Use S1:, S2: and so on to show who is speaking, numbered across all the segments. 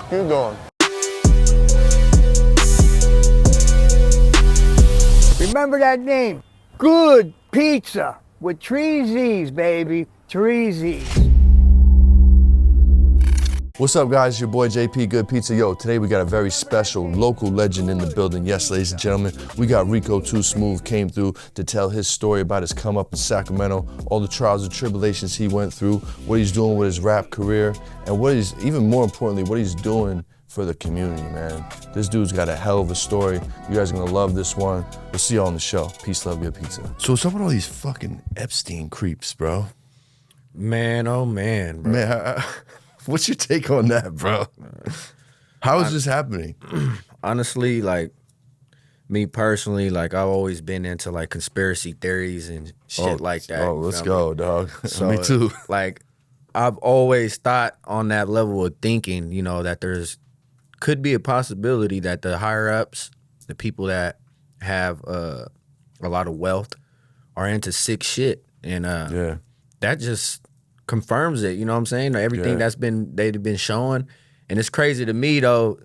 S1: fuck you doing?
S2: Remember that name, Good Pizza, with 3 Z's, baby, 3 Z's.
S3: What's up, guys? It's your boy JP, Good PizzZa. Yo, today we got a very special local legend in the building. Yes, ladies and gentlemen, we got Rico too. Smoove came through to tell his story about his come up in Sacramento, all the trials and tribulations he went through, what he's doing with his rap career, and what he's, even more importantly, what he's doing for the community, man. This dude's got a hell of a story. You guys are gonna love this one. We'll see you on the show. Peace, love, Good PizzZa. So what's up with all these fucking Epstein creeps, bro?
S4: Man, oh man, bro.
S3: Man, what's your take on that, bro? How is this happening?
S4: Honestly, like, me personally, like, I've always been into, like, conspiracy theories and shit like that.
S3: Oh, let's go, dog.
S4: So,
S3: me too.
S4: Like, I've always thought on that level of thinking, you know, that could be a possibility that the higher-ups, the people that have a lot of wealth, are into sick shit. And that just confirms it, you know what I'm saying? Everything they've been showing. And it's crazy to me, though,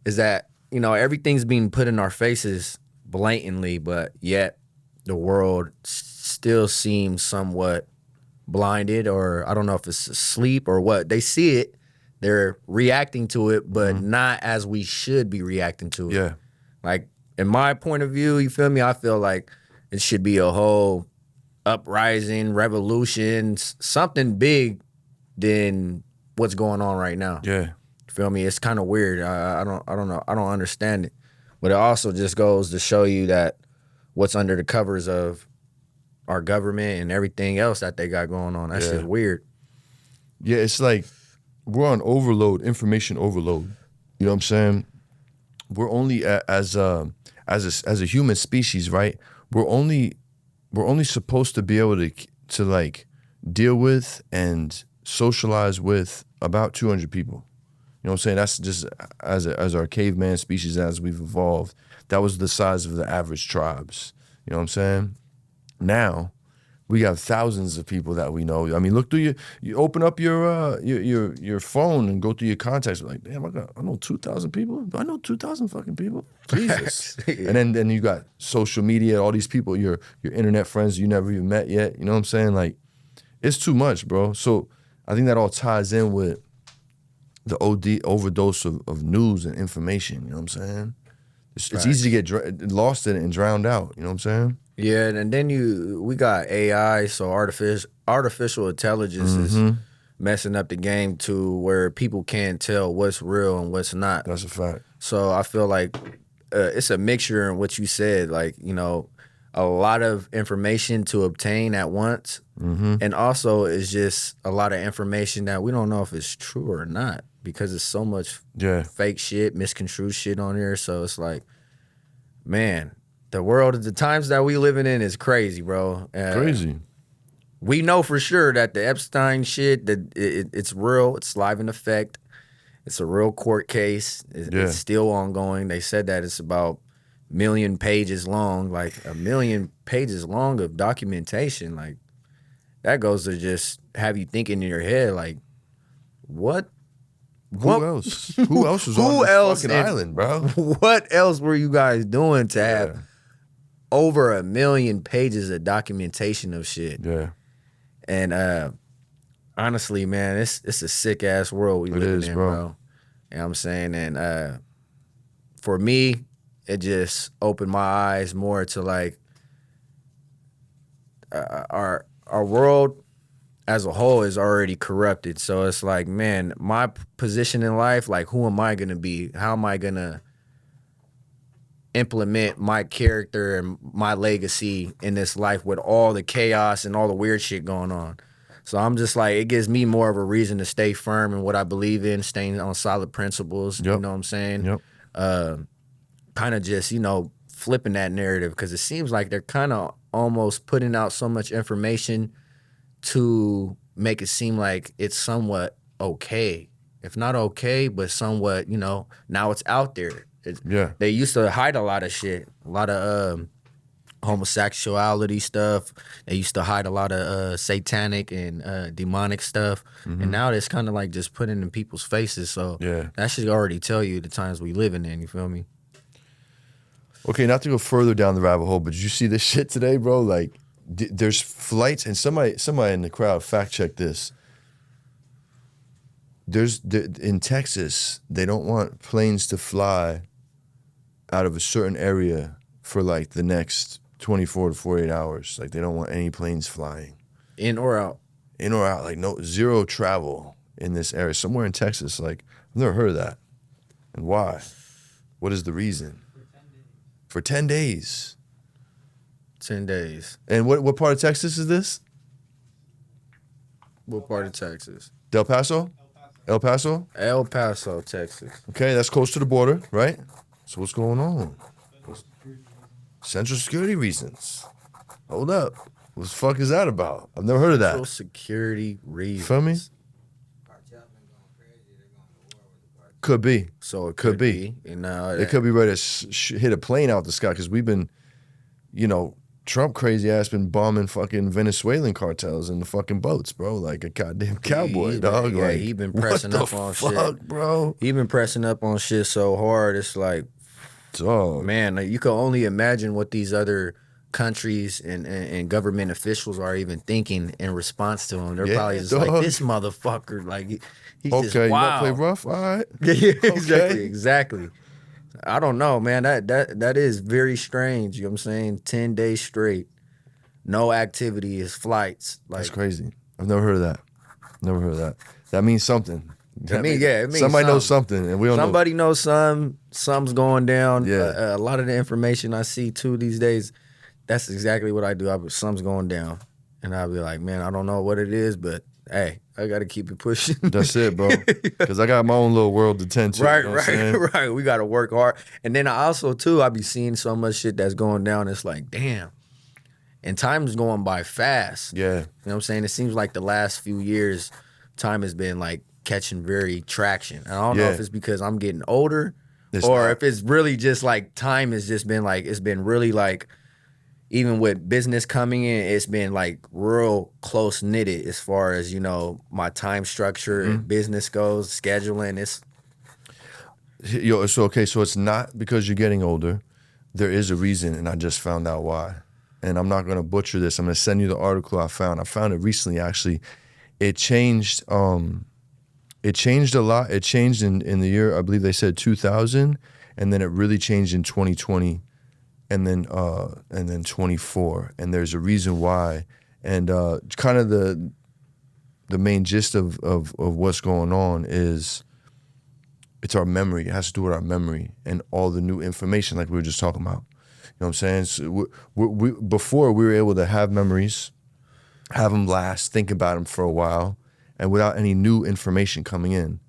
S4: is that, you know, everything's being put in our faces blatantly, but yet the world still seems somewhat blinded, or I don't know if it's asleep or what. They see it, they're reacting to it, but not as we should be reacting to it.
S3: Yeah.
S4: Like, in my point of view, you feel me? I feel like it should be a whole uprising, revolutions, something big than what's going on right now.
S3: Yeah.
S4: Feel me? It's kind of weird. I don't know. I don't understand it. But it also just goes to show you that what's under the covers of our government and everything else that they got going on. That's just weird.
S3: Yeah, it's like we're on overload, information overload. You know what I'm saying? We're only as a human species, right? We're only supposed to be able to like deal with and socialize with about 200 people. You know what I'm saying? That's just as our caveman species, as we've evolved, that was the size of the average tribes. You know what I'm saying? Now we got thousands of people that we know. I mean, look through you open up your phone and go through your contacts. You're like, damn, I know 2,000 people. Do I know 2,000 fucking people? Jesus. And then you got social media, all these people, your internet friends you never even met yet. You know what I'm saying? Like, it's too much, bro. So I think that all ties in with the overdose of news and information. You know what I'm saying? It's easy to get lost in it and drowned out. You know what I'm saying?
S4: Yeah, and then we got AI, so artificial intelligence is messing up the game to where people can't tell what's real and what's not.
S3: That's a fact.
S4: So I feel like it's a mixture in what you said, like, you know, a lot of information to obtain at once, and also it's just a lot of information that we don't know if it's true or not because it's so much fake shit, misconstrued shit on there. So it's like, man, the world, the times that we living in is crazy, bro.
S3: Crazy.
S4: We know for sure that the Epstein shit, that it's real. It's live in effect. It's a real court case. It's still ongoing. They said that it's about 1 million pages long, like 1 million pages long of documentation. Like, that goes to just have you thinking in your head, like, what?
S3: Who else? Who else was on this fucking island, bro?
S4: What else were you guys doing to have over 1 million pages of documentation of shit?
S3: Yeah.
S4: And honestly, man, it's a sick ass world we live in, bro. You know what I'm saying? And for me, it just opened my eyes more to like our world as a whole is already corrupted. So it's like, man, my position in life, like, who am I gonna be? How am I gonna implement my character and my legacy in this life with all the chaos and all the weird shit going on? So I'm just like, it gives me more of a reason to stay firm in what I believe in, staying on solid principles. You know what I'm saying?
S3: Yep.
S4: Kind of just, you know, flipping that narrative, because it seems like they're kind of almost putting out so much information to make it seem like it's somewhat okay. If not okay, but somewhat, you know, now it's out there. They used to hide a lot of shit, a lot of homosexuality stuff. They used to hide a lot of satanic and demonic stuff, and now it's kind of like just putting in people's faces. So that should already tell you the times we living in. You feel me?
S3: Okay, not to go further down the rabbit hole, but did you see this shit today, bro? Like, there's flights, and somebody in the crowd fact check this. In Texas, they don't want planes to fly out of a certain area for like the next 24 to 48 hours. Like, they don't want any planes flying.
S4: In or out?
S3: In or out. Like, zero travel in this area. Somewhere in Texas. Like, I've never heard of that. And why? What is the reason? For 10 days.
S4: 10 days.
S3: And what part of Texas is this?
S4: What part of Texas?
S3: Del Paso? El Paso?
S4: El Paso, Texas.
S3: Okay, that's close to the border, right? So what's going on? Central security reasons. Hold up. What the fuck is that about? I've never heard of that.
S4: Central security reasons.
S3: Feel me? Could be.
S4: So it
S3: could be.
S4: And
S3: they could be ready to hit a plane out the sky because we've been, Trump crazy ass been bombing fucking Venezuelan cartels in the fucking boats, bro. Like a goddamn cowboy, dog.
S4: Yeah, he been pressing up on shit,
S3: bro.
S4: He been pressing up on shit so hard. It's like, man, like, you can only imagine what these other countries and government officials are even thinking in response to him. They're probably just like, this motherfucker, like he's just
S3: you
S4: wild.
S3: wanna play rough? All right.
S4: Yeah, exactly. I don't know, man. That is very strange. You know what I'm saying? 10 days straight, no activity is flights. Like,
S3: that's crazy. I've never heard of that. Never heard of that. That means something.
S4: It means
S3: somebody knows something, and we don't.
S4: Somebody knows something's going down.
S3: Yeah.
S4: A lot of the information I see too these days, that's exactly what I do. Something's going down, and I'll be like, man, I don't know what it is, but hey, I got to keep it pushing.
S3: That's it, bro. Because I got my own little world detention.
S4: Right. We got to work hard. And then I be seeing so much shit that's going down. It's like, damn. And time's going by fast.
S3: Yeah.
S4: You know what I'm saying? It seems like the last few years, time has been like catching very traction. I don't know if it's because I'm getting older if it's really just like time has just been like, it's been really like, even with business coming in, it's been like real close knitted as far as, my time structure and business goes, scheduling.
S3: So it's not because you're getting older. There is a reason, and I just found out why. And I'm not going to butcher this. I'm going to send you the article I found. I found it recently, actually. It changed. It changed a lot. It changed in the year, I believe they said 2000, and then it really changed in 2020. And then 24, and there's a reason why, and kind of the main gist of what's going on is it's our memory. It has to do with our memory and all the new information, like we were just talking about. You know what I'm saying? So before we were able to have memories, have them last, think about them for a while, and without any new information coming in.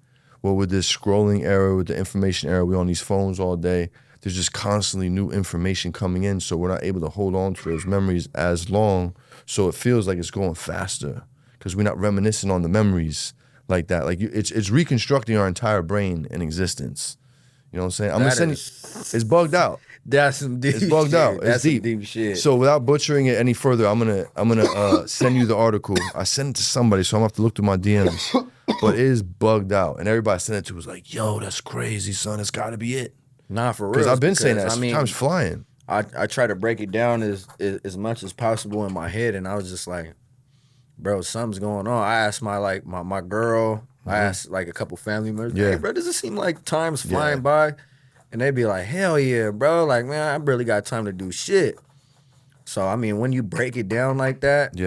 S3: Well, with this scrolling era, with the information era, we're on these phones all day. There's just constantly new information coming in, so we're not able to hold on to those memories as long, so it feels like it's going faster because we're not reminiscing on the memories like that. Like it's reconstructing our entire brain and existence. You know what I'm saying? It's bugged out.
S4: That's some deep shit.
S3: It's bugged out.
S4: That's
S3: it's
S4: deep shit.
S3: So without butchering it any further, I'm gonna send you the article. I sent it to somebody, so I'm gonna have to look through my DMs. But it is bugged out, and everybody I sent it to was like, "Yo, that's crazy, son. It's got to be it."
S4: Nah, for real.
S3: Because I've been saying that. Time's flying.
S4: I try to break it down as much as possible in my head, and I was just like, bro, something's going on. I asked my girl, I asked like a couple family members, hey, bro, does it seem like time's flying by? And they'd be like, hell yeah, bro. Like, man, I barely got time to do shit. So, I mean, when you break it down like that,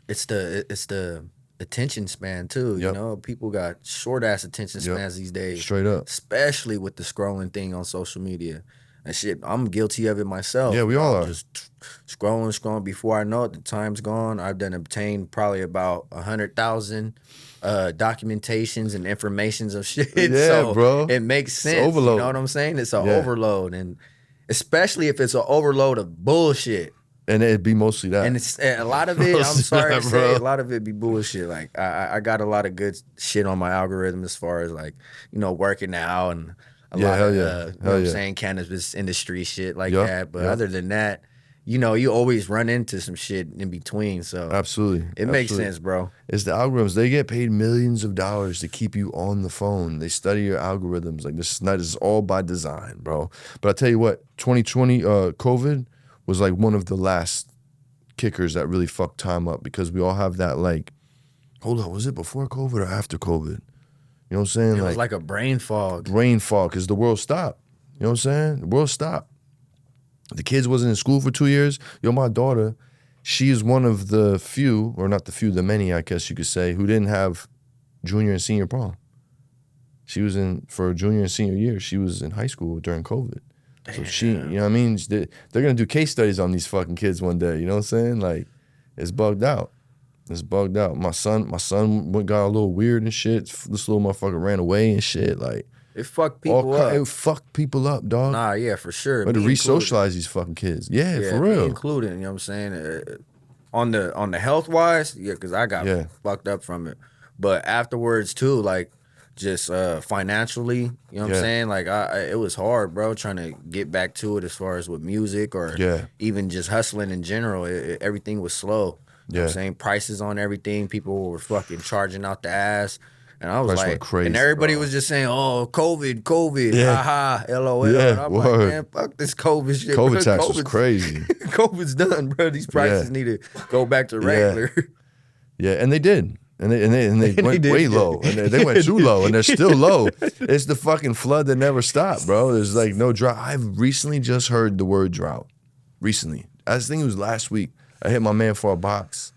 S4: it's the attention span too. You know, people got short ass attention spans these days.
S3: Straight up.
S4: Especially with the scrolling thing on social media. And shit, I'm guilty of it myself.
S3: Yeah, we all are.
S4: Just scrolling. Before I know it, the time's gone. I've done obtained probably about 100,000 documentations and informations of shit.
S3: Yeah,
S4: so
S3: bro.
S4: It makes sense.
S3: It's overload.
S4: You know what I'm saying? It's an overload. And especially if it's an overload of bullshit.
S3: And it'd be mostly that.
S4: And it's a lot of it, I'm sorry to say, a lot of it be bullshit. Like, I got a lot of good shit on my algorithm as far as, like, working out and a lot of, you know what I'm saying, cannabis industry shit like that. But other than that, you know, you always run into some shit in between. So
S3: Absolutely.
S4: it makes sense, bro.
S3: It's the algorithms. They get paid millions of dollars to keep you on the phone. They study your algorithms. Like this is all by design, bro. But I tell you what, 2020 COVID was like one of the last kickers that really fucked time up, because we all have that like, hold on, was it before COVID or after COVID? You know what I'm saying?
S4: It was like a brain fog.
S3: Brain fog, because the world stopped. You know what I'm saying? The world stopped. The kids wasn't in school for 2 years. Yo, my daughter, she is one of the few, or not the few, the many, I guess you could say, who didn't have junior and senior prom. She was for junior and senior year, she was in high school during COVID.
S4: Damn.
S3: So she, you know what I mean? They're going to do case studies on these fucking kids one day. You know what I'm saying? Like, it's bugged out. It's bugged out. My son got a little weird and shit. This little motherfucker ran away and shit. Like,
S4: it fucked people up.
S3: It fucked people up, dog.
S4: Nah, yeah, for sure.
S3: We had to re-socialize these fucking kids. Yeah, for real.
S4: Including, you know what I'm saying? On the health wise, yeah, because I got fucked up from it. But afterwards too, like just financially, you know what I'm saying? Like it was hard, bro, trying to get back to it as far as with music or even just hustling in general. Everything was slow. You know what I'm saying? Prices on everything. People were fucking charging out the ass. And I was like,
S3: crazy,
S4: and everybody was just saying, "Oh, COVID, haha, LOL."
S3: Yeah,
S4: and I'm like, man, fuck this COVID shit.
S3: COVID tax was crazy.
S4: COVID's done, bro. These prices need to go back to regular.
S3: Yeah, and they did. And they went way low. And they went too low, and they're still low. It's the fucking flood that never stopped, bro. There's like no drought. I've recently just heard the word drought. Recently. I think it was last week. I hit my man for a box.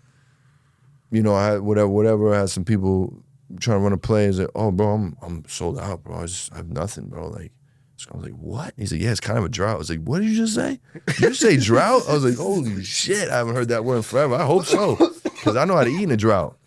S3: You know, I had whatever. I had some people trying to run a play. He's like, "Oh, bro, I'm sold out, bro. I have nothing, bro." Like, so I was like, "What?" He's like, "Yeah, it's kind of a drought." I was like, "What did you just say? Did you say drought?" I was like, "Holy shit, I haven't heard that word in forever." I hope so, because I know how to eat in a drought.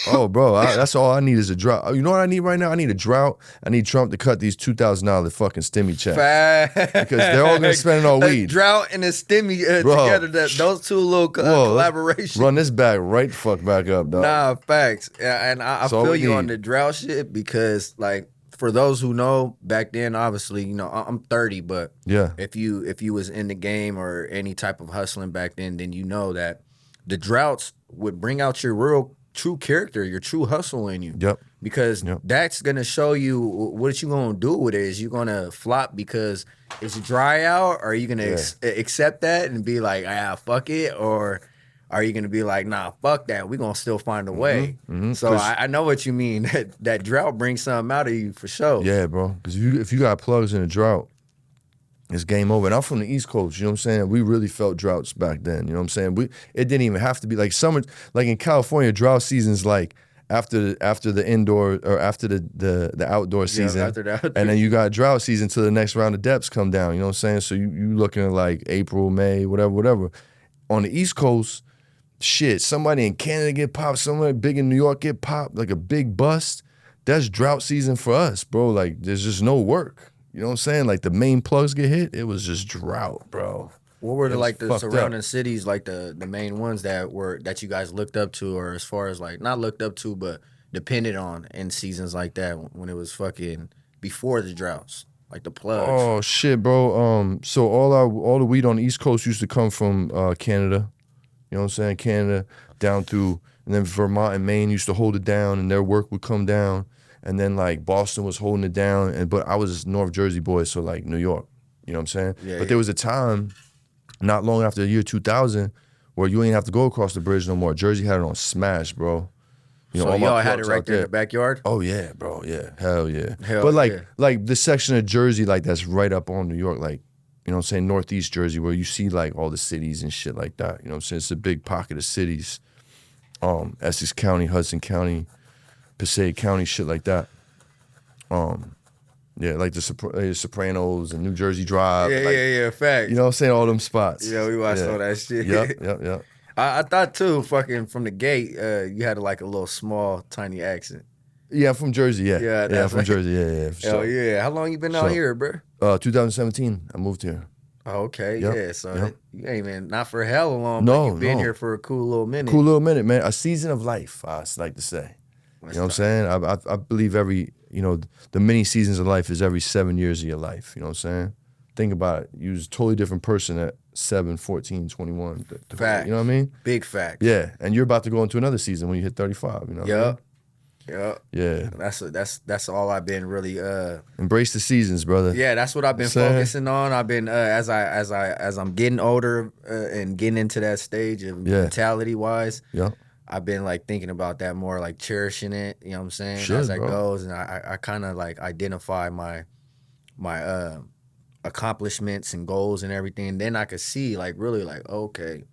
S3: Oh, bro, that's all I need is a drought. You know what I need right now? I need a drought. I need Trump to cut these $2,000 fucking stimmy checks. Because they're all going to spend it on weed.
S4: A drought and a stimmy together, those two little collaborations.
S3: Run this back right fuck back up, dog.
S4: Nah, facts. And I feel you on the drought shit, because, like, for those who know, back then, obviously, you know, I'm 30, but if you was in the game or any type of hustling back then you know that the droughts would bring out your real true character, your true hustle in you.
S3: Yep.
S4: Because that's gonna show you what you gonna do with it. Is you gonna flop because it's dry out, or are you gonna accept that and be like, fuck it, or are you gonna be like, nah, fuck that, we gonna still find a way? So I know what you mean. That drought brings something out of you for sure.
S3: Yeah, bro. Because if you got plugs in a drought, it's game over. And I'm from the East Coast, you know what I'm saying? We really felt droughts back then, you know what I'm saying? It didn't even have to be like summer, like in California, drought season's like after the indoor or after the outdoor season.
S4: After the outdoor.
S3: And then you got drought season till the next round of depths come down, you know what I'm saying? So you looking at like April, May, whatever. On the East Coast, shit, somebody in Canada get popped, somebody big in New York get popped, like a big bust. That's drought season for us, bro. Like there's just no work. You know what I'm saying? Like the main plugs get hit, it was just drought, bro.
S4: What were the surrounding cities, like the main ones that you guys looked up to, or as far as like not looked up to, but depended on in seasons like that when it was fucking before the droughts, like the plugs?
S3: Oh shit, bro. So all the weed on the East Coast used to come from Canada. You know what I'm saying? Canada down through, and then Vermont and Maine used to hold it down, and their work would come down. And then like Boston was holding it down, but I was a North Jersey boy, so like New York, you know what I'm saying? But there was a time, not long after the year 2000, where you ain't have to go across the bridge no more. Jersey had it on smash, bro. You know,
S4: so y'all had it right there in the backyard?
S3: Oh yeah, bro, yeah, hell yeah. But like the section of Jersey like that's right up on New York, like, you know what I'm saying, Northeast Jersey, where you see like all the cities and shit like that. You know what I'm saying? It's a big pocket of cities. Essex County, Hudson County, Passaic County, shit like that. Yeah, like the Sopranos and New Jersey Drive.
S4: Yeah, fact.
S3: You know what I'm saying? All them spots.
S4: Yeah, we watched all that shit.
S3: Yep.
S4: I thought too, fucking from the gate, you had like a little small, tiny accent.
S3: Yeah, I'm from Jersey, yeah. I'm from Jersey, yeah.
S4: Hell yeah. How long you been out here, bro?
S3: 2017, I moved here.
S4: Oh, okay, yeah. So you ain't been, not for hell long,
S3: no,
S4: but you've been here for a cool little minute.
S3: Cool little minute, man. A season of life, I like to say. You know what I'm saying? I believe every, you know, the mini seasons of life is every 7 years of your life. You know what I'm saying? think about it. You was a totally different person at 7, 14, 21.
S4: Fact.
S3: You know what I mean?
S4: Big facts.
S3: Yeah, and you're about to go into another season when you hit 35. You know what I mean?
S4: Yep.
S3: Yeah.
S4: That's all I've been really
S3: Embrace the seasons, brother.
S4: yeah, that's what I've been focusing on. I've been as I'm getting older and getting into that stage of mentality wise.
S3: Yeah.
S4: I've been like thinking about that more, like cherishing it, you know what I'm saying?
S3: Should,
S4: as that
S3: bro.
S4: goes, and I kind of like identify my accomplishments and goals and everything. Then I could see like really like, okay,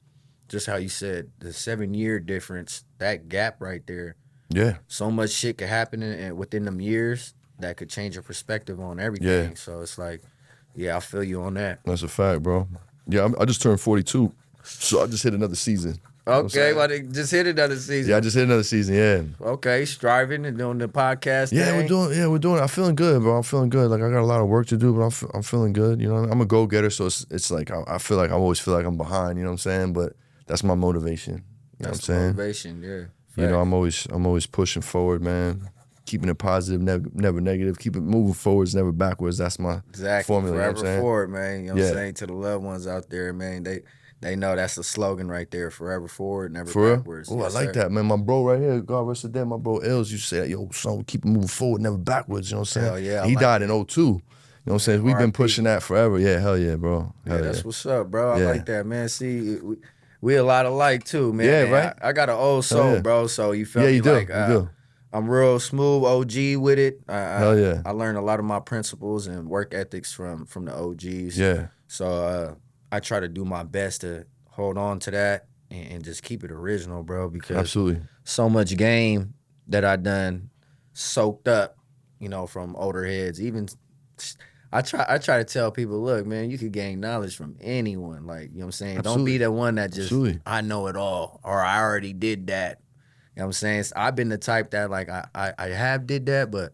S4: just how you said, the 7-year difference, that gap right there.
S3: Yeah.
S4: So much shit could happen within them years that could change your perspective on everything.
S3: Yeah.
S4: So it's like, yeah, I feel you on that.
S3: That's a fact, bro. Yeah, I just turned 42, so I just hit another season.
S4: Okay, well, they just hit another season.
S3: Yeah, I just hit another season, yeah.
S4: Okay, striving and doing the podcast
S3: Yeah,
S4: thing.
S3: we're doing it. I'm feeling good, bro. I'm feeling good. Like, I got a lot of work to do, but I'm feeling good. You know what I mean? I'm a go-getter, so it's like, I feel like I always feel like I'm behind, you know what I'm saying? But that's my motivation. You know what I'm saying?
S4: Motivation, yeah.
S3: You know, I'm always pushing forward, man. Keeping it positive, never negative. Keep it moving forwards, never backwards. That's my formula.
S4: Forever
S3: you know what I'm saying?
S4: forward, man. You know what I'm saying? To the loved ones out there, man. They know that's the slogan right there. Forever forward, never
S3: For
S4: backwards.
S3: real? Oh,
S4: Yes,
S3: I like
S4: sir.
S3: that, man. My bro right here, God rest his dead, my bro Els, you say, yo, son, keep it moving forward, never backwards. You know what I'm saying?
S4: Hell yeah, I
S3: He
S4: like
S3: died in 02. You know what I'm saying? We've been
S4: R.I.P.
S3: pushing that forever. Yeah, hell yeah, bro. Hell
S4: Yeah, that's what's up, bro. I
S3: Yeah.
S4: like that, man. See, we a lot alike too, man.
S3: Yeah, right?
S4: I got an old soul,
S3: yeah.
S4: bro. So you feel
S3: Yeah,
S4: me?
S3: you do.
S4: Like,
S3: You do.
S4: I'm real smooth OG with it.
S3: Hell yeah.
S4: I learned a lot of my principles and work ethics from the OGs.
S3: Yeah.
S4: So I try to do my best to hold on to that and just keep it original, bro. Because
S3: Absolutely.
S4: so much game that I done soaked up, you know, from older heads. Even I try to tell people, look, man, you could gain knowledge from anyone. Like, you know what I'm saying? Don't be the one that just, I know it all, or I already did that. You know what I'm saying? I've been the type that, like, I have did that, but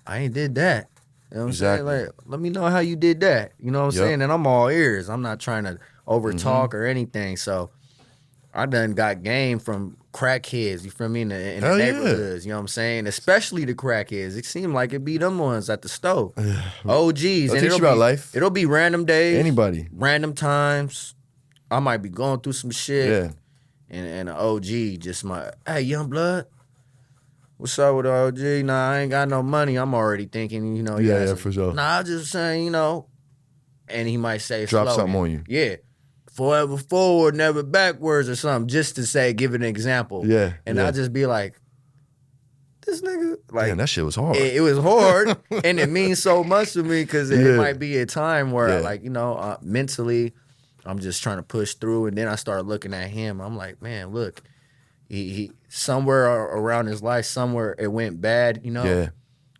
S4: I ain't did that. You know what I'm saying? Like, let me know how you did that. You know what I'm saying? And I'm all ears. I'm not trying to over talk or anything. So I done got game from crackheads, you feel me, in the neighborhoods, you know what I'm saying? Especially the crackheads. It seemed like it be them ones at the stove. OGs.
S3: And it'll about life.
S4: It'll be random days.
S3: Anybody.
S4: Random times. I might be going through some shit.
S3: Yeah.
S4: And an OG just hey, young blood, what's up with the OG? Nah, I ain't got no money. I'm already thinking, you know.
S3: Yeah, for sure.
S4: Nah, I just saying, you know. And he might say
S3: Drop
S4: slogan.
S3: something on you.
S4: Yeah. Forever forward, never backwards or something, just to say, give an example.
S3: Yeah.
S4: And I'll just be like, this nigga, like.
S3: Man, that shit was hard.
S4: It was hard, and it means so much to me because it might be a time where, like, you know, mentally, I'm just trying to push through, and then I start looking at him. I'm like, man, look, he somewhere around his life, somewhere it went bad, you know.
S3: Yeah.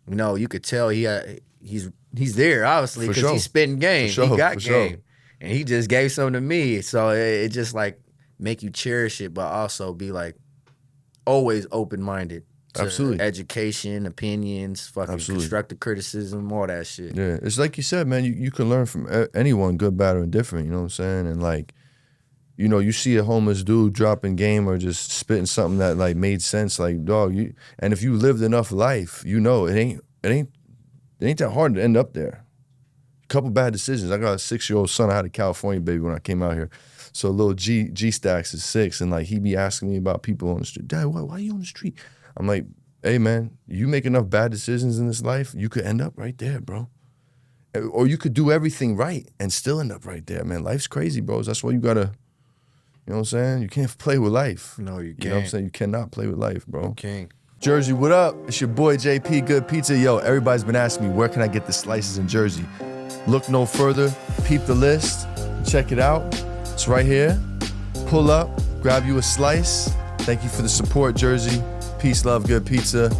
S4: You know, you could tell he's there, obviously, because he's spitting game.
S3: For sure,
S4: he got
S3: for
S4: game.
S3: sure.
S4: And he just gave some to me. So it just like make you cherish it, but also be like always open-minded.
S3: Absolutely.
S4: Education, opinions, fucking constructive criticism, all that shit.
S3: Yeah. It's like you said, man, you can learn from anyone, good, bad, or indifferent, you know what I'm saying? And like, you know, you see a homeless dude dropping game or just spitting something that like made sense, like, dog, and if you lived enough life, you know, it ain't that hard to end up there. Couple bad decisions. I got a 6-year-old son. I had a California baby when I came out here. So little G Stacks is 6, and like he be asking me about people on the street. Dad, why are you on the street? I'm like, hey man, you make enough bad decisions in this life, you could end up right there, bro. Or you could do everything right and still end up right there, man. Life's crazy, bros. That's why you gotta, you know what I'm saying? You can't play with life.
S4: No, you can't.
S3: You know what I'm saying? You cannot play with life, bro.
S4: You can't.
S3: Jersey, what up? It's your boy JP, Good PizzZa. Yo, everybody's been asking me, where can I get the slices in Jersey? Look no further, peep the list, check it out. It's right here. Pull up, grab you a slice. Thank you for the support, Jersey. Peace, love, good pizza.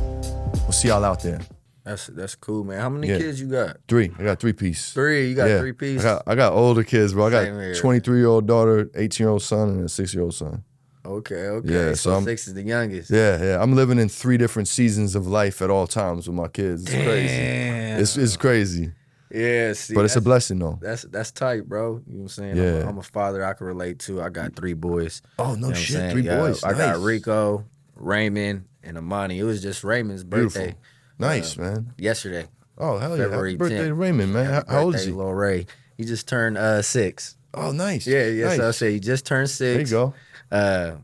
S3: We'll see y'all out there.
S4: That's cool, man. How many kids you got?
S3: 3. I got 3 piece.
S4: 3? You got 3 pieces?
S3: I got older kids, bro. I got
S4: Same here.
S3: 23-year-old daughter, 18-year-old son, and a 6-year-old son.
S4: Okay.
S3: Yeah,
S4: so 6 is the youngest.
S3: Yeah. I'm living in 3 different seasons of life at all times with my kids. It's crazy. It's crazy.
S4: Yeah, see,
S3: but it's a blessing though.
S4: That's tight, bro. You know what I'm saying?
S3: Yeah.
S4: I'm a father I can relate to. I got 3 boys.
S3: Oh, no
S4: you know
S3: shit, 3 boys.
S4: I got
S3: Nice.
S4: Rico, Raymond, and Amani. It was just Raymond's birthday.
S3: Nice, man.
S4: Yesterday.
S3: Oh, hell yeah.
S4: February
S3: Happy birthday
S4: 10th.
S3: to Raymond, man. How old is he?
S4: Lil Ray. He just turned 6.
S3: Oh, nice.
S4: Yeah.
S3: Nice.
S4: So I said he just turned 6.
S3: There you go.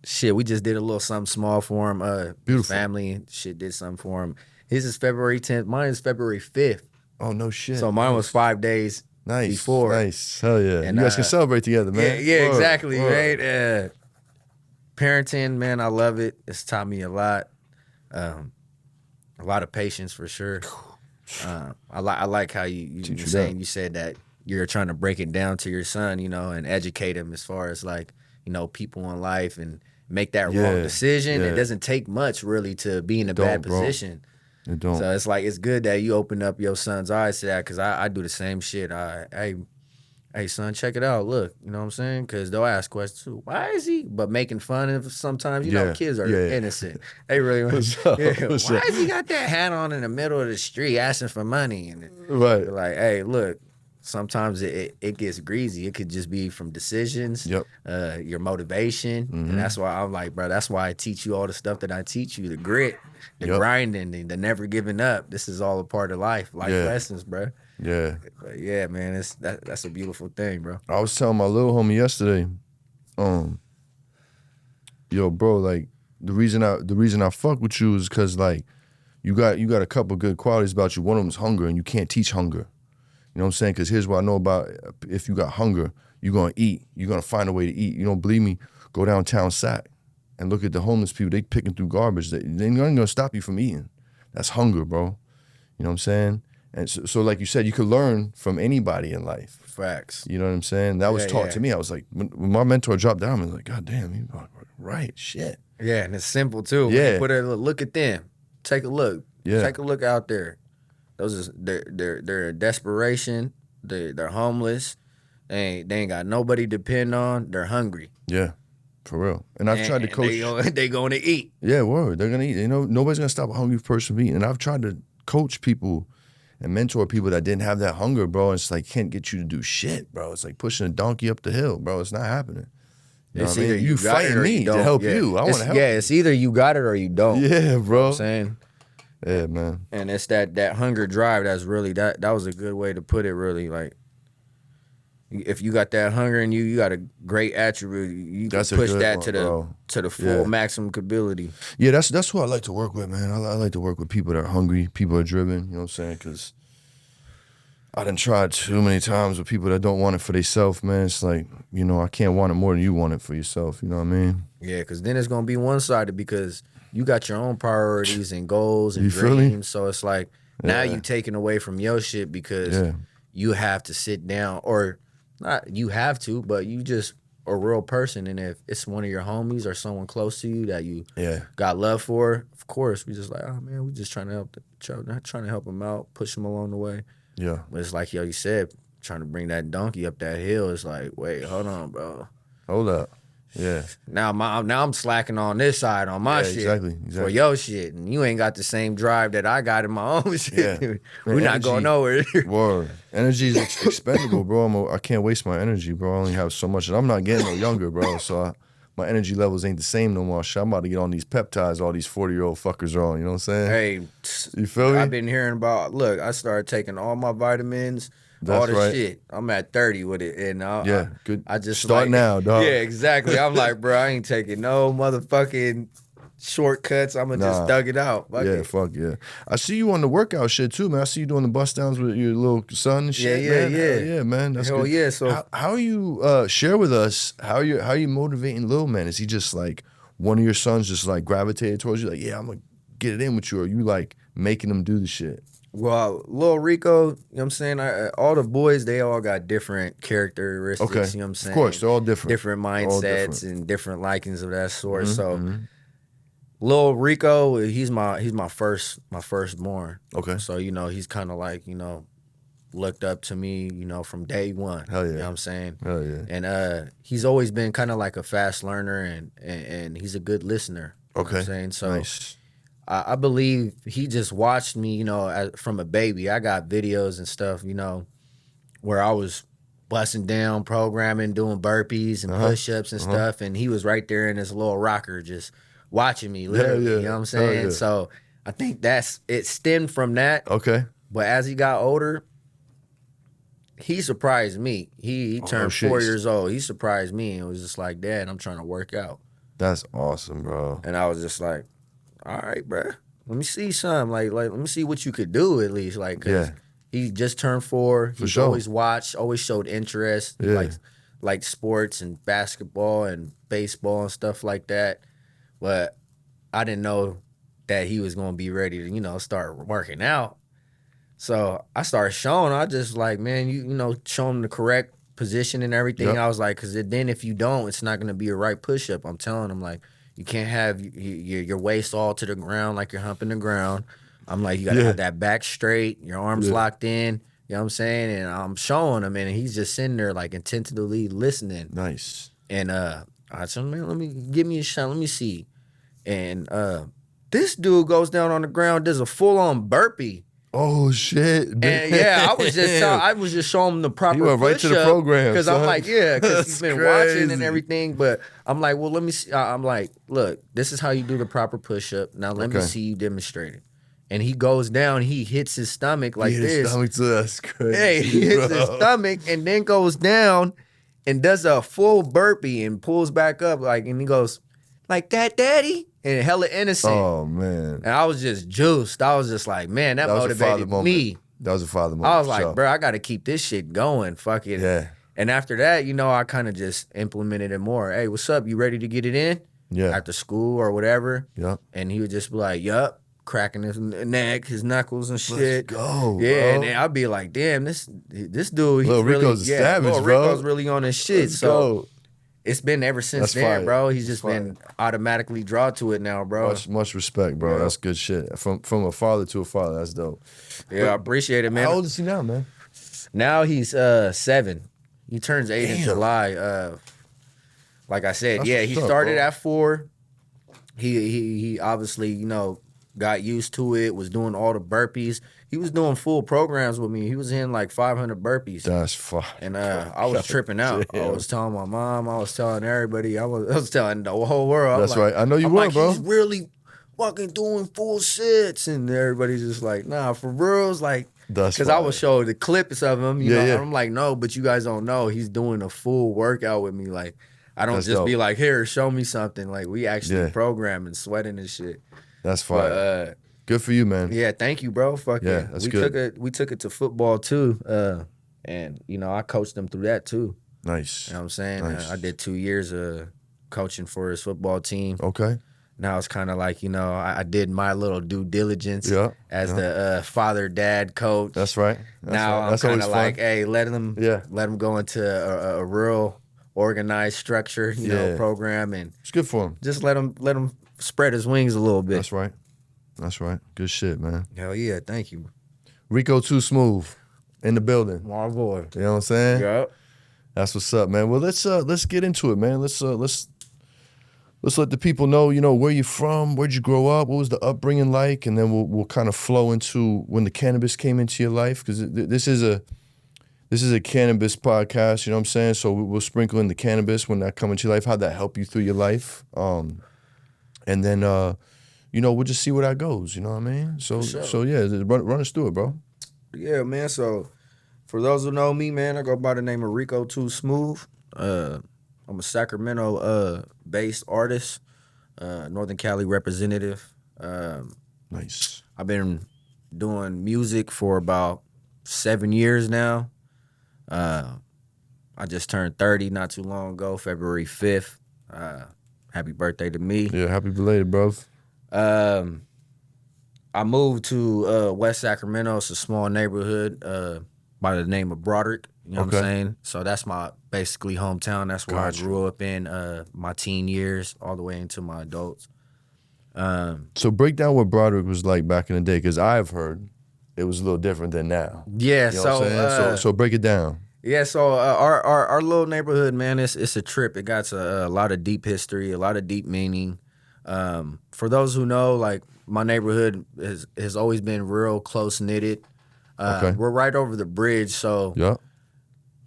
S4: Shit, we just did a little something small for him.
S3: Beautiful.
S4: Family and shit did something for him. His is February 10th. Mine is February 5th.
S3: Oh, no shit.
S4: So mine was 5 days before.
S3: Nice. Hell yeah.
S4: And,
S3: you guys can celebrate together, man.
S4: Yeah,
S3: Word,
S4: exactly,
S3: word.
S4: right? Parenting, man, I love it. It's taught me a lot. A lot of patience for sure. I like how you
S3: Teach
S4: were
S3: you
S4: saying,
S3: that.
S4: you said that you're trying to break it down to your son, and educate him as far as like, people in life and make that wrong decision.
S3: Yeah.
S4: It doesn't take much really to be in a
S3: don't,
S4: bad
S3: bro.
S4: position.
S3: It don't.
S4: So it's like, it's good that you open up your son's eyes to that, because I do the same shit. Hey, son, check it out. Look, you know what I'm saying? Because they'll ask questions too. Why is he? But making fun of sometimes, kids are innocent. They really
S3: What's up? What's
S4: why
S3: up?
S4: has he got that hat on in the middle of the street asking for money? And
S3: Right.
S4: they're like, hey, look, sometimes it gets greasy. It could just be from decisions, your motivation. And that's why I'm like, bro, that's why I teach you all the stuff that I teach you, the grit, the grinding, the never giving up. This is all a part of life lessons, bro.
S3: Yeah.
S4: But yeah, man, that's a beautiful thing, bro.
S3: I was telling my little homie yesterday, yo, bro, like the reason I fuck with you is because like you got a couple good qualities about you. One of them is hunger, and you can't teach hunger. You know what I'm saying? Because here's what I know about: if you got hunger, you're gonna eat. You're gonna find a way to eat. You don't believe me? Go downtown Sac and look at the homeless people. They picking through garbage. They ain't gonna stop you from eating. That's hunger, bro. You know what I'm saying? And so like you said, you could learn from anybody in life.
S4: Facts.
S3: You know what I'm saying? That was taught to me. I was like, when my mentor dropped down, I was like, God damn, you right, shit.
S4: Yeah, and it's simple too.
S3: Yeah.
S4: Put a look at them. Take a look.
S3: Yeah.
S4: Take a look out there. They're in desperation. They're homeless. They ain't got nobody to depend on. They're hungry.
S3: Yeah, for real. And I've tried to coach.
S4: They going to eat.
S3: Yeah, word. They're gonna eat. Nobody's gonna stop a hungry person from eating. And I've tried to coach people and mentor people that didn't have that hunger, bro. It's like can't get you to do shit, bro. It's like pushing a donkey up the hill, bro. It's not happening. You know
S4: It's
S3: what I
S4: either
S3: mean?
S4: you got
S3: fighting
S4: it or
S3: me
S4: you
S3: to
S4: don't.
S3: help
S4: Yeah.
S3: you. I want to help.
S4: Yeah, it's either you got it or you don't.
S3: Yeah,
S4: You know what
S3: bro.
S4: I'm saying?
S3: Yeah, man.
S4: And it's that hunger drive that's really that was a good way to put it, really. Like, if you got that hunger in you, you got a great attribute. You can
S3: That's a
S4: push
S3: good
S4: that
S3: one,
S4: to
S3: bro.
S4: the full
S3: Yeah.
S4: maximum ability.
S3: Yeah, that's who I like to work with, man. I like to work with people that are hungry, people that are driven. You know what I'm saying? Because I done tried too many times with people that don't want it for themselves, man. It's like, I can't want it more than you want it for yourself. You know what I mean?
S4: Yeah, because then it's gonna be one-sided because you got your own priorities and goals and
S3: You feel me?
S4: dreams. So it's like now you taking away from your shit because you have to sit down, or not you have to, but you just a real person. And if it's one of your homies or someone close to you that you got love for, of course, we just like, oh man, we just trying to help them out, push them along the way.
S3: Yeah.
S4: But it's like, you said, trying to bring that donkey up that hill. It's like, wait, hold on, bro.
S3: Hold up. Yeah.
S4: Now I'm slacking on this side on my shit
S3: exactly.
S4: for your shit, and you ain't got the same drive that I got in my own shit.
S3: Yeah.
S4: We're not going nowhere.
S3: Word. Energy is expendable, bro. I can't waste my energy, bro. I only have so much, and I'm not getting no younger, bro. So my energy levels ain't the same no more. Shit, I'm about to get on these peptides all these 40-year-old fuckers are on. You know what I'm saying?
S4: Hey,
S3: You feel me?
S4: I've been hearing about. Look, I started taking all my vitamins.
S3: That's
S4: all the
S3: right.
S4: shit. I'm at 30 with it, and
S3: good.
S4: I just
S3: Start now, dog.
S4: Yeah, exactly. I'm like, bro, I ain't taking no motherfucking shortcuts. I'm gonna just thug it out. Fuck it.
S3: Fuck yeah. I see you on the workout shit too, man. I see you doing the bust downs with your little son and shit.
S4: Yeah.
S3: man. Hell yeah, man. That's
S4: Hell
S3: good.
S4: yeah. So
S3: how are you share with us how you motivating Lil Man? Is he just like one of your sons just like gravitated towards you, like, yeah, I'm gonna get it in with you, or you like making him do the shit?
S4: Well, Lil Rico, you know what I'm saying? All the boys, they all got different characteristics,
S3: Okay.
S4: you know what I'm saying?
S3: Of course, they're all different.
S4: Different mindsets
S3: All different.
S4: and different likings of that sort. So Lil Rico, he's my firstborn.
S3: Okay.
S4: So, he's kind of like, looked up to me, from day one.
S3: Hell yeah.
S4: You know what I'm saying?
S3: Hell yeah.
S4: And he's always been kind of like a fast learner and he's a good listener. You know what I'm saying? So
S3: nice.
S4: I believe he just watched me, from a baby. I got videos and stuff, where I was busting down, programming, doing burpees and push-ups and stuff, and he was right there in his little rocker just watching me, literally, you know what I'm saying? So I think it stemmed from that.
S3: Okay.
S4: But as he got older, he surprised me. He turned
S3: shit.
S4: 4 years old. He surprised me and was just like, Dad, I'm trying to work out.
S3: That's awesome, bro.
S4: And I was just like, all right, bro. Let me see something. Like let me see what you could do at least. Like, 'cause he just turned 4. He's
S3: sure.
S4: always watched, always showed interest.
S3: Yeah.
S4: Like sports and basketball and baseball and stuff like that. But I didn't know that he was gonna be ready to, start working out. So I started showing. I just like, man, show him the correct position and everything.
S3: Yep.
S4: I was like, because then if you don't, it's not gonna be a right push up. I'm telling him, like, you can't have your waist all to the ground like you're humping the ground. I'm like, you gotta have that back straight, your arms locked in. You know what I'm saying? And I'm showing him, and he's just sitting there like intently listening.
S3: Nice.
S4: And I said, man, give me a shot. Let me see. And this dude goes down on the ground, does a full on burpee.
S3: Oh shit!
S4: And I was just showing him the proper.
S3: You went right to the program
S4: because I'm like, because he's been watching and
S3: crazy.
S4: everything. But I'm like, well, let me see. I'm like, look, this is how you do the proper push up. Now let me see you demonstrate it. And he goes down, he hits his stomach like this.
S3: Stomach too, that's crazy.
S4: Hey, he hits his stomach and then goes down and does a full burpee and pulls back up and he goes like that, daddy. And hella innocent.
S3: Oh, man.
S4: And I was just juiced. I was just like, man, that motivated me.
S3: That was a father moment.
S4: I was like, bro, I got to keep this shit going. Fuck it.
S3: Yeah.
S4: And after that, I kind of just implemented it more. Hey, what's up? You ready to get it in?
S3: Yeah.
S4: After school or whatever.
S3: Yep.
S4: And he would just be like, yup. Cracking his neck, his knuckles and shit.
S3: Let's go,
S4: yeah,
S3: bro.
S4: and then I'd be like, damn, this dude,
S3: Lil Rico's a savage,
S4: Lil
S3: bro.
S4: Rico's really on his shit.
S3: Let's
S4: so
S3: go.
S4: it's been ever since
S3: That's
S4: then,
S3: fire.
S4: bro. He's just
S3: That's
S4: been automatically drawn to it now, bro.
S3: Much respect, bro.
S4: Yeah.
S3: That's good shit. From a father to a father, that's dope.
S4: Yeah, I appreciate it, man.
S3: How old is he now, man?
S4: Now he's 7. He turns 8 in
S3: Damn.
S4: July. Like I said,
S3: That's
S4: he
S3: what's up,
S4: started
S3: bro.
S4: at 4. He obviously, got used to it, was doing all the burpees. He was doing full programs with me. He was in like 500 burpees.
S3: That's fine.
S4: And I was tripping out. I was telling my mom, I was telling everybody, I was telling the whole world.
S3: That's right. I know you were, bro.
S4: He's really fucking doing full sets. And everybody's just like, nah, for reals, like,
S3: That's
S4: because I
S3: fire.
S4: would show the clips of him, you know.
S3: Yeah.
S4: And I'm like, no, but you guys don't know. He's doing a full workout with me. Like, I don't
S3: That's
S4: just
S3: dope.
S4: be like, here, show me something. Like, we actually
S3: Yeah.
S4: program and sweating and shit.
S3: That's fine.
S4: But,
S3: good for you, man.
S4: yeah, thank you, bro. Fuck
S3: Yeah,
S4: yeah.
S3: that's good.
S4: We took it to football too. And I coached them through that too.
S3: Nice.
S4: You know what I'm saying?
S3: Nice.
S4: I did 2 years of coaching for his football team.
S3: Okay.
S4: Now it's kind of like, I did my little due diligence
S3: Yeah.
S4: as the father-dad coach.
S3: That's right. That's
S4: now
S3: right.
S4: I'm
S3: That's
S4: kind
S3: always
S4: of
S3: fun.
S4: like, hey, let him go into a real organized structure, you know, program, and
S3: It's good for him.
S4: just let him spread his wings a little bit.
S3: That's right. That's right. Good shit, man.
S4: Hell yeah, thank you.
S3: Rico too Smoove in the building.
S4: My boy.
S3: You know what I'm saying?
S4: Yep.
S3: That's what's up, man. Well, let's get into it, man. Let's let the people know, where you from, where'd you grow up, what was the upbringing like, and then we'll kind of flow into when the cannabis came into your life, because this is a cannabis podcast. You know what I'm saying? So we'll sprinkle in the cannabis when that come into your life. How'd that help you through your life? And then we'll just see where that goes. You know what I mean? So
S4: sure.
S3: so yeah, run us through it, bro.
S4: Yeah, man. So, for those who know me, man, I go by the name of Rico too Smoove. I'm a Sacramento based artist, Northern Cali representative.
S3: Nice.
S4: I've been doing music for about 7 years now. I just turned 30 not too long ago, February 5th. Happy birthday to me.
S3: Yeah, happy belated, bro.
S4: I moved to West Sacramento. It's a small neighborhood by the name of Broderick. You know what I'm saying? So that's my basically hometown. That's where
S3: Gotcha.
S4: I grew up in my teen years all the way into my adults.
S3: So break down what Broderick was like back in the day, because I've heard it was a little different than now.
S4: Yeah,
S3: You know what I'm saying? So break it down.
S4: Yeah, so our little neighborhood, man, it's a trip. It got a lot of deep history, a lot of deep meaning. For those who know, like, my neighborhood has always been real close knitted. We're right over the bridge, so
S3: Yeah.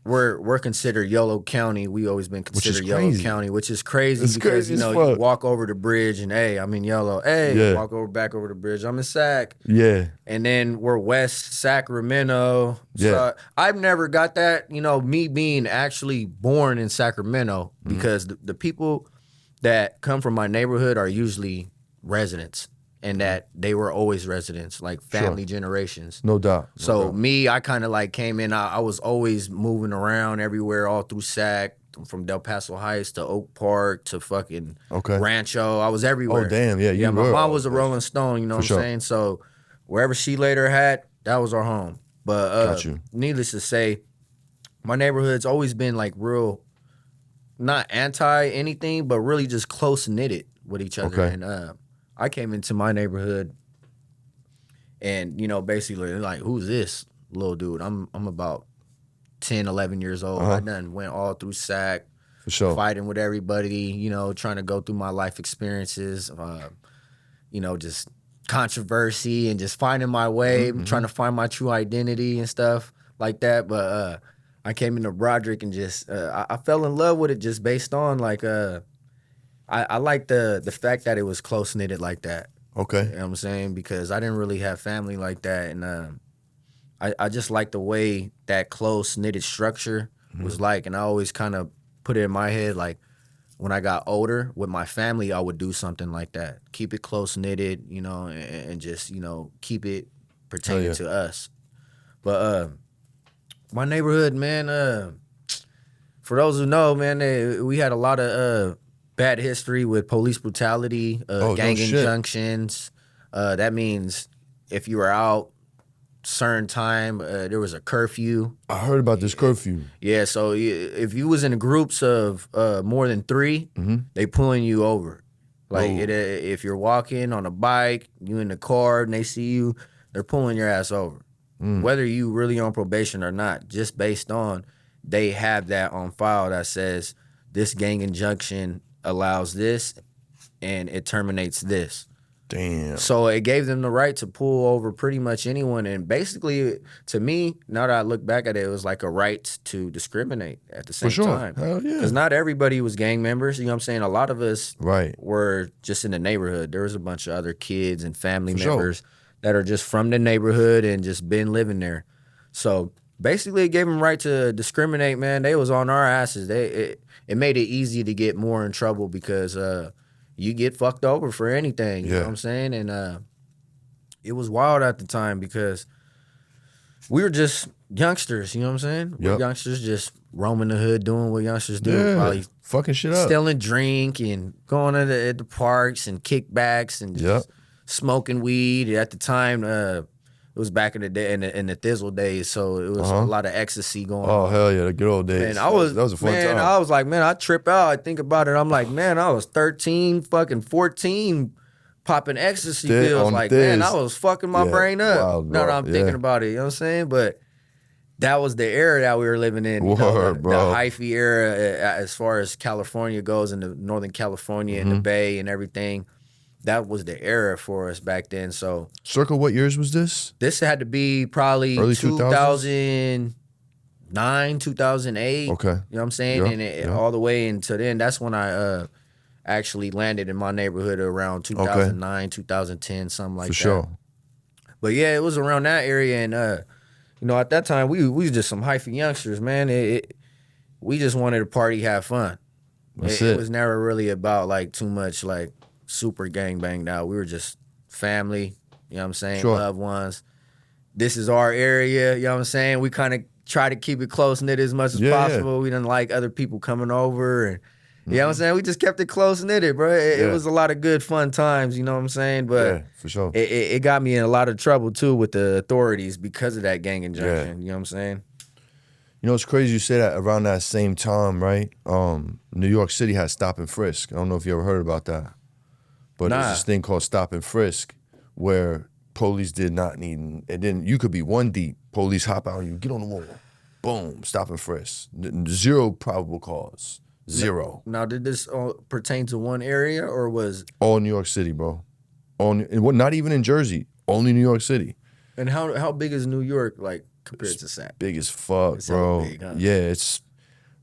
S4: we're considered Yellow County. We always been considered Yellow
S3: crazy.
S4: County, which is crazy
S3: It's
S4: because
S3: crazy
S4: you
S3: as
S4: know
S3: fuck.
S4: you walk over the bridge and hey, I'm in Yellow. Hey,
S3: Yeah.
S4: walk back over the bridge. I'm in Sac.
S3: Yeah.
S4: And then we're West Sacramento.
S3: Yeah.
S4: So I've never got that, you know, me being actually born in Sacramento because the people that come from my neighborhood are usually residents and that they were always residents, like family generations.
S3: No doubt. No
S4: So
S3: doubt.
S4: me, I kind of like came in, I was always moving around everywhere, all through Sac, from Del Paso Heights to Oak Park to fucking
S3: Okay.
S4: Rancho. I was everywhere.
S3: Oh, damn. Yeah, you
S4: my
S3: were
S4: mom
S3: all
S4: was a
S3: over.
S4: Rolling Stone, you know
S3: For
S4: what I'm
S3: sure.
S4: saying? So wherever she laid her hat, that was our home. But
S3: Got you.
S4: needless to say, my neighborhood's always been like real, not anti anything, but really just close knitted with each other.
S3: Okay.
S4: And I came into my neighborhood, and you know, basically like, who's this little dude? I'm about 10, 11 years old. I done went all through Sac,
S3: For sure.
S4: fighting with everybody, you know, trying to go through my life experiences, you know, just controversy and just finding my way, trying to find my true identity and stuff like that. But I came into Broderick and just I fell in love with it just based on like I like the fact that it was close knitted like that.
S3: Okay.
S4: You know what I'm saying? Because I didn't really have family like that, and I just like the way that close knitted structure was like, and I always kind of put it in my head like when I got older with my family, I would do something like that, keep it close knitted, you know, and just you know keep it pertaining to us. But my neighborhood, man, for those who know, man, we had a lot of bad history with police brutality,
S3: no
S4: gang
S3: shit.
S4: injunctions. That means if you were out certain time, there was a curfew.
S3: I heard about this curfew.
S4: Yeah, so if you was in groups of more than 3, they pulling you over. Like if you're walking on a bike, you in the car, and they see you, they're pulling your ass over. Whether you really on probation or not, just based on they have that on file that says this gang injunction allows this and it terminates this.
S3: Damn.
S4: So it gave them the right to pull over pretty much anyone. And basically, to me, now that I look back at it, it was like a right to discriminate at the same
S3: sure.
S4: time.
S3: Hell yeah.
S4: Because not everybody was gang members. You know what I'm saying? A lot of us
S3: Right.
S4: were just in the neighborhood. There was a bunch of other kids and family
S3: For sure.
S4: members that are just from the neighborhood and just been living there. So basically, it gave them right to discriminate, man. They was on our asses. It made it easy to get more in trouble because you get fucked over for anything. You know what I'm saying? And it was wild at the time because we were just youngsters. You know what I'm saying? We're youngsters just roaming the hood, doing what youngsters do.
S3: Yeah.
S4: Probably
S3: Fucking shit up.
S4: stealing drink and going to the parks and kickbacks and just smoking weed. At the time, it was back in the day, in the Thizzle days, so it was a lot of ecstasy going on.
S3: Oh, hell yeah. The good old days.
S4: Man, that was
S3: a fun time.
S4: I was like, man, I trip out. I think about it. I'm like, man, I was 13, fucking 14, popping ecstasy pills. Like, man, I was fucking my brain up.
S3: Wild,
S4: now that
S3: bro.
S4: I'm thinking about it, you know what I'm saying? But that was the era that we were living in. You know,
S3: Word,
S4: the
S3: bro.
S4: hyphy era as far as California goes, in the Northern California and the Bay and everything. That was the era for us back then. So
S3: Circa, what years was this?
S4: this had to be probably
S3: Early
S4: 2009, 2008.
S3: Okay.
S4: You know what I'm saying?
S3: Yeah,
S4: And
S3: yeah.
S4: all the way into then, that's when I actually landed in my neighborhood around 2009, 2010, something like
S3: For
S4: that.
S3: sure.
S4: But yeah, it was around that area. And, you know, at that time, we was just some hyphy youngsters, man. We just wanted to party, have fun.
S3: That's
S4: It
S3: it.
S4: was never really about like too much like super gang banged out. We were just family, you know what I'm saying?
S3: Sure.
S4: Loved ones. This is our area, you know what I'm saying? We kind of try to keep it close knit as much as possible. We didn't like other people coming over and you know what I'm saying? We just kept it close knitted, bro. It was a lot of good fun times, you know what I'm saying? But
S3: Yeah, for sure.
S4: it got me in a lot of trouble too with the authorities because of that gang injunction, you know what I'm saying?
S3: You know, it's crazy you say that around that same time, right? New York City had stop and frisk. I don't know if you ever heard about that. But there's this thing called stop and frisk where police did not need it. Didn't you could be one deep, police hop out on you, get on the wall, boom, stop and frisk. Zero probable cause. Zero.
S4: Now, did this pertain to one area or was...
S3: All New York City, bro. Not even in Jersey. Only New York City.
S4: And how big is New York? Like, compared to Sac.
S3: Big as fuck,
S4: It's
S3: bro.
S4: hella big, huh?
S3: Yeah,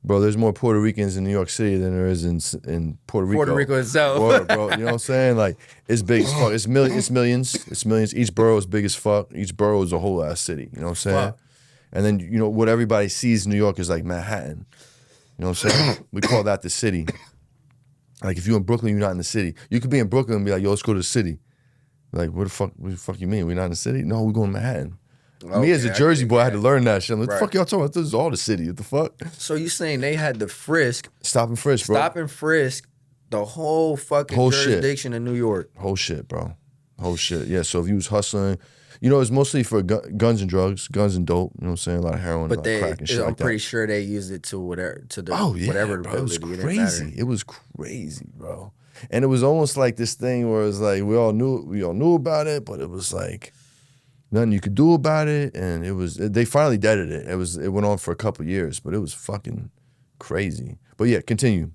S3: bro, there's more Puerto Ricans in New York City than there is in Puerto Rico.
S4: Puerto Rico itself.
S3: Word, bro. You know what I'm saying? Like, it's big as fuck. It's millions. It's millions. Each borough is big as fuck. Each borough is a whole ass city. You know what I'm saying?
S4: Fuck.
S3: And then, you know, what everybody sees in New York is like Manhattan. You know what I'm saying? We call that the city. Like, if you're in Brooklyn, you're not in the city. You could be in Brooklyn and be like, yo, let's go to the city. Like, what the fuck you mean? We're not in the city? No, we're going to Manhattan. Me as a Jersey boy, I had to learn that shit. I'm like, what the fuck y'all talking about? This is all the city. What the fuck?
S4: So you saying they had to frisk,
S3: Stop and frisk, bro.
S4: stop and frisk the whole fucking jurisdiction of New York.
S3: Whole shit, bro. Whole shit. Yeah, so if you was hustling, you know, it's mostly for guns and drugs, guns and dope. You know what I'm saying? A lot of heroin,
S4: But
S3: a lot of crack and shit
S4: I'm
S3: like that.
S4: pretty sure they used it to whatever, to the
S3: Oh, yeah,
S4: whatever
S3: bro. It was
S4: ability.
S3: crazy. It was crazy, bro. And it was almost like this thing where it was like we all knew about it, but it was like nothing you could do about it. And they finally deaded it. It went on for a couple years, but it was fucking crazy. But yeah, continue.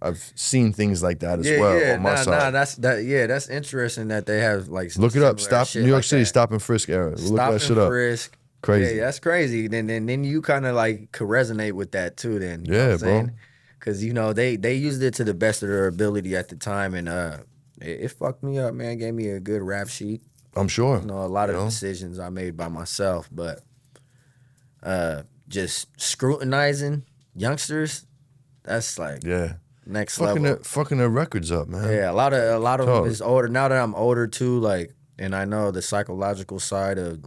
S3: I've seen things like that as well on my side.
S4: That's interesting that they have like
S3: Look it up.
S4: similar
S3: Stop
S4: shit
S3: New York
S4: like
S3: City
S4: that.
S3: stop and frisk era. Look
S4: Stop
S3: that shit
S4: and
S3: up.
S4: frisk.
S3: Crazy.
S4: Yeah, that's crazy. Then you kind of like could resonate with that too. Then you know what I'm
S3: bro.
S4: saying? Because you know they used it to the best of their ability at the time, and it fucked me up, man. Gave me a good rap sheet.
S3: I'm sure.
S4: You know, a lot of decisions I made by myself, but just scrutinizing youngsters, that's like next level.
S3: Fucking their records up, man.
S4: Yeah, a lot of them is older. Now that I'm older too, like, and I know the psychological side of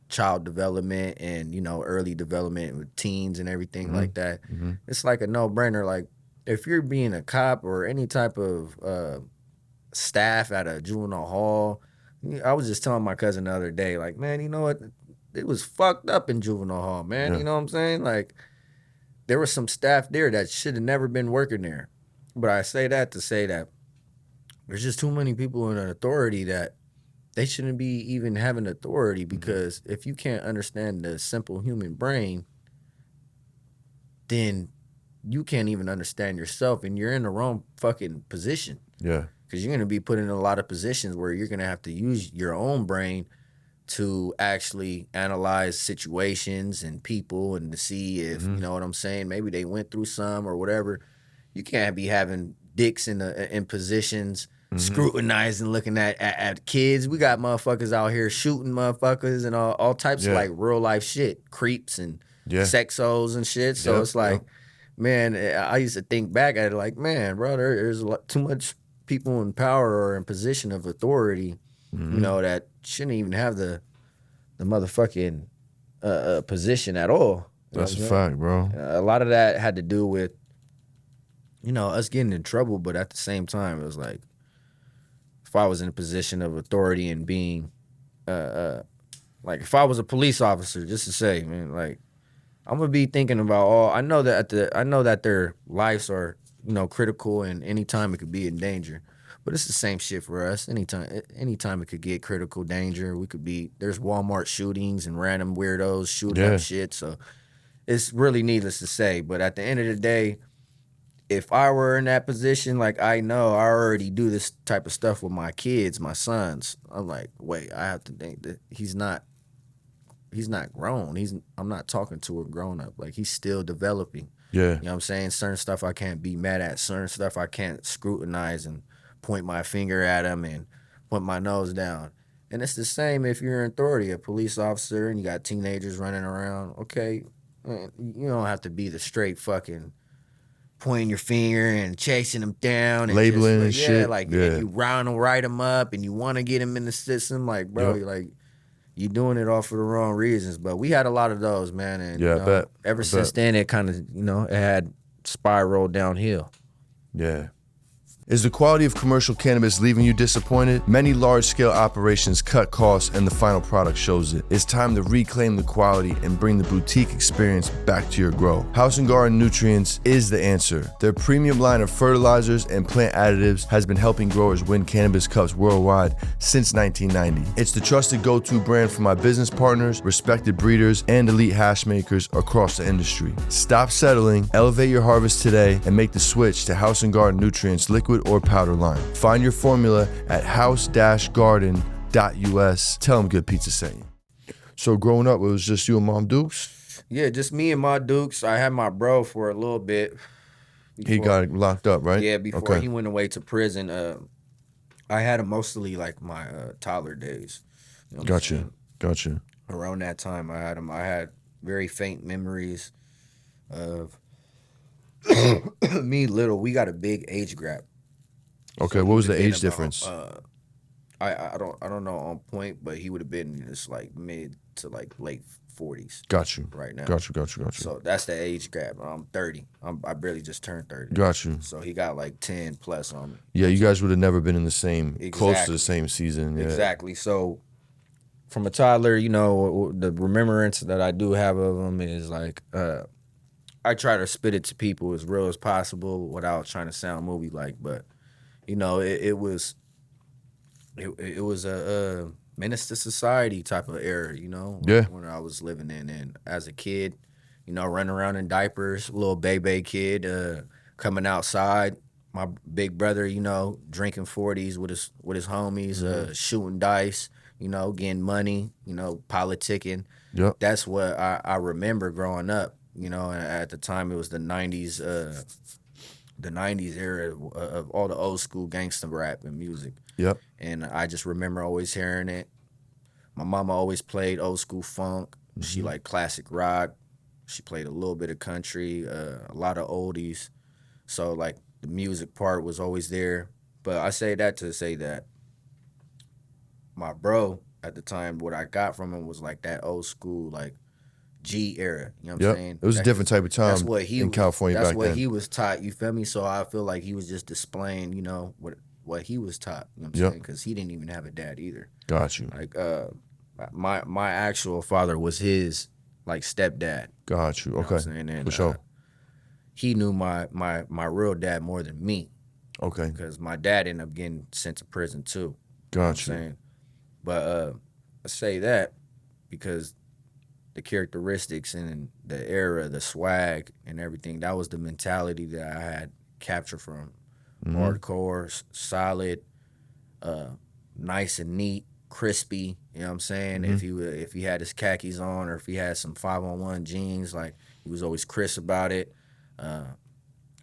S4: child development and, you know, early development with teens and everything like that. Mm-hmm. It's like a no-brainer. Like, if you're being a cop or any type of staff at a juvenile hall, I was just telling my cousin the other day, like, man, you know what? It was fucked up in juvenile hall, man. Yeah. You know what I'm saying? Like, there was some staff there that should have never been working there. But I say that to say that there's just too many people in authority that they shouldn't be even having authority, because if you can't understand the simple human brain, then you can't even understand yourself, and you're in the wrong fucking position.
S3: Yeah.
S4: Because you're going to be put in a lot of positions where you're going to have to use your own brain to actually analyze situations and people and to see if, you know what I'm saying, maybe they went through some or whatever. You can't be having dicks in positions, scrutinizing, looking at kids. We got motherfuckers out here shooting motherfuckers and all types of like real life shit, creeps and sexos and shit. So it's like, man, I used to think back at it like, man, bro, there's too much people in power or in position of authority, you know, that shouldn't even have the motherfucking position at all.
S3: That's a fact, bro.
S4: A lot of that had to do with, you know, us getting in trouble, but at the same time, it was like, if I was in a position of authority and being, like, if I was a police officer, just to say, man, like, I'm gonna be thinking about I know that their lives are, you know, critical, and anytime it could be in danger. But it's the same shit for us. Anytime it could get critical danger, there's Walmart shootings and random weirdos shooting up shit. So it's really needless to say. But at the end of the day, if I were in that position, like, I know I already do this type of stuff with my kids, my sons. I'm like, wait, I have to think that he's not grown. I'm not talking to a grown up. Like, he's still developing.
S3: Yeah.
S4: You know what I'm saying? Certain stuff I can't be mad at. Certain stuff I can't scrutinize and point my finger at him and put my nose down. And it's the same if you're in authority, a police officer, and you got teenagers running around. Okay, you don't have to be the straight fucking pointing your finger and chasing them down. And
S3: labeling
S4: just,
S3: and shit.
S4: Like, if you write them up and you want to get them in the system, like, bro, you're doing it all for the wrong reasons. But we had a lot of those, man. And
S3: I bet.
S4: Ever since then, it kind of, you know, it had spiraled downhill.
S3: Yeah. Is the quality of commercial cannabis leaving you disappointed? Many large-scale operations cut costs, and the final product shows it. It's time to reclaim the quality and bring the boutique experience back to your grow. House & Garden Nutrients is the answer. Their premium line of fertilizers and plant additives has been helping growers win cannabis cups worldwide since 1990. It's the trusted go-to brand for my business partners, respected breeders, and elite hash makers across the industry. Stop settling, elevate your harvest today, and make the switch to House & Garden Nutrients liquid or powder line. Find your formula at house-garden.us. Tell them Good Pizza sent you. So growing up, it was just you and Mom Dukes?
S4: Yeah, just me and my Dukes. I had my bro for a little bit.
S3: He got locked up, right?
S4: Yeah, before
S3: Okay.
S4: he went away to prison. I had him mostly like my toddler days. You know what I'm saying?
S3: Gotcha.
S4: Around that time, I had him. I had very faint memories of me little. We got a big age gap.
S3: Okay,
S4: So
S3: what
S4: he
S3: was the
S4: would've been
S3: age
S4: about,
S3: difference?
S4: I don't know on point, but he would have been in this like mid to like late 40s
S3: Got you.
S4: right now.
S3: Got you.
S4: So that's the age gap. I'm 30. I barely just turned 30.
S3: Got you.
S4: So he got like 10 plus on me.
S3: Yeah, you guys would have never been in the same, close to
S4: Exactly.
S3: the same season. Yeah.
S4: Exactly. So from a toddler, you know, the remembrance that I do have of him is like, I try to spit it to people as real as possible without trying to sound movie like, but you know, it was a menace to society type of era, you know,
S3: Yeah.
S4: when I was living in, and as a kid, you know, running around in diapers, little baby kid, coming outside, my big brother, you know, drinking 40s with his homies, shooting dice, you know, getting money, you know, politicking.
S3: Yep.
S4: That's what I remember growing up, you know, and at the time it was the 90s era of all the old school gangster rap and music.
S3: Yep.
S4: And I just remember always hearing it. My mama always played old school funk. She liked classic rock. She played a little bit of country, a lot of oldies. So like the music part was always there. But I say that to say that my bro at the time, what I got from him was like that old school like G era. You know what I'm saying?
S3: It was a different type of time in California back then.
S4: That's what he was taught. You feel me? So I feel like he was just displaying, you know, what he was taught. You know what I'm saying? Because he didn't even have a dad either.
S3: Got you.
S4: Like my actual father was his like stepdad.
S3: Got you.
S4: You know what I'm
S3: Okay.
S4: saying? And,
S3: For sure.
S4: he knew my real dad more than me
S3: Okay.
S4: because my dad ended up getting sent to prison too. You know what I'm
S3: Got you.
S4: saying? But I say that because the characteristics and the era, the swag and everything, that was the mentality that I had captured from hardcore, solid, nice and neat, crispy. You know what I'm saying? If he had his khakis on or if he had some 501 jeans, like he was always crisp about it,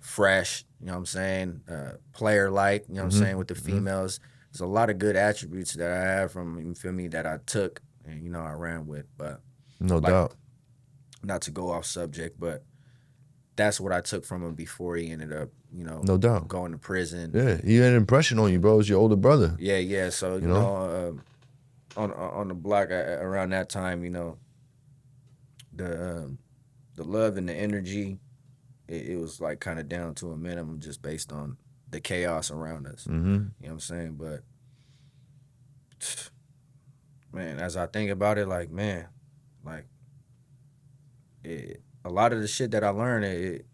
S4: fresh. You know what I'm saying? Player like. You know what I'm saying with the females. There's a lot of good attributes that I have from, you feel me, that I took and you know I ran with, but.
S3: No doubt.
S4: Not to go off subject, but that's what I took from him before he ended up, you know,
S3: No doubt.
S4: going to prison.
S3: Yeah, he had an impression on you, bro. It was your older brother.
S4: Yeah. So you know, on the block around that time, you know, the love and the energy, it was like kind of down to a minimum just based on the chaos around us.
S3: Mm-hmm.
S4: You know what I'm saying? But man, as I think about it, like man. Like, a lot of the shit that I learned, it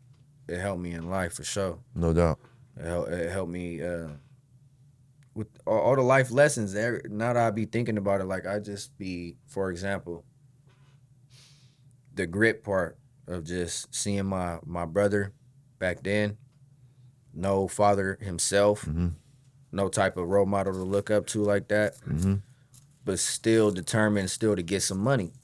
S4: helped me in life for sure.
S3: No doubt.
S4: It helped me with all the life lessons. Now that I be thinking about it, like I just be, for example, the grit part of just seeing my brother back then, no father himself, no type of role model to look up to like that, but still determined still to get some money.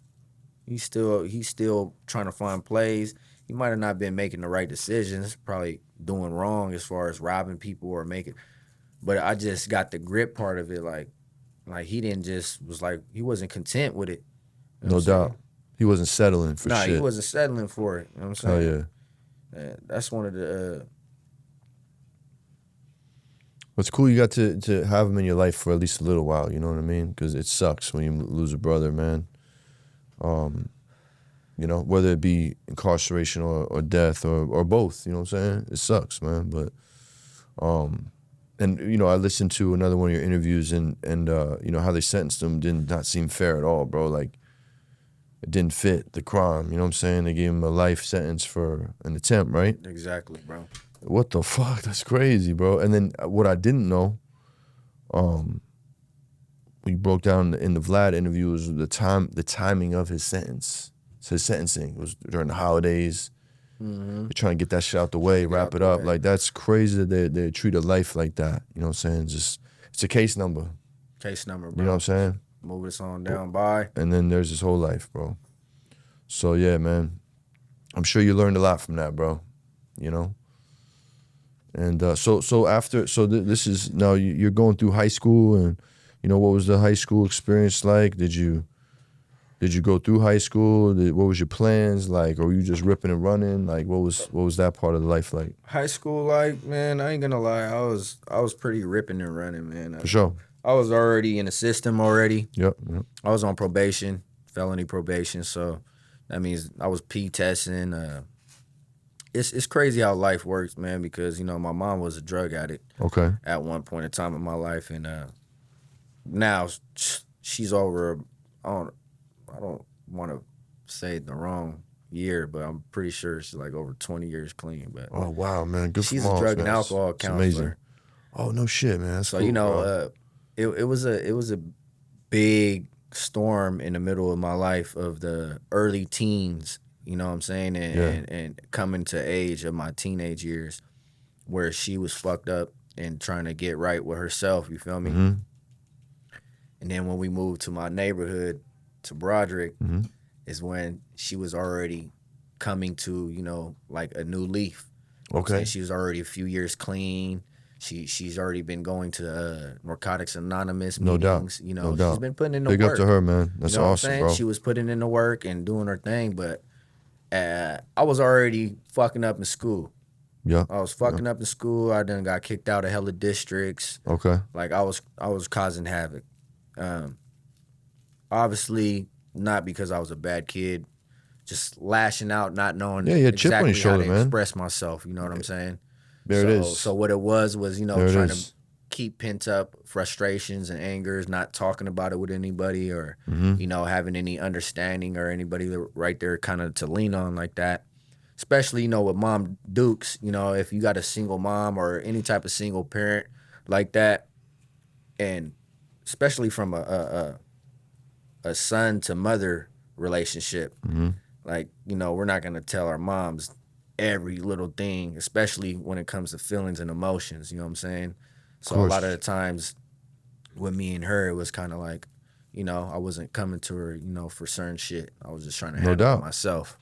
S4: He's still trying to find plays. He might have not been making the right decisions, probably doing wrong as far as robbing people or making. But I just got the grit part of it, like he didn't just was like he wasn't content with it. You know
S3: No doubt. He wasn't settling for shit.
S4: He wasn't settling for it. You know what I'm
S3: Oh
S4: saying?
S3: yeah.
S4: That's one of the.
S3: It's cool you got to have him in your life for at least a little while. You know what I mean? Because it sucks when you lose a brother, man. You know, whether it be incarceration or death or both, you know what I'm saying? It sucks, man. But, and, you know, I listened to another one of your interviews and you know, how they sentenced him did not seem fair at all, bro. Like, it didn't fit the crime, you know what I'm saying? They gave him a life sentence for an attempt, right?
S4: Exactly, bro.
S3: What the fuck? That's crazy, bro. And then what I didn't know, we broke down in the Vlad interview was the timing of his sentence. So his sentencing was during the holidays. They're trying to get that shit out the way, wrap it up. Like that's crazy that they treat a life like that. You know what I'm saying? Just it's a case number.
S4: Case number, bro.
S3: You know what I'm saying?
S4: move this on down by.
S3: And then there's his whole life, bro. So yeah, man. I'm sure you learned a lot from that, bro. You know? And so after, this is, now you're going through high school, and, you know, what was the high school experience like? Did you go through high school? What was your plans like? Or were you just ripping and running? Like, what was that part of the life like?
S4: High school, like, man, I ain't gonna lie, I was pretty ripping and running, man.
S3: For sure.
S4: I was already in the system already.
S3: Yep.
S4: I was on probation, felony probation, so that means I was P-testing. It's crazy how life works, man, because, you know, my mom was a drug addict.
S3: Okay.
S4: At one point in time in my life, and now she's over. I don't want to say the wrong year, but I'm pretty sure she's like over 20 years clean. But
S3: oh wow, man, good.
S4: She's
S3: for
S4: a
S3: moms,
S4: drug
S3: man.
S4: and alcohol counselor.
S3: Amazing. Oh no shit, man. That's
S4: so
S3: cool,
S4: you know,
S3: bro.
S4: It was a big storm in the middle of my life of the early teens. You know what I'm saying, and coming to age of my teenage years, where she was fucked up and trying to get right with herself. You feel me?
S3: Mm-hmm.
S4: And then when we moved to my neighborhood, to Broderick,
S3: Mm-hmm.
S4: is when she was already coming to, you know, like a new leaf.
S3: Okay.
S4: She was already a few years clean. She's already been going to Narcotics Anonymous meetings.
S3: No doubt.
S4: You know,
S3: No
S4: she's
S3: doubt.
S4: been putting in the
S3: Big
S4: work.
S3: up to her, man. That's
S4: you know
S3: awesome,
S4: what I'm saying?
S3: bro.
S4: She was putting in the work and doing her thing, but I was already fucking up in school.
S3: Yeah.
S4: I was fucking up in school. I done got kicked out of hella districts.
S3: Okay.
S4: Like I was causing havoc. Obviously not because I was a bad kid, just lashing out, not knowing
S3: chip on your
S4: exactly
S3: shoulder,
S4: how to
S3: man.
S4: express myself. You know what I'm saying?
S3: There it is.
S4: So what it was, you know,
S3: There it
S4: trying
S3: is.
S4: to keep pent up frustrations and angers, not talking about it with anybody, or
S3: Mm-hmm.
S4: you know, having any understanding or anybody right there kind of to lean on like that. Especially, you know, with Mom Dukes, you know, if you got a single mom or any type of single parent like that, and especially from a son to mother relationship,
S3: Mm-hmm.
S4: like, you know, we're not gonna tell our moms every little thing, especially when it comes to feelings and emotions. You know what I'm saying? So a lot of the times with me and her, it was kind of like, you know, I wasn't coming to her, you know, for certain shit. I was just trying to handle it myself.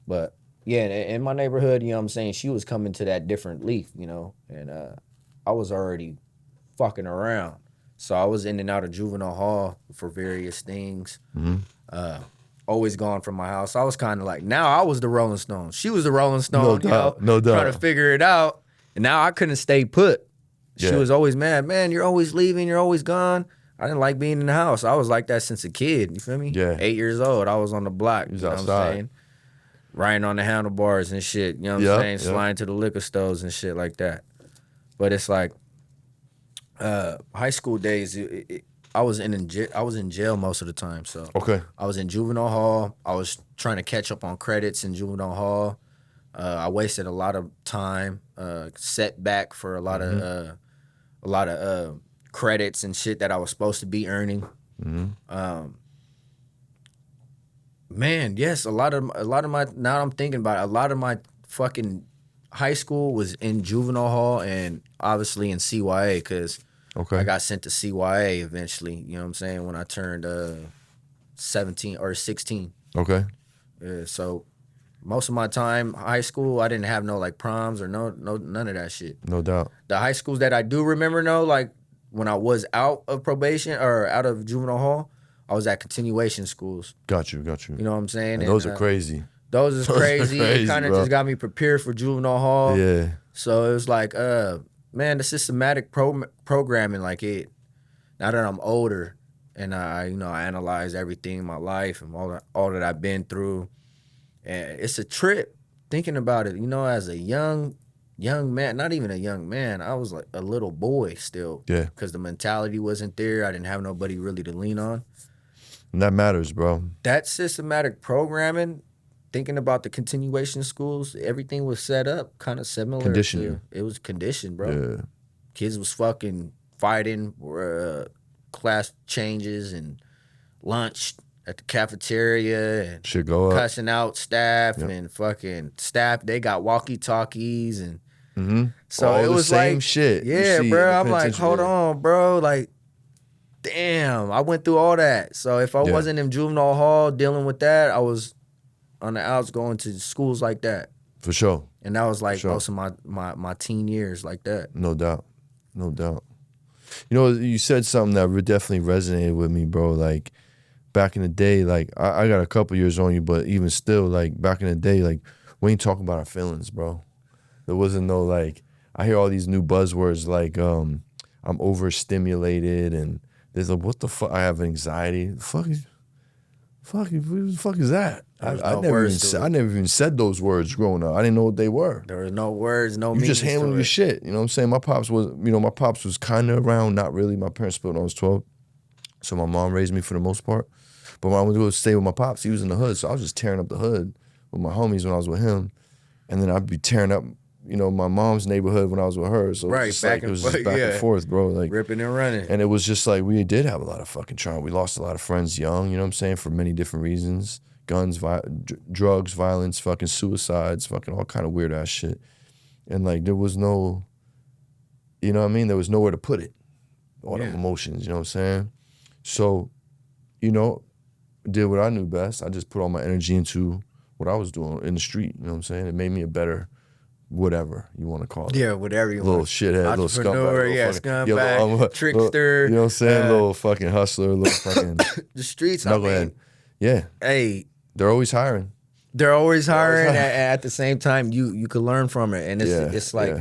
S4: But yeah, in my neighborhood, you know what I'm saying, she was coming to that different leaf, you know, and I was already fucking around. So I was in and out of juvenile hall for various things.
S3: Mm-hmm.
S4: Always gone from my house. I was kind of like, now I was the Rolling Stone. She was the Rolling Stone,
S3: No doubt.
S4: Trying to figure it out. And now I couldn't stay put. She was always mad. Man, you're always leaving. You're always gone. I didn't like being in the house. I was like that since a kid. You feel me?
S3: Yeah.
S4: 8 years old. I was on the block.
S3: He was
S4: you know
S3: outside.
S4: what I'm saying? Riding on the handlebars and shit. You know what I'm saying? Sliding to the liquor stores and shit like that. But it's like, high school days, I was in jail most of the time. So
S3: Okay.
S4: I was in juvenile hall. I was trying to catch up on credits in juvenile hall. I wasted a lot of time, set back for a lot of credits and shit that I was supposed to be earning.
S3: Mm-hmm.
S4: Man, yes, a lot of my, now I'm thinking about it, a lot of my fucking high school was in juvenile hall and obviously in CYA, because
S3: Okay.
S4: I got sent to CYA eventually, you know what I'm saying, when I turned 17 or 16.
S3: Okay.
S4: So most of my time, high school, I didn't have no like proms or no none of that shit.
S3: No doubt.
S4: The high schools that I do remember, though, like when I was out of probation or out of juvenile hall, I was at continuation schools.
S3: Got you.
S4: You know what I'm saying?
S3: And those are crazy.
S4: Those is crazy. It kind of
S3: bro.
S4: just got me prepared for juvenile hall.
S3: Yeah.
S4: So it was like, man, the systematic programming, like it. Now that I'm older and I analyze everything in my life and all that I've been through, and it's a trip thinking about it. You know, as a young man, not even a young man, I was like a little boy still.
S3: Yeah.
S4: Because the mentality wasn't there. I didn't have nobody really to lean on.
S3: And that matters, bro.
S4: That systematic programming, thinking about the continuation schools, everything was set up kind of similar.
S3: Conditioning.
S4: It was conditioned, bro.
S3: Yeah.
S4: Kids was fucking fighting, class changes and lunch at the cafeteria and
S3: Should go up.
S4: cussing out staff
S3: Yep.
S4: and fucking staff. They got walkie-talkies and
S3: Mm-hmm.
S4: so
S3: All
S4: it
S3: the
S4: was
S3: same
S4: like,
S3: shit. you
S4: yeah,
S3: see
S4: bro.
S3: in the
S4: I'm like, hold
S3: penitentiary.
S4: on, bro. Like, damn, I went through all that. So if I
S3: Yeah.
S4: wasn't in juvenile hall dealing with that, I was on the outs going to schools like that.
S3: For sure.
S4: And that was like
S3: Sure.
S4: most of my teen years like that.
S3: No doubt. No doubt. You know, you said something that definitely resonated with me, bro. Like, back in the day, like, I got a couple years on you, but even still, like, back in the day, like, we ain't talking about our feelings, bro. There wasn't no, like, I hear all these new buzzwords like, I'm overstimulated, and there's like, what the fuck? I have anxiety. What the fuck is that? I never even said those words growing up. I didn't know what they were.
S4: There was no words, no
S3: You
S4: meanings
S3: just handle
S4: to
S3: your
S4: it.
S3: shit. You know what I'm saying? My pops was kind of around, not really. My parents split when I was 12. So my mom raised me for the most part. But when I would go stay with my pops, he was in the hood. So I was just tearing up the hood with my homies when I was with him. And then I'd be tearing up, you know, my mom's neighborhood when I was with her. So
S4: Right,
S3: it was just
S4: back
S3: like,
S4: and
S3: it was just
S4: forth,
S3: back
S4: yeah.
S3: and forth, bro. Like,
S4: Ripping and running.
S3: and it was just like, we did have a lot of fucking trauma. We lost a lot of friends young, you know what I'm saying, for many different reasons. Guns, drugs, violence, fucking suicides, fucking all kind of weird ass shit. And like, there was no, you know what I mean? There was nowhere to put it. All the emotions, you know what I'm saying? So, you know, did what I knew best. I just put all my energy into what I was doing in the street, you know what I'm saying? It made me a better whatever you want to call it.
S4: Yeah, whatever you
S3: Little
S4: want.
S3: shithead, little scumbag.
S4: Entrepreneur,
S3: little
S4: yeah,
S3: fucking-
S4: scumbag, trickster.
S3: You know what I'm saying? Little fucking hustler, little fucking
S4: The streets, I
S3: knucklehead.
S4: mean,
S3: Yeah,
S4: hey,
S3: they're always hiring.
S4: they're always hiring.
S3: hiring.
S4: At the same time, you could learn from it, and it's like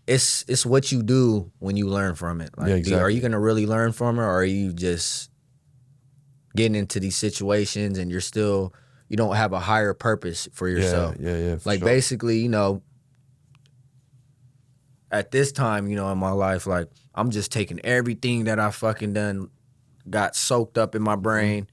S4: it's what you do when you learn from it. Like,
S3: Yeah, exactly.
S4: are you gonna really learn from it, or are you just getting into these situations and you don't have a higher purpose for yourself?
S3: Yeah. for
S4: Like,
S3: sure.
S4: basically, you know, at this time, you know, in my life, like, I'm just taking everything that I fucking done, got soaked up in my brain,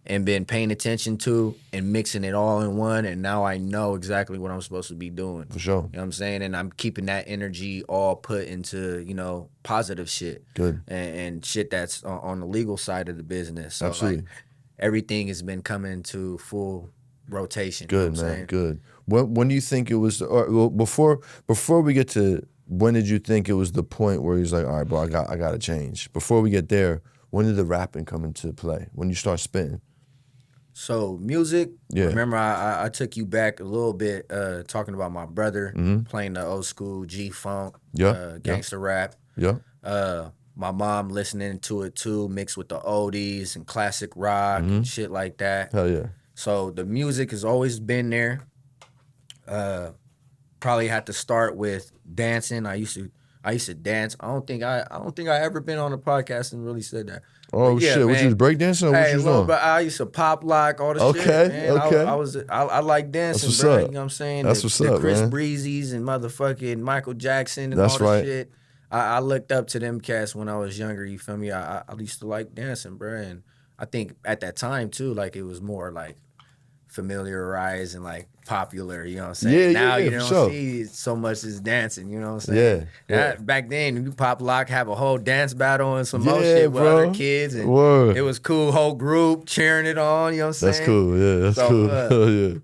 S4: and been paying attention to and mixing it all in one, and now I know exactly what I'm supposed to be doing.
S3: For sure.
S4: You know what I'm saying? And I'm keeping that energy all put into, you know, positive shit.
S3: Good.
S4: And shit that's on the legal side of the business. So
S3: Absolutely.
S4: like, everything has been coming to full rotation. You know
S3: Good,
S4: what I'm
S3: man.
S4: saying?
S3: Good. When do you think it was? Well, before we get to when did you think it was the point where he's like, all right, bro, I got to change. Before we get there, when did the rapping come into play? When you start spitting?
S4: So music,
S3: Yeah.
S4: remember I took you back a little bit talking about my brother playing the old school G-Funk,
S3: Yeah,
S4: gangster rap.
S3: Yeah.
S4: My mom listening to it too, mixed with the oldies and classic rock and shit like that.
S3: Hell yeah.
S4: So the music has always been there. Probably had to start with dancing. I used to dance. I don't think I ever been on a podcast and really said that.
S3: Oh
S4: But yeah,
S3: shit! What
S4: man.
S3: you was breakdancing or what
S4: Hey,
S3: you was
S4: little
S3: doing?
S4: bro, I used to pop lock all the
S3: Okay,
S4: shit. Man.
S3: okay.
S4: I like dancing,
S3: That's what's
S4: bro.
S3: up.
S4: You know what I'm saying?
S3: That's
S4: the,
S3: what's
S4: the
S3: up,
S4: Chris
S3: man.
S4: Breezes and motherfucking Michael Jackson and
S3: That's
S4: all the
S3: right.
S4: shit. I looked up to them cats when I was younger. You feel me? I used to like dancing, bro. And I think at that time too, like, it was more like familiarized and like popular, you know what I'm saying?
S3: Yeah,
S4: Now
S3: yeah,
S4: you
S3: for
S4: don't
S3: sure.
S4: see so much as dancing, you know what I'm saying?
S3: Yeah.
S4: Back then, you pop lock, have a whole dance battle and some more
S3: Yeah,
S4: shit with
S3: bro.
S4: other kids, and
S3: Word.
S4: it was cool, whole group cheering it on, you know what I'm saying?
S3: That's cool. Yeah, that's
S4: So,
S3: cool. Hell yeah.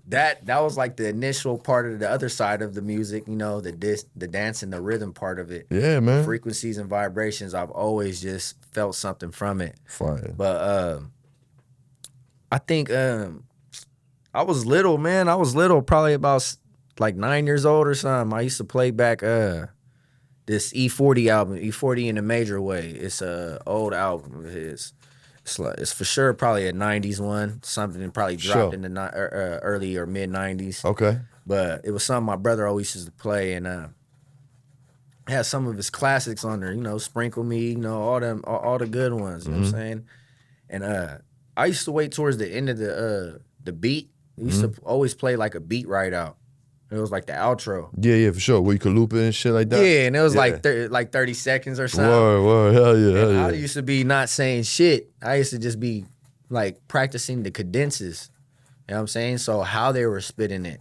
S4: That was like the initial part of the other side of the music, you know, the dance and the rhythm part of it.
S3: Yeah, man.
S4: Frequencies and vibrations, I've always just felt something from it.
S3: Fire.
S4: But I think I was little, man. I was little, probably about like 9 years old or something. I used to play back this E40 album, E40 in a Major Way. It's a old album of his. It's for sure probably a 90s one, something that probably dropped in the early or mid 90s.
S3: Okay.
S4: But it was something my brother always used to play, and had some of his classics on there, you know, Sprinkle Me, you know, all the good ones, you know what I'm saying? And I used to wait towards the end of the beat. He used to always play like a beat right out. It was like the outro.
S3: Yeah, for sure. Where you could loop it and shit like that.
S4: Yeah, and it was
S3: Yeah.
S4: like 30 seconds or something.
S3: Word. Hell yeah. Hell
S4: And
S3: yeah.
S4: I used to be not saying shit. I used to just be like practicing the cadences. You know what I'm saying? So how they were spitting it.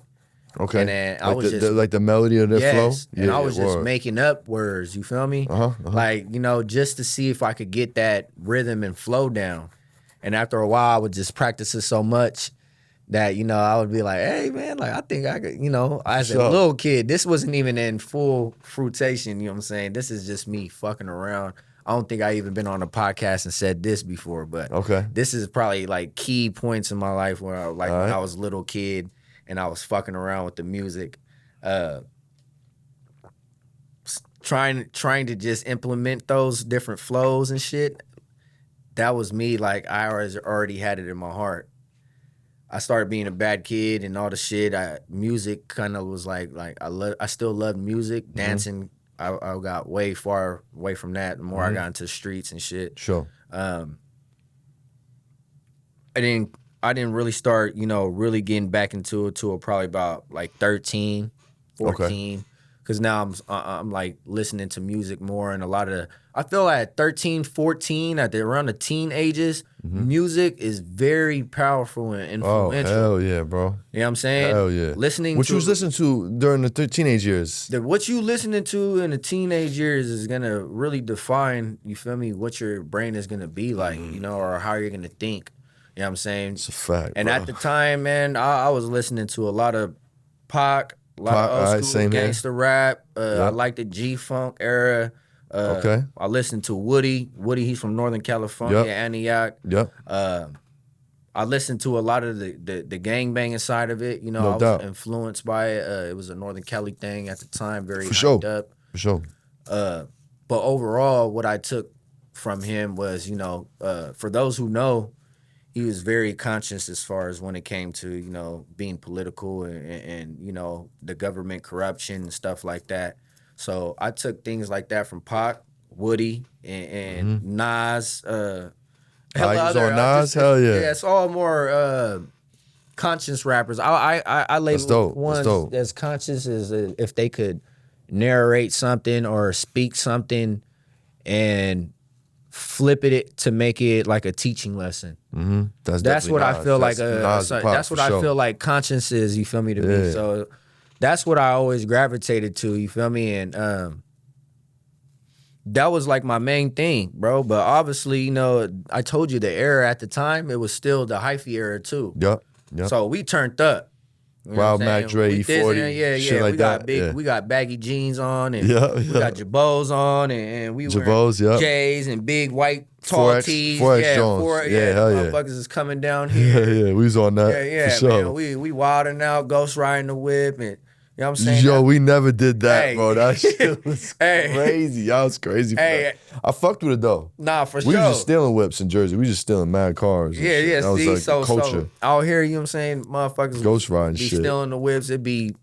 S3: Okay.
S4: And then I
S3: like
S4: was
S3: the,
S4: just
S3: like the melody of their flow.
S4: yes, and I was just
S3: word.
S4: making up words. You feel me?
S3: Uh-huh.
S4: Like, you know, just to see if I could get that rhythm and flow down. And after a while, I would just practice it so much that, you know, I would be like, hey, man, like, I think I could, you know, as a
S3: So-
S4: little kid, this wasn't even in full fruitation, you know what I'm saying? This is just me fucking around. I don't think I even been on a podcast and said this before, but
S3: Okay.
S4: this is probably like key points in my life where when
S3: right.
S4: I was a little kid and I was fucking around with the music, trying to just implement those different flows and shit. That was me. Like I already had it in my heart. I started being a bad kid and all the shit. Music kind of was like I still loved music, dancing. I got way far away from that. The more I got into the streets and shit.
S3: Sure.
S4: I didn't really start, really getting back into it till probably about like 13, 14.
S3: Okay.
S4: Because now I'm like listening to music more, and I feel like at 13, 14, around the teen ages, music is very powerful and influential.
S3: Oh, hell yeah, bro.
S4: You know what I'm saying?
S3: Hell yeah.
S4: What
S3: you was listening to during the teenage years?
S4: What you listening to in the teenage years is going to really define, you feel me, what your brain is going to be like, or how you're going to think. You know what I'm saying?
S3: It's a fact,
S4: And
S3: bro.
S4: at the time, man, I was listening to a lot of Pac, a lot of old school gangster rap. I like the G-Funk era.
S3: Okay.
S4: I listened to Woody. Woody, he's from Northern California, Antioch.
S3: Yep.
S4: I listened to a lot of the gangbanging side of it. I was influenced by it. It was a Northern Cali thing at the time, very hyped up.
S3: For sure.
S4: But overall, what I took from him was, for those who know, he was very conscious as far as when it came to, being political and the government corruption and stuff like that. So I took things like that from Pac, Woody, and Nas.
S3: On Nas? Hell yeah.
S4: Yeah, it's all more conscious rappers. I label ones as conscious as if they could narrate something or speak something and flip it to make it like a teaching lesson. That's what I feel like. That's what I feel like conscience is. You feel me to me? So that's what I always gravitated to. You feel me? And that was like my main thing, bro. But obviously, I told you the era at the time. It was still the hyphy era too.
S3: Yep.
S4: So we turned up.
S3: Wild Mac Dre, E40, shit like that.
S4: We got baggy jeans on, and we got Jabos on, and we were J's and big white tall tees.
S3: 4X Jones. Hell yeah.
S4: Motherfuckers is coming down here.
S3: Yeah, we was on that.
S4: Yeah,
S3: for sure.
S4: Man. We wilding out, ghost riding the whip, and you know what I'm saying?
S3: Yo, we never did that, bro. That shit was crazy. Y'all was crazy for that. I fucked with it though.
S4: Nah, for
S3: sure. We
S4: sure.
S3: was just stealing whips in Jersey. We just stealing mad cars.
S4: Yeah.
S3: That was
S4: See,
S3: like
S4: so
S3: culture.
S4: out here, you know what I'm saying? Motherfuckers
S3: ghost riding
S4: be
S3: shit.
S4: Stealing the whips. It'd be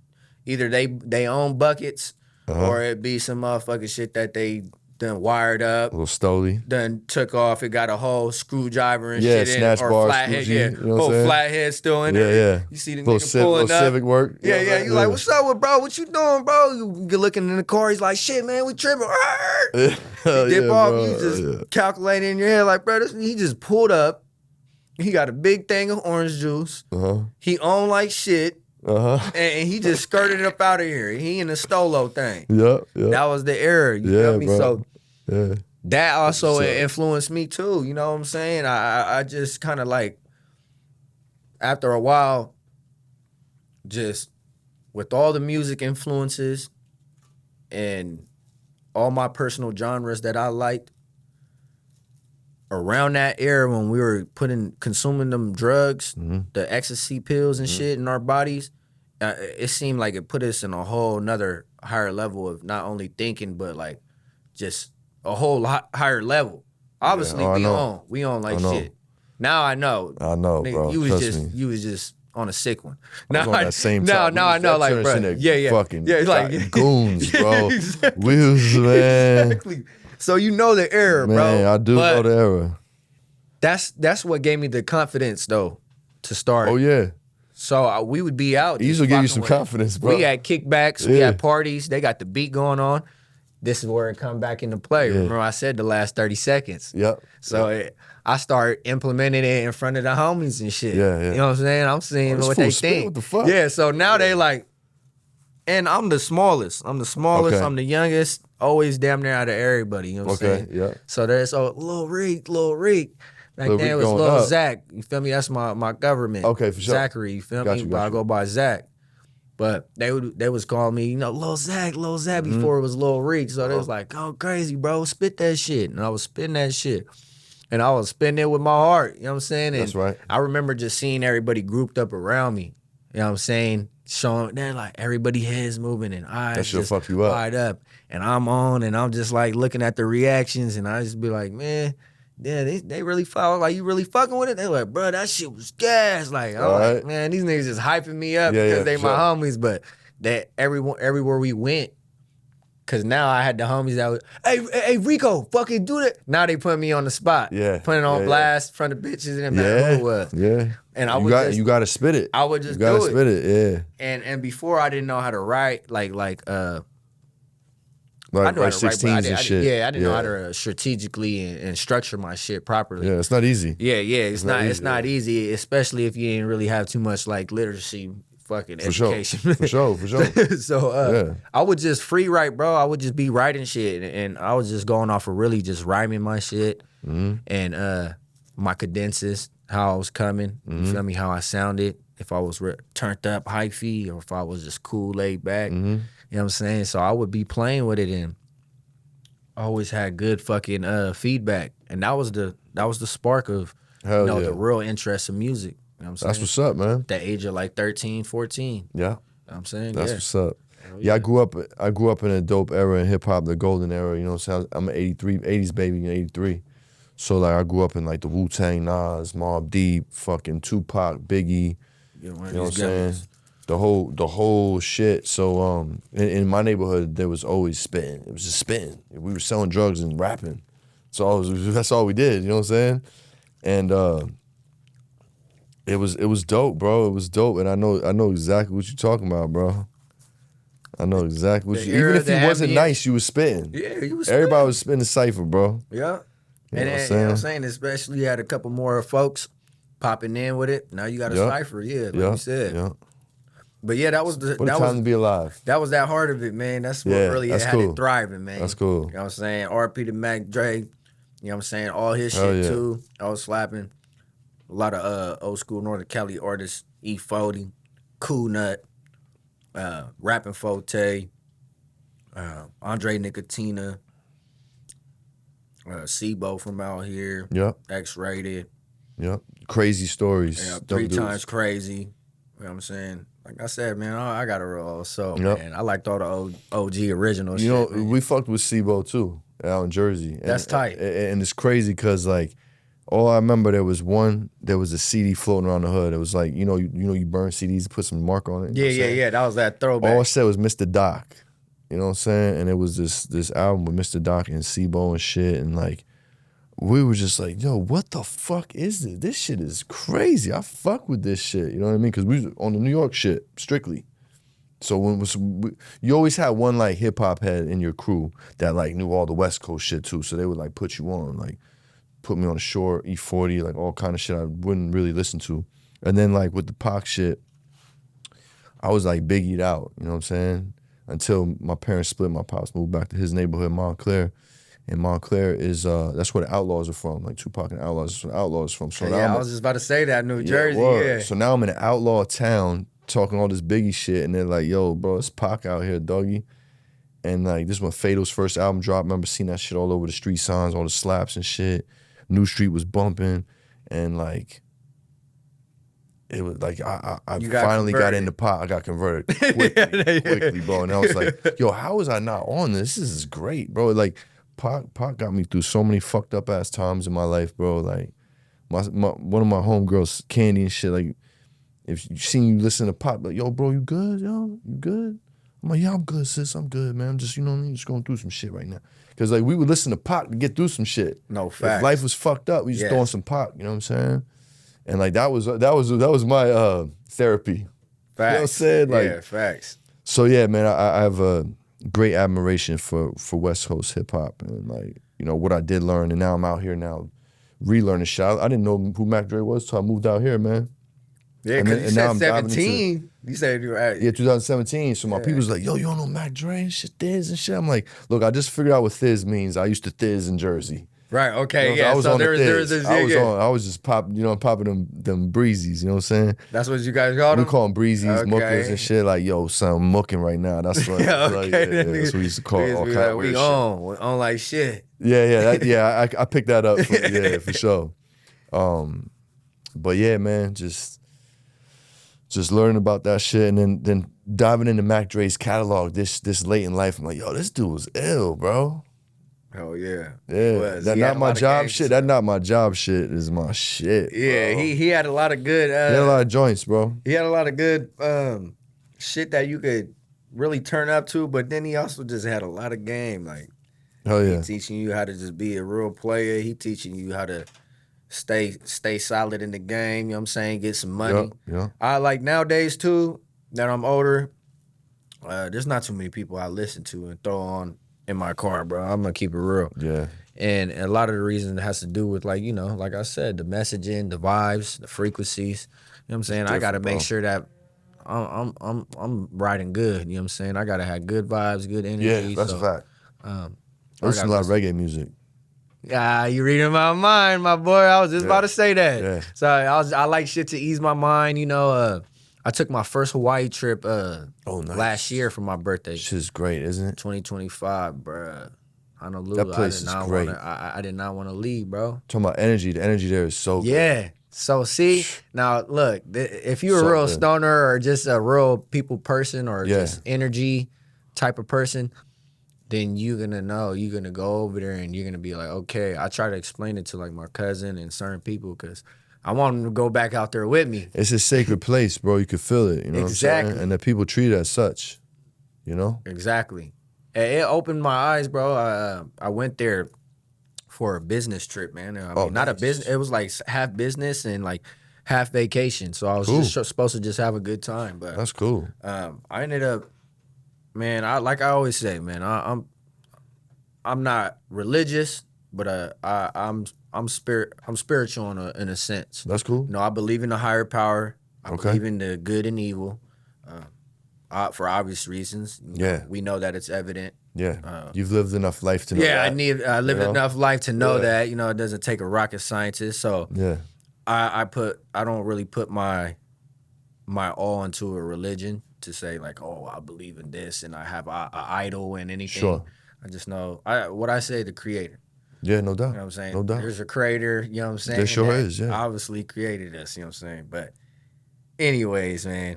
S4: either they own buckets or it'd be some motherfucking shit that they done wired up.
S3: A little stoley.
S4: Done took off. It got a whole screwdriver and
S3: shit
S4: snatch
S3: in.
S4: Or flathead.
S3: You know what I'm saying?
S4: Flathead still in there.
S3: Yeah.
S4: You see the
S3: little
S4: nigga pulling
S3: little
S4: up.
S3: civic work.
S4: Yeah. You like, what's up with bro? What you doing, bro? You looking in the car. He's like, shit, man, we tripping. You dip off.
S3: Bro.
S4: You just calculating in your head like, bro, he just pulled up. He got a big thing of orange juice. He owned like shit. And he just skirted up out of here. He in the Stolo thing.
S3: Yeah.
S4: That was the era. You feel me?
S3: Bro.
S4: So that also influenced me too. You know what I'm saying? I just kind of like, after a while, just with all the music influences and all my personal genres that I liked, around that era when we were consuming them drugs, the ecstasy pills and shit in our bodies, it seemed like it put us in a whole nother higher level of not only thinking, but like just a whole higher level. Obviously, we own like shit. Now I know.
S3: Nigga, bro.
S4: You was just on a sick one.
S3: Now I know,
S4: like, bro. Yeah.
S3: Fucking
S4: like
S3: goons, bro.
S4: Exactly.
S3: Wheels, man.
S4: Exactly. So you know the era, bro.
S3: Man, I do know the era.
S4: That's what gave me the confidence, though, to start.
S3: Oh, yeah.
S4: So we would be out.
S3: These will give you some confidence, bro.
S4: We had kickbacks. We had parties. They got the beat going on. This is where it come back into play. Remember I said the last 30 seconds.
S3: Yep.
S4: So I start implementing it in front of the homies and shit.
S3: Yeah.
S4: You know what I'm saying? I'm seeing what they think.
S3: What the fuck?
S4: Yeah, so now they like, and I'm the smallest.
S3: Okay.
S4: I'm the youngest. Always damn near out of everybody. You know what I'm saying?
S3: Yeah.
S4: So there's Lil Reek. Back then it was
S3: going
S4: Lil
S3: up.
S4: Zach. You feel me? That's my government.
S3: Okay, for sure.
S4: Zachary, you feel me?
S3: Got you.
S4: I go by Zach. But they was calling me, Lil Zach, before it was Lil Reek. So they was like, "Go crazy, bro, spit that shit." And I was spitting that shit. And I was spitting it with my heart, you know what I'm saying? And
S3: That's right.
S4: I remember just seeing everybody grouped up around me, you know what I'm saying? Showing, they're like, everybody heads moving and eyes just
S3: fuck you up.
S4: wide up. And I'm on and I'm just like looking at the reactions and I just be like, man, yeah, they really follow. Like, you really fucking with it? They're like, bro, that shit was gas. Like, I'm like, man, these niggas just hyping me up because they my homies. But that everywhere we went, because now I had the homies that was, hey, Rico, fucking do that. Now they put me on the spot.
S3: Yeah.
S4: Putting on blast in front of bitches and who it was.
S3: Yeah.
S4: And
S3: you got to spit it.
S4: I would just
S3: you gotta
S4: do it.
S3: spit it, yeah.
S4: And before I didn't know how to write, like
S3: Like 16s and shit.
S4: I didn't know how to strategically and structure my shit properly.
S3: Yeah, it's not easy.
S4: Yeah, it's not easy, especially if you didn't really have too much like literacy fucking education.
S3: For sure.
S4: So I would just free write, bro. I would just be writing shit and I was just going off of really just rhyming my shit and my cadences, how I was coming, you feel me, how I sounded, if I was turned up hyphy or if I was just cool, laid back. You know what I'm saying? So I would be playing with it and I always had good fucking feedback. And that was the spark of the real interest in music. You know what I'm saying?
S3: That's what's up, man.
S4: That age of like 13, 14.
S3: Yeah.
S4: You know what I'm saying?
S3: That's what's up. Yeah, I grew up in a dope era in hip hop, the golden era, you know what I'm saying? I'm an 80s baby, 83. So like I grew up in like the Wu-Tang, Nas, Mobb Deep, fucking Tupac, Biggie, you know what I'm saying? The whole shit. So in my neighborhood there was always spitting. It was just spitting. We were selling drugs and rapping. So that's all we did, you know what I'm saying? And it was dope, bro. It was dope. And I know exactly what you're talking about, bro. I know exactly what you. Even if he wasn't nice, you was spitting.
S4: Yeah, you was spitting.
S3: Everybody was spitting the cipher, bro.
S4: Yeah.
S3: You know
S4: what I'm saying? Especially you had a couple more folks popping in with it. Now you got a cipher, like you said.
S3: Yeah.
S4: But yeah, that was the
S3: what a time to be alive.
S4: That was that heart of it, man. That's what really had it thriving, man.
S3: That's cool.
S4: You know what I'm saying? RP to Mac Dre, you know what I'm saying? All his shit too. I was slapping. A lot of old school Northern Cali artists, E40, Cool Nut, Rapping Forte, Andre Nicotina, Sibo from out here.
S3: Yep.
S4: X-Rated.
S3: Yep. Crazy stories.
S4: Yeah, 3 times crazy. You know what I'm saying? Like I said, man, I got a real soul, man. I liked all the OG original shit.
S3: You know,
S4: man.
S3: we fucked with Sibo too, out in Jersey.
S4: That's tight.
S3: And it's crazy because like, all I remember there was a CD floating around the hood. It was like, you burn CDs, put some mark on it.
S4: Yeah. That was that throwback.
S3: All I said was Mr. Doc. You know what I'm saying? And it was this album with Mr. Doc and Sibo and shit. And like, we were just like, yo, what the fuck is this? This shit is crazy. I fuck with this shit. You know what I mean? Because we was on the New York shit, strictly. So you always had one like hip hop head in your crew that like knew all the West Coast shit too. So they would like put you on, like put me on the shore, E40, like all kind of shit I wouldn't really listen to. And then like with the Pac shit, I was like Biggie'd out, you know what I'm saying? Until my parents split, my pops moved back to his neighborhood, Montclair. And Montclair is, that's where the Outlaws are from, like Tupac and Outlaws, that's where the Outlaws from. So
S4: yeah, I was just about to say that, New Jersey, yeah.
S3: So now I'm in an outlaw town talking all this Biggie shit, and they're like, yo, bro, it's Pac out here, doggy. And like, this is when Fatal's first album dropped. I remember seeing that shit all over the street signs, all the slaps and shit. New Street was bumping, and like, it was like, I finally got into Pac. I got converted quickly, bro. And I was like, yo, how was I not on this? This is great, bro. Like, Pac got me through so many fucked up ass times in my life, bro. Like, one of my homegirls, Candy and shit, like, if you seen you listen to Pac, like, yo, bro, you good, yo? You good? I'm like, yeah, I'm good, sis. I'm good, man. I'm just, you know what I mean? Just going through some shit right now. Because, like, we would listen to Pac to get through some shit.
S4: No, facts.
S3: If life was fucked up, we just throwing some Pac, you know what I'm saying? And, like, that was my therapy.
S4: Facts.
S3: You know what I'm saying? Like,
S4: yeah, facts.
S3: So, yeah, man, I have a great admiration for West Coast hip-hop and, like, you know, what I did learn. And now I'm out here now relearning shit. I didn't know who Mac Dre was until I moved out here, man.
S4: Yeah, because you said 17. You said you were at...
S3: Yeah, 2017. So my people's like, yo, you don't know Mac Dre and shit, Thiz and shit? I'm like, look, I just figured out what Thiz means. I used to Thiz in Jersey.
S4: Right. Okay.
S3: You know,
S4: Yeah.
S3: I was
S4: So
S3: on
S4: there
S3: the
S4: was
S3: thiz.
S4: this.
S3: I was just popping them breezies. You know what I'm saying?
S4: That's what you guys called
S3: We
S4: them?
S3: call them breezies,
S4: Okay.
S3: muckers and shit. Like, yo, son, I'm mucking right now. That's what. That's what we used to call all kind of weird
S4: we
S3: shit.
S4: on like shit.
S3: Yeah. I picked that up. For sure. But yeah, man, just learning about that shit, and then diving into Mac Dre's catalog this late in life. I'm like, yo, this dude was ill, bro.
S4: Oh yeah.
S3: Yeah, that not my job shit. That not my job shit is my shit.
S4: Yeah,
S3: bro.
S4: he had a lot of good.
S3: He had a lot of joints, bro.
S4: He had a lot of good shit that you could really turn up to, but then he also just had a lot of game. Like,
S3: Hell yeah.
S4: he teaching you how to just be a real player. He teaching you how to stay solid in the game. You know what I'm saying? Get some money.
S3: Yeah.
S4: I like nowadays too, that I'm older, there's not too many people I listen to and throw on in my car, bro. I'm gonna keep it real.
S3: Yeah.
S4: And a lot of the reason has to do with, like, you know, like I said, the messaging, the vibes, the frequencies. You know what I'm saying? I gotta make sure that I'm riding good. You know what I'm saying? I gotta have good vibes, good energy.
S3: Yeah, that's a fact. I listen to a lot of reggae music.
S4: You reading my mind, my boy. I was just about to say that.
S3: Yeah.
S4: So I like shit to ease my mind. You know, I took my first Hawaii trip
S3: nice.
S4: last year for my birthday.
S3: Shit's great, isn't it?
S4: 2025, bruh. Honolulu.
S3: That place is great.
S4: I did not want to leave, bro.
S3: Talking about energy, the energy there is so good.
S4: Yeah. So see, now look, if you're
S3: So
S4: a real
S3: good.
S4: stoner or just a real people person or
S3: Yeah.
S4: just energy type of person, then you're gonna go over there and you're gonna be like, okay. I try to explain it to like my cousin and certain people because I want them to go back out there with me.
S3: It's a sacred place, bro. You could feel it, you know what I'm
S4: Exactly.
S3: saying? And the people treat it as such, you know?
S4: Exactly. It opened my eyes, bro. I went there for a business trip, man. I mean, not a
S3: nice.
S4: business. It was like half business and like half vacation. So I was
S3: Cool.
S4: just supposed to just have a good time. But
S3: That's cool.
S4: I ended up, man. Like I always say, man. I'm not religious, but I'm spiritual in a sense.
S3: That's cool.
S4: You know, I believe in a higher power. I
S3: Okay.
S4: believe in the good and evil. For obvious reasons. You know,
S3: Yeah.
S4: we know that it's evident.
S3: Yeah. You've lived enough life to know
S4: Yeah,
S3: that.
S4: I lived
S3: know?
S4: enough life to know
S3: Yeah.
S4: that. You know, it doesn't take a rocket scientist. So
S3: Yeah.
S4: I don't really put my all into a religion to say like, oh, I believe in this and I have a idol and anything.
S3: Sure.
S4: I just know what I say, the creator.
S3: Yeah, no doubt.
S4: You know what I'm saying?
S3: No doubt.
S4: There's a creator, you know what I'm saying?
S3: There sure
S4: that
S3: is, yeah.
S4: Obviously created us, you know what I'm saying? But anyways, man,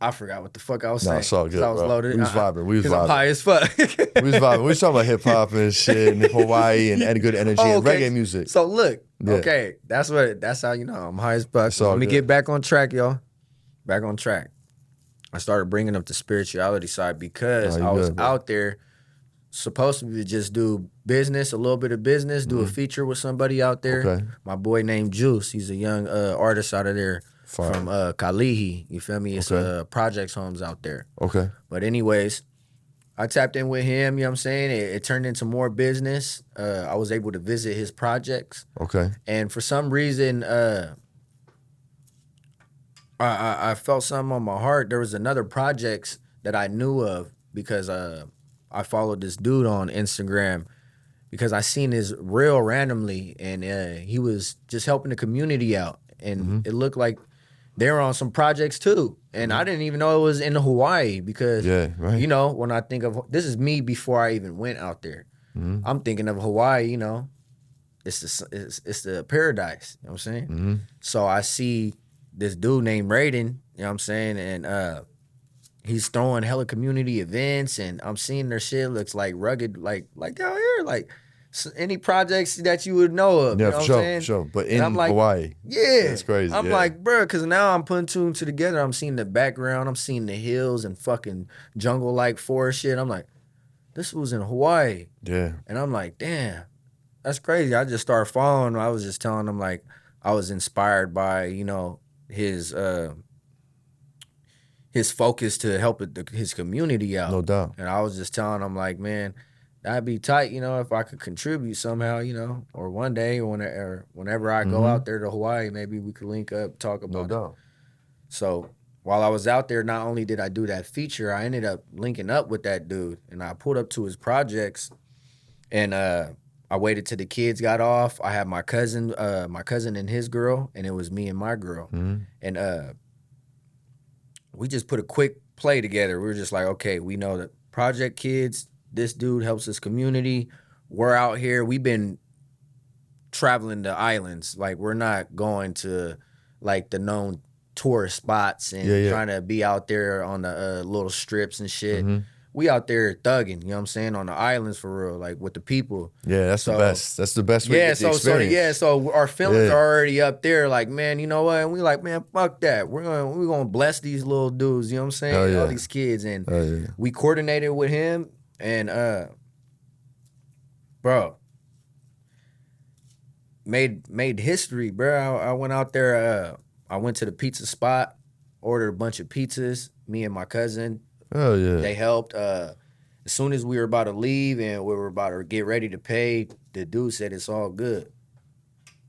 S4: I forgot what the fuck I was saying.
S3: Nah, it's all good,
S4: 'Cause I was
S3: bro.
S4: loaded.
S3: We was vibing. We was
S4: 'Cause I'm high
S3: vibing.
S4: as fuck.
S3: We was vibing. We was talking about hip hop and shit and Hawaii and good energy and reggae music.
S4: So look,
S3: Yeah.
S4: okay, that's how you know I'm high as fuck.
S3: It's all
S4: Let me
S3: good.
S4: get back on track, y'all. Back on track. I started bringing up the spirituality side because
S3: Oh, you
S4: I was
S3: good, bro.
S4: out there supposed to just do business, a little bit of business, do a feature with somebody out there.
S3: Mm-hmm. Okay.
S4: My boy named Juice. He's a young artist out of there
S3: Fire.
S4: from Kalihi. You feel me? It's
S3: Okay.
S4: projects homes out there.
S3: Okay.
S4: But anyways, I tapped in with him, you know what I'm saying? It turned into more business. I was able to visit his projects.
S3: Okay.
S4: And for some reason, I felt something on my heart. There was another projects that I knew of because I followed this dude on Instagram because I seen his reel randomly and he was just helping the community out. And it looked like they were on some projects too. And I didn't even know it was in Hawaii because,
S3: Yeah, right.
S4: you know, when I think of, this is me before I even went out there. I'm thinking of Hawaii, you know, it's the paradise, you know what I'm saying? So I see this dude named Raiden, you know what I'm saying? And he's throwing hella community events and I'm seeing their shit looks like rugged, like down here, like any projects that you would know of.
S3: Yeah,
S4: you know
S3: for
S4: what
S3: sure,
S4: I'm saying?
S3: for sure. But
S4: And
S3: in
S4: I'm like,
S3: Hawaii.
S4: yeah.
S3: That's crazy,
S4: I'm
S3: yeah.
S4: like, bro, because now I'm putting two and two together. I'm seeing the background. I'm seeing the hills and fucking jungle-like forest shit. I'm like, this was in Hawaii.
S3: Yeah.
S4: And I'm like, damn, that's crazy. I just started following him. I was just telling him, like, I was inspired by, you know, his focus to help his community out.
S3: No doubt.
S4: And I was just telling him, like, man, that'd be tight, you know, if I could contribute somehow, you know, or one day or whenever I go out there to Hawaii, maybe we could link up, talk about
S3: No
S4: it.
S3: doubt.
S4: So while I was out there, not only did I do that feature, I ended up linking up with that dude, and I pulled up to his projects, and I waited till the kids got off. I had my cousin and his girl, and it was me and my girl. And we just put a quick play together. We were just like, okay, we know that Project Kids, this dude helps his community. We're out here. We've been traveling the islands. Like, we're not going to like the known tourist spots and trying to be out there on the little strips and shit. We out there thugging, you know what I'm saying, on the islands for real, like with the people.
S3: Yeah, that's the best. That's the best way to get the experience.
S4: So our feelings are already up there, like, man, you know what? And we like, man, fuck that. We're gonna bless these little dudes, you know what I'm saying? All these kids. And we coordinated with him and bro, made history, bro. I went out there, I went to the pizza spot, ordered a bunch of pizzas, me and my cousin.
S3: Oh yeah.
S4: They helped. As soon as we were about to leave and we were about to get ready to pay, the dude said it's all good.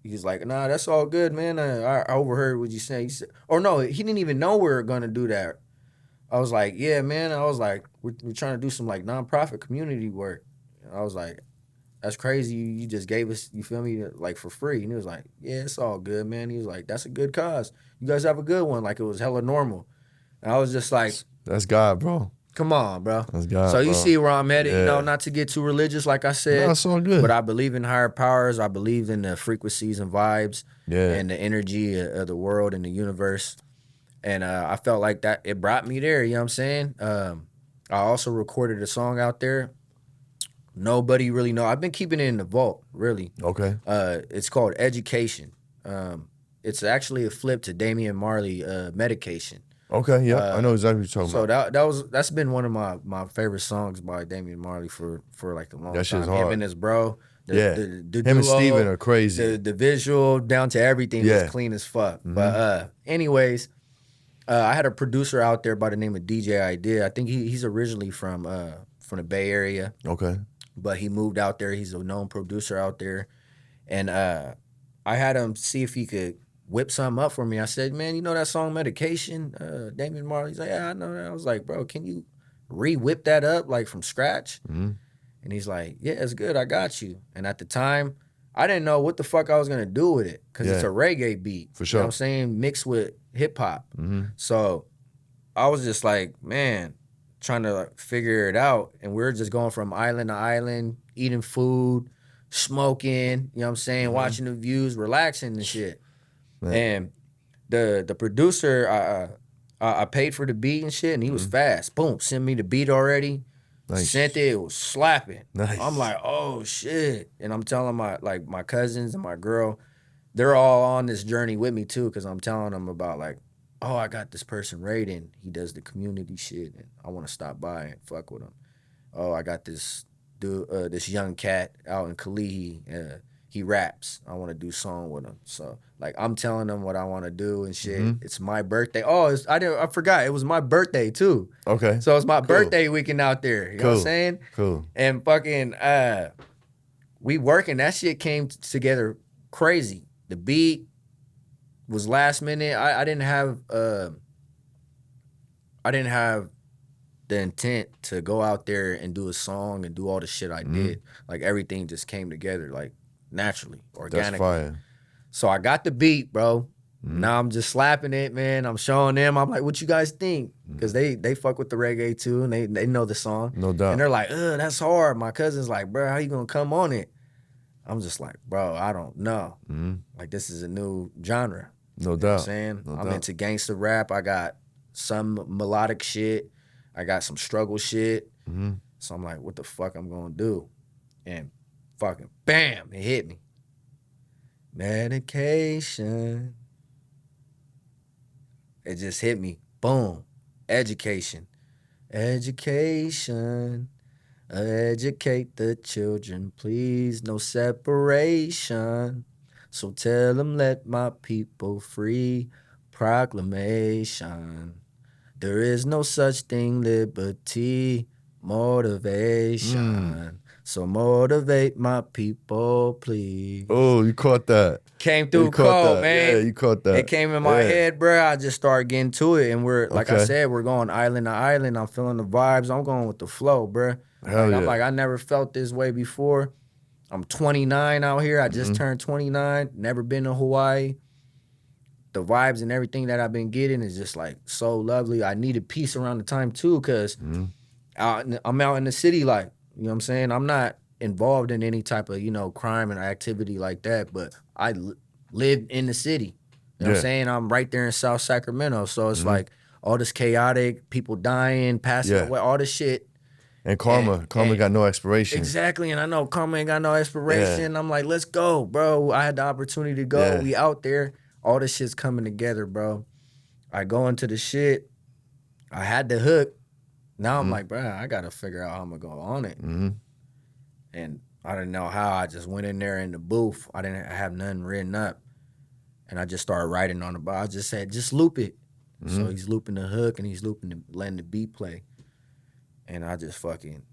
S4: He was like, nah, that's all good, man. I overheard what you said. He said, or no, he didn't even know we were gonna do that. I was like, yeah, man. I was like, we're trying to do some like nonprofit community work. I was like, that's crazy. You just gave us, you feel me, like for free. And he was like, yeah, it's all good, man. He was like, that's a good cause. You guys have a good one. Like, it was hella normal. And I was just like,
S3: that's God, bro.
S4: come on, bro.
S3: That's God,
S4: so you
S3: bro.
S4: see where I'm headed, you know, not to get too religious, like I said.
S3: No, it's all good.
S4: But I believe in higher powers. I believe in the frequencies and vibes and the energy of the world and the universe. And I felt like that it brought me there, you know what I'm saying? I also recorded a song out there. Nobody really know. I've been keeping it in the vault, really.
S3: Okay.
S4: It's called Education. It's actually a flip to Damian Marley, Medication.
S3: Okay, yeah, I know exactly what you're talking about.
S4: So that's been one of my favorite songs by Damian Marley for like a long
S3: that
S4: time.
S3: Shit's hard.
S4: Him and his bro. The
S3: him
S4: duo,
S3: and Steven are crazy.
S4: The visual down to everything was clean as fuck. But anyways, I had a producer out there by the name of DJ Idea. I think he's originally from the Bay Area.
S3: Okay.
S4: But he moved out there. He's a known producer out there. And I had him see if he could whip something up for me. I said, man, you know that song Medication? Damian Marley. He's like, yeah, I know that. I was like, bro, can you re-whip that up like from scratch? And he's like, yeah, it's good. I got you. And at the time, I didn't know what the fuck I was going to do with it because it's a reggae beat.
S3: For sure.
S4: You know what I'm saying? Mixed with hip hop. So I was just like, man, trying to like figure it out. And we were just going from island to island, eating food, smoking, you know what I'm saying? Watching the views, relaxing and shit. Man. And the producer, I paid for the beat and shit, and he was fast. Boom, sent me the beat already. Nice. Sent it was slapping.
S3: Nice.
S4: I'm like, oh shit. And I'm telling my cousins and my girl, they're all on this journey with me too, because I'm telling them about like, oh, I got this person Raiden. He does the community shit, and I want to stop by and fuck with him. Oh, I got this dude, this young cat out in Kalihi. He raps. I want to do song with him. So like I'm telling them what I want to do and shit. It's my birthday. Oh, I forgot. It was my birthday too.
S3: Okay.
S4: So it's my birthday weekend out there. You know what I'm saying?
S3: Cool.
S4: And fucking we working. That shit came together crazy. The beat was last minute. I didn't have the intent to go out there and do a song and do all the shit I did. Like everything just came together like naturally, organically. That's fire. So I got the beat, bro. Now I'm just slapping it, man. I'm showing them. I'm like, what you guys think? Because they fuck with the reggae too, and they know the song.
S3: No doubt.
S4: And they're like, that's hard. My cousin's like, bro, how you gonna come on it? I'm just like, bro, I don't know. Like this is a new genre.
S3: No doubt.
S4: You know what I'm saying?
S3: No
S4: I'm
S3: doubt.
S4: into gangster rap. I got some melodic shit. I got some struggle shit. So I'm like, what the fuck I'm gonna do? And fucking bam, it hit me. Medication. It just hit me. Boom. Education. Education. Educate the children, please. No separation. So tell them, let my people free. Proclamation. There is no such thing, liberty, motivation. So motivate my people, please.
S3: Oh, you caught that.
S4: Came through cold, man.
S3: Yeah, you caught that.
S4: It came in my head, bro. I just started getting to it. And we're, like I said, we're going island to island. I'm feeling the vibes. I'm going with the flow, bro. I'm like, I never felt this way before. I'm 29 out here. I just turned 29. Never been to Hawaii. The vibes and everything that I've been getting is just like so lovely. I needed peace around the time too, because I'm out in the city, like, you know what I'm saying? I'm not involved in any type of, crime and activity like that, but I live in the city. You know what I'm saying? I'm right there in South Sacramento. So it's like all this chaotic, people dying, passing away, all this shit.
S3: And karma got no expiration.
S4: Exactly, and I know karma ain't got no expiration. I'm like, let's go, bro. I had the opportunity to go.
S3: Yeah.
S4: We out there. All this shit's coming together, bro. I go into the shit. I had the hook. Now I'm like, bro, I got to figure out how I'm going to go on it. And I didn't know how. I just went in there in the booth. I didn't have nothing written up. And I just started writing on the bar. I just said, just loop it. So he's looping the hook and he's letting the beat play. And I just fucking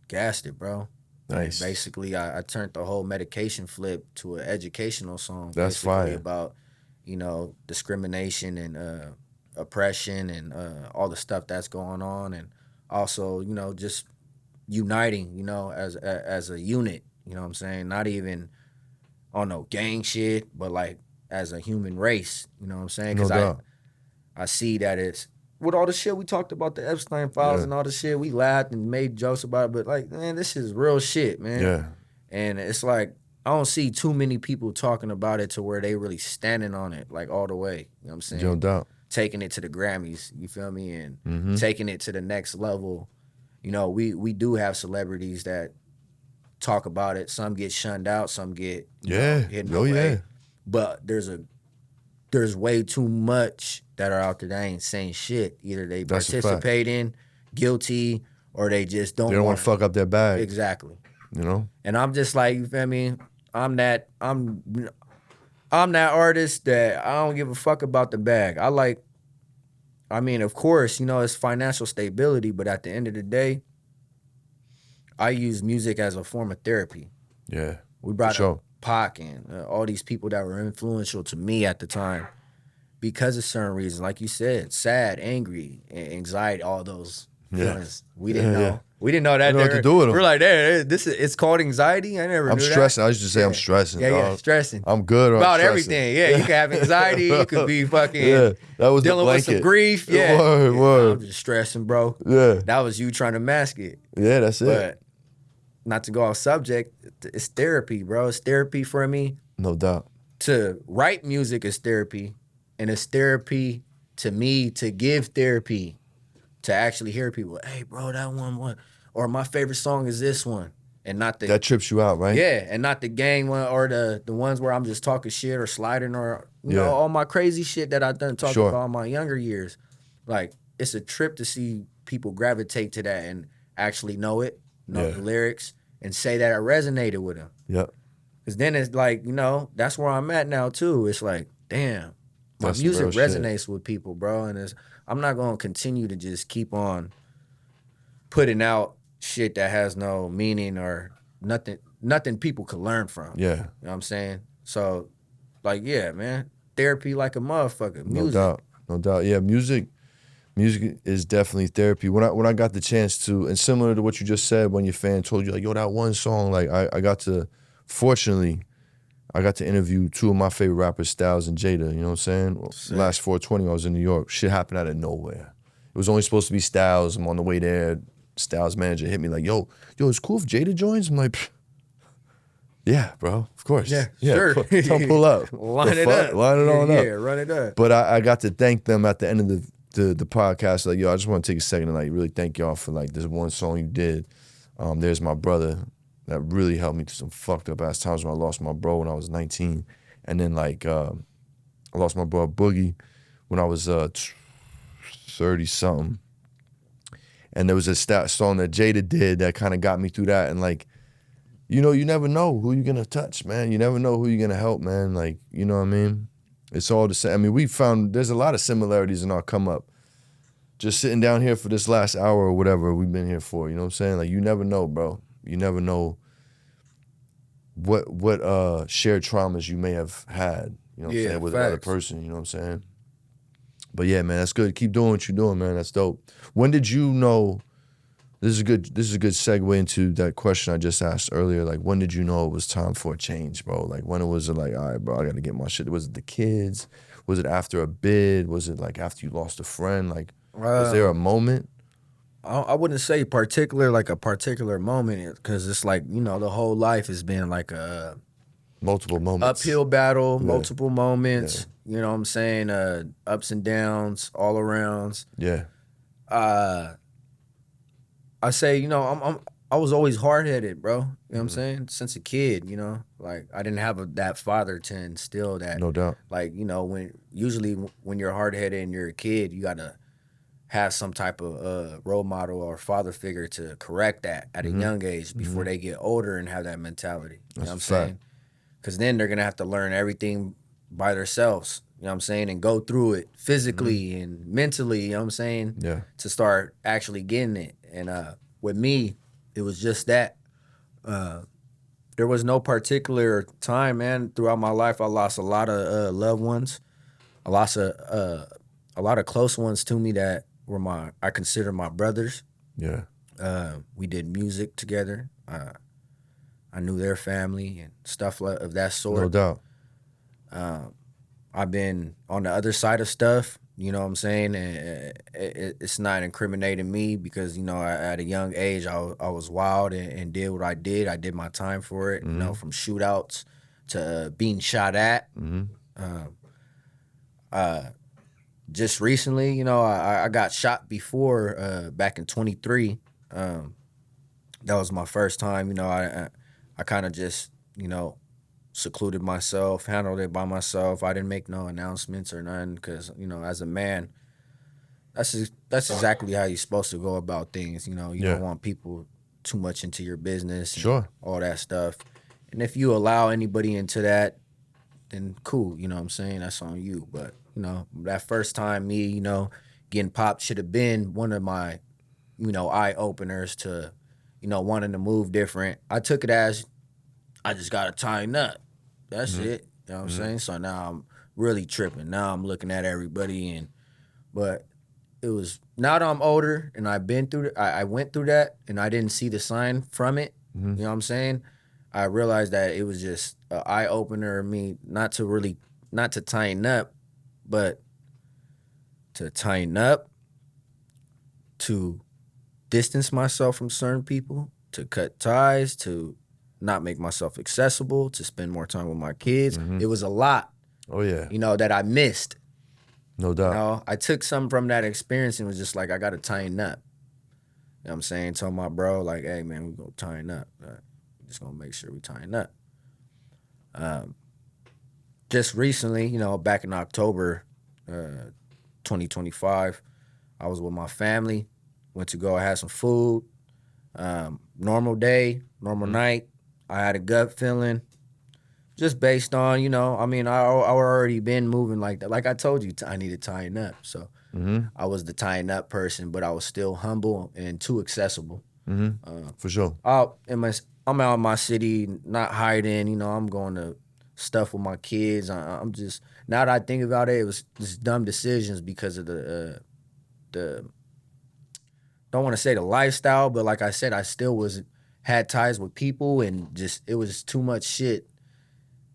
S4: gassed it, bro.
S3: Nice.
S4: And basically, I turned the whole medication flip to an educational song.
S3: That's fire.
S4: About, discrimination and oppression and all the stuff that's going on. And also, just uniting, as a unit. You know what I'm saying? Not even on no gang shit, but like as a human race. You know what I'm saying? Because I see that it's, with all the shit we talked about, the Epstein files and all the shit, we laughed and made jokes about it, but like, man, this is real shit, man.
S3: Yeah.
S4: And it's like, I don't see too many people talking about it to where they really standing on it, like all the way. You know what I'm saying?
S3: No doubt.
S4: Taking it to the Grammys, you feel me? And taking it to the next level. We do have celebrities that talk about it. Some get shunned out, some get hidden away. But there's way too much that are out there that ain't saying shit. Either they participate in, guilty, or they just don't.
S3: They don't want to fuck up their bag.
S4: Exactly.
S3: And
S4: I'm just like, you feel me? I'm that artist that I don't give a fuck about the bag. Of course, it's financial stability, but at the end of the day, I use music as a form of therapy.
S3: Yeah.
S4: We brought up Pac and all these people that were influential to me at the time because of certain reasons. Like you said, sad, angry, anxiety, all those feelings. We didn't know. We didn't know that.
S3: We didn't know what to do with them.
S4: We're like, it's called anxiety. I never knew that.
S3: I'm stressing. I used to say I'm stressing.
S4: Yeah, stressing.
S3: I'm good or
S4: about
S3: I'm
S4: everything. Yeah, you can have anxiety. You could be fucking
S3: that was
S4: dealing with some grief. Yeah.
S3: Word.
S4: I'm just stressing, bro.
S3: Yeah.
S4: That was you trying to mask it.
S3: Yeah, that's it.
S4: But not to go off subject, it's therapy, bro. It's therapy for me.
S3: No doubt.
S4: To write music is therapy, and it's therapy to me to give therapy, to actually hear people, hey, bro, that one, or my favorite song is this one, and not the...
S3: That trips you out, right?
S4: Yeah, and not the gang one or the ones where I'm just talking shit or sliding or, you know, all my crazy shit that I've done talking about in my younger years. Like, it's a trip to see people gravitate to that and actually know it, know the lyrics, and say that I resonated with them.
S3: Yep.
S4: Because then it's like, that's where I'm at now, too. It's like, damn, my music resonates with people, bro. And I'm not going to continue to just keep on putting out shit that has no meaning or nothing people could learn from. Yeah. You know what I'm saying? So, like, yeah, man, therapy like a motherfucker. Music.
S3: No doubt. Yeah, music is definitely therapy. When I got the chance to, and similar to what you just said when your fan told you, like, yo, that one song, like, I got to, fortunately, I got to interview two of my favorite rappers, Styles and Jada, you know what I'm saying? Sick. Last 420, I was in New York. Shit happened out of nowhere. It was only supposed to be Styles. I'm on the way there. Styles manager hit me like, yo, it's cool if Jada joins? I'm like, pfft. Yeah, bro, of course.
S4: Yeah, sure.
S3: Don't pull up.
S4: Line it up.
S3: Line it on up.
S4: Yeah, run it up.
S3: But I got to thank them at the end of the podcast. Like, yo, I just want to take a second and like really thank y'all for like this one song you did. There's my brother that really helped me through some fucked up ass times when I lost my bro when I was 19. And then like I lost my bro Boogie when I was 30 something. And there was a song that Jada did that kind of got me through that. And like, you never know who you're going to touch, man. You never know who you're going to help, man. Like, you know what I mean? It's all the same. I mean, we found there's a lot of similarities in our come up. Just sitting down here for this last hour or whatever we've been here for, you know what I'm saying? Like, you never know, bro. You never know what shared traumas you may have had, you know what I'm saying, with another person, you know what I'm saying? But yeah, man, that's good. Keep doing what you're doing, man. That's dope. When did you know, This is a good segue into that question I just asked earlier. Like, when did you know it was time for a change, bro? Like, when was it like, all right, bro, I gotta get my shit? Was it the kids? Was it after a bid? Was it like after you lost a friend? Like, was there a moment?
S4: I wouldn't say a particular moment, because it's like, you know, the whole life has been like a
S3: multiple moments,
S4: uphill battle, multiple moments. You know what I'm saying? Ups and downs, all arounds.
S3: Yeah.
S4: I say, you know, I was always hard headed, bro. You know what I'm saying? Since a kid, you know, like I didn't have that father to instill that.
S3: No doubt.
S4: Like, you know, when you're hard headed and you're a kid, you gotta have some type of role model or father figure to correct that at a young age before they get older and have that mentality. You know what I'm saying? Because then they're gonna have to learn everything by themselves. You know what I'm saying? And go through it physically and mentally, you know what I'm saying?
S3: Yeah.
S4: To start actually getting it. And with me, it was just that. There was no particular time, man. Throughout my life, I lost a lot of loved ones. I lost a lot of close ones to me that were I consider my brothers.
S3: Yeah.
S4: We did music together. I knew their family and stuff of that sort.
S3: No doubt.
S4: I've been on the other side of stuff, you know what I'm saying? And it's not incriminating me because, you know, at a young age, I was wild and did what I did. I did my time for it, you know, from shootouts to being shot at. Just recently, you know, I got shot before back in 23. That was my first time, you know, I kind of just, you know, secluded myself, handled it by myself. I didn't make no announcements or nothing because, you know, as a man, that's exactly how you're supposed to go about things. You know, you don't want people too much into your business, and all that stuff. And if you allow anybody into that, then cool. You know what I'm saying? That's on you. But you know, that first time me, you know, getting popped should have been one of my, you know, eye openers to, you know, wanting to move different. I took it as I just gotta tighten up. That's it. You know what I'm saying? So now I'm really tripping. Now I'm looking at everybody but it was, now that I'm older and I've been through it, I went through that and I didn't see the sign from it. You know what I'm saying? I realized that it was just an eye opener of me not to tighten up, but to tighten up, to distance myself from certain people, to cut ties, to not make myself accessible, to spend more time with my kids. It was a lot.
S3: Oh, yeah.
S4: You know, that I missed.
S3: No doubt.
S4: You know, I took something from that experience and was just like, I got to tighten up. You know what I'm saying? Told my bro, like, hey, man, we going to tighten up. We're just going to make sure we tighten up. Just recently, you know, back in October 2025, I was with my family, went to go have some food. Normal day, normal night. I had a gut feeling, just based on, you know, I mean, I already been moving like that. Like I told you, I needed to tighten up. So I was the tying up person, but I was still humble and too accessible.
S3: For sure.
S4: I'm out in my city, not hiding. You know, I'm going to stuff with my kids. I'm just, now that I think about it, it was just dumb decisions because of the don't want to say the lifestyle, but like I said, I still had ties with people, and just it was too much shit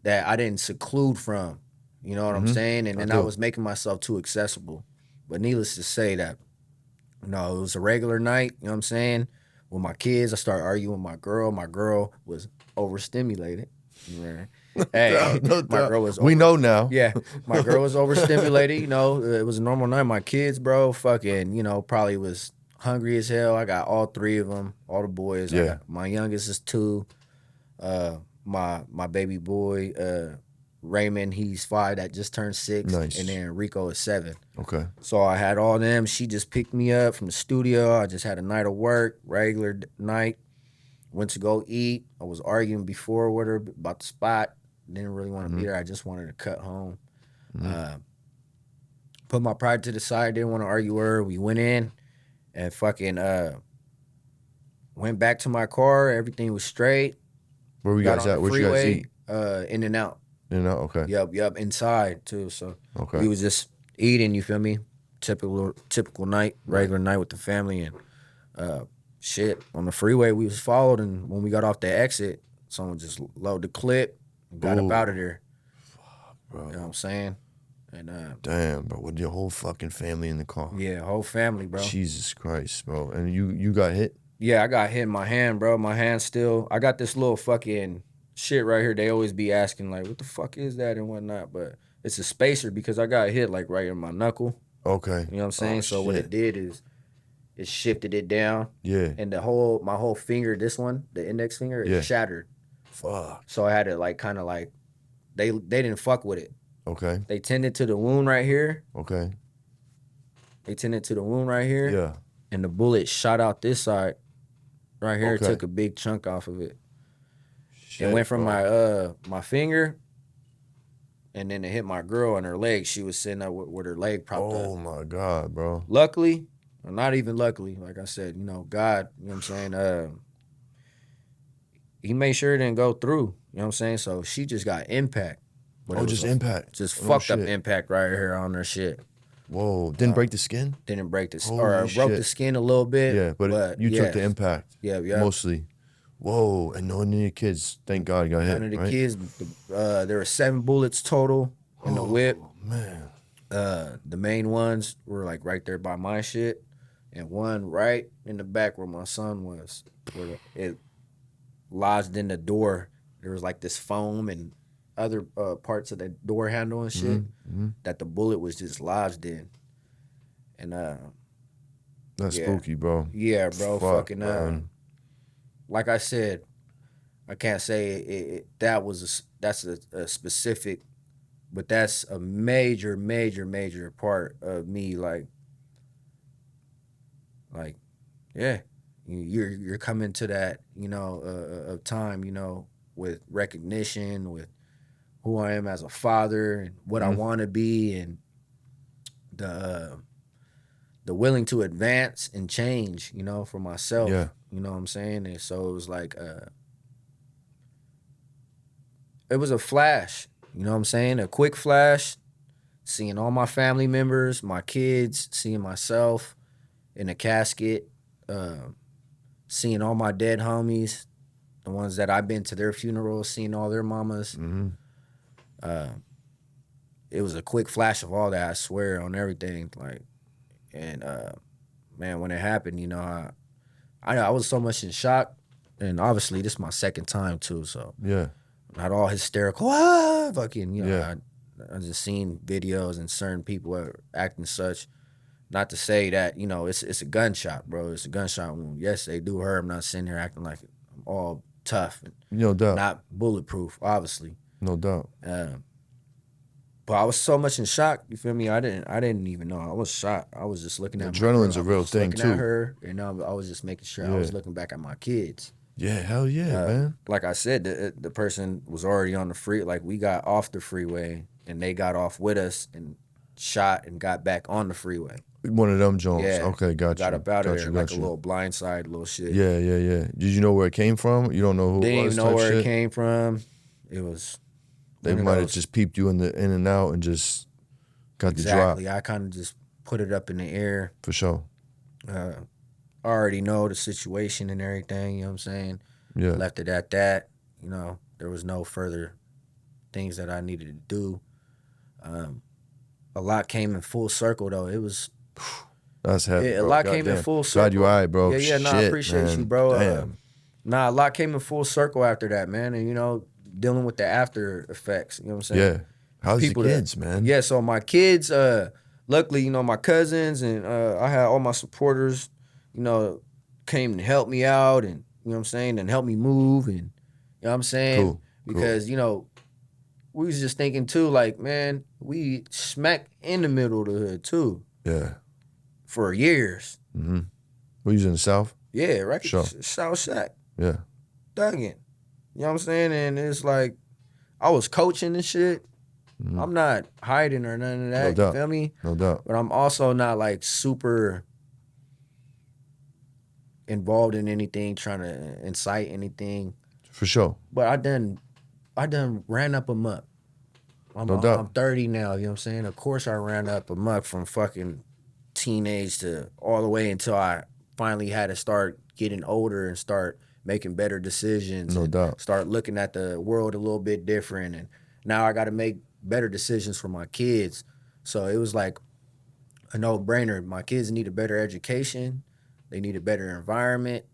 S4: that I didn't seclude from. You know what I'm saying? And then I was making myself too accessible. But needless to say that, you know, it was a regular night, you know what I'm saying? With my kids, I started arguing with my girl. My girl was overstimulated. Hey,
S3: no
S4: my girl was
S3: we know now.
S4: Yeah, my girl was overstimulated, you know. It was a normal night. My kids, bro, fucking, you know, probably was hungry as hell. I got all three of them, all the boys.
S3: Yeah.
S4: My youngest is 2. My baby boy, Raymond, he's 5, that just turned 6.
S3: Nice.
S4: And then Rico is 7.
S3: Okay.
S4: So I had all them. She just picked me up from the studio. I just had a night of work, regular night. Went to go eat. I was arguing before with her about the spot. Didn't really want to be there. I just wanted to cut home. Put my pride to the side. Didn't want to argue with her. We went in and fucking went back to my car. Everything was straight.
S3: Where we guys at? Where'd you guys eat?
S4: In and out.
S3: In and out, okay.
S4: Yep, inside too. So
S3: okay.
S4: We was just eating, you feel me? Typical night, regular night with the family, and shit, on the freeway we was followed, and when we got off the exit, someone just loaded the clip and got up out of there.
S3: Bro.
S4: You know what I'm saying? And
S3: damn, bro, with your whole fucking family in the car.
S4: yeah, whole family, bro.
S3: Jesus Christ, bro. And you got hit?
S4: Yeah, I got hit in my hand, bro. My hand still, I got this little fucking shit right here. They always be asking, like, what the fuck is that and whatnot, but it's a spacer because I got hit, like, right in my knuckle.
S3: Okay.
S4: You know what I'm saying?
S3: Oh,
S4: so what it did is it shifted it down.
S3: Yeah.
S4: And my whole finger, this one, the index finger, it shattered.
S3: Fuck.
S4: So I had to like kind of like they didn't fuck with it.
S3: Okay.
S4: They tended to the wound right here.
S3: Okay.
S4: They tended to the wound right here.
S3: Yeah.
S4: And the bullet shot out this side right here.
S3: Okay.
S4: Took a big chunk off of it.
S3: Shit,
S4: It went from
S3: bro.
S4: my finger, and then it hit my girl in her leg. She was sitting up with her leg propped up.
S3: Oh my God, bro.
S4: Luckily, or not even luckily, like I said, you know, God, you know what I'm saying? He made sure it didn't go through. You know what I'm saying? So she just got impact. But
S3: Oh, just impact.
S4: Just
S3: Oh,
S4: fucked up
S3: shit.
S4: impact right here on her shit.
S3: Whoa. Didn't break the skin?
S4: Didn't break the
S3: Holy
S4: or broke
S3: shit.
S4: the skin a little bit.
S3: Yeah, but you took the impact.
S4: Yeah, yeah.
S3: Mostly. Whoa. And none of your kids, thank God, got hit.
S4: None of the
S3: right?
S4: kids. There were 7 bullets total in the whip.
S3: Man.
S4: The main ones were like right there by my shit, and one right in the back where my son was, where it lodged in the door. There was like this foam and other parts of the door handle and shit that the bullet was just lodged in. And
S3: That's
S4: yeah.
S3: spooky, bro.
S4: Yeah, bro.
S3: Fuck,
S4: Fucking
S3: man.
S4: like I said, I can't say that's a specific, but that's a major part of me. Like, yeah, you're coming to that, you know, of time, you know, with recognition, with who I am as a father and what I want to be, and the willing to advance and change, you know, for myself.
S3: Yeah.
S4: You know what I'm saying? And so it was like, it was a flash, you know what I'm saying? A quick flash, seeing all my family members, my kids, seeing myself in a casket, seeing all my dead homies, the ones that I've been to their funerals, seeing all their mamas. It was a quick flash of all that, I swear, on everything. Like, and man, when it happened, you know, I was so much in shock, and obviously this is my second time too, so
S3: Yeah.
S4: not all hysterical. Ah, fucking, you know,
S3: Yeah.
S4: I just seen videos and certain people are acting such. Not to say that, you know, it's a gunshot, bro. It's a gunshot wound. Yes, they do hurt. I'm not sitting here acting like I'm all tough and
S3: No doubt.
S4: not bulletproof, obviously.
S3: No doubt.
S4: But I was so much in shock. You feel me? I didn't even know. I was shocked. I was just looking at
S3: Adrenaline's
S4: my
S3: a
S4: girl. I
S3: real
S4: was
S3: thing,
S4: looking at
S3: too.
S4: her, and I was just making sure I was looking back at my kids.
S3: Yeah, hell yeah, man.
S4: Like I said, the person was already on the free. Like, we got off the freeway, and they got off with us and shot and got back on the freeway.
S3: One of them Jones.
S4: Yeah.
S3: Okay, got you.
S4: Got up out of
S3: Got
S4: there
S3: you,
S4: like
S3: got
S4: a
S3: you.
S4: little blindside, little shit.
S3: Yeah. Did you know where it came from? You don't know who
S4: They
S3: it
S4: didn't
S3: was
S4: even know
S3: type
S4: where
S3: shit?
S4: it came from. It was.
S3: They
S4: one of
S3: might have
S4: those-
S3: just peeped you in and out and just got
S4: exactly.
S3: the drop
S4: I kind of just put it up in the air.
S3: for sure.
S4: I already know the situation and everything. You know what I'm saying?
S3: Yeah.
S4: Left it at that. You know, there was no further things that I needed to do. A lot came in full circle though. It was
S3: That's heavy.
S4: a
S3: bro.
S4: lot came in
S3: Goddamn.
S4: full circle.
S3: Glad you all right, bro.
S4: Yeah, no, I
S3: Shit,
S4: appreciate
S3: man.
S4: you, bro.
S3: Damn.
S4: A lot came in full circle after that, man. And, you know, dealing with the after effects, you know what I'm saying?
S3: Yeah. How's
S4: People
S3: your
S4: that-
S3: kids, man?
S4: Yeah, so my kids, luckily, you know, my cousins and I had all my supporters, you know, came and helped me out and, you know what I'm saying, and helped me move and, you know what I'm saying?
S3: Cool.
S4: Because, you know, we was just thinking too, like, man, we smack in the middle of the hood too
S3: Yeah.
S4: for years.
S3: Mm-hmm. Were you in the South?
S4: Yeah, right?
S3: Sure.
S4: South Shack,
S3: Yeah.
S4: thugging. You know what I'm saying? And it's like, I was coaching and shit. I'm not hiding or none of that, you
S3: doubt.
S4: feel me?
S3: No doubt.
S4: But I'm also not like super involved in anything, trying to incite anything.
S3: For sure.
S4: But I done ran up a muck.
S3: No doubt.
S4: I'm 30 now, you know what I'm saying? Of course I ran up a muck from fucking teenage to all the way until I finally had to start getting older and start making better decisions.
S3: No doubt.
S4: Start looking at the world a little bit different. And now I got to make better decisions for my kids. So it was like a no-brainer. My kids need a better education. They need a better environment.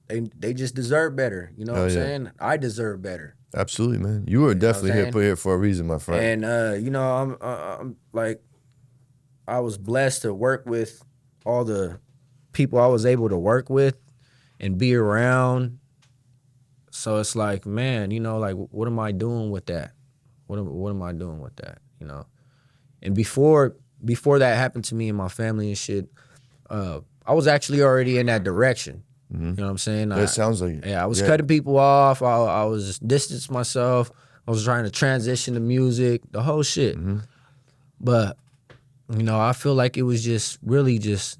S4: They just deserve better. You know what I'm saying? I deserve better.
S3: Put here for a reason, my friend.
S4: And you know, I'm like, I was blessed to work with all the people I was able to work with and be around. So it's like, man, you know, like, what am I doing with that? What am I doing with that? You know? And before that happened to me and my family and shit, I was actually already in that direction.
S3: Mm-hmm.
S4: You know what I'm saying?
S3: That sounds like it.
S4: Yeah, I was cutting people off. I was distancing myself. I was trying to transition to music, the whole shit.
S3: Mm-hmm.
S4: But, you know, I feel like it was just really just,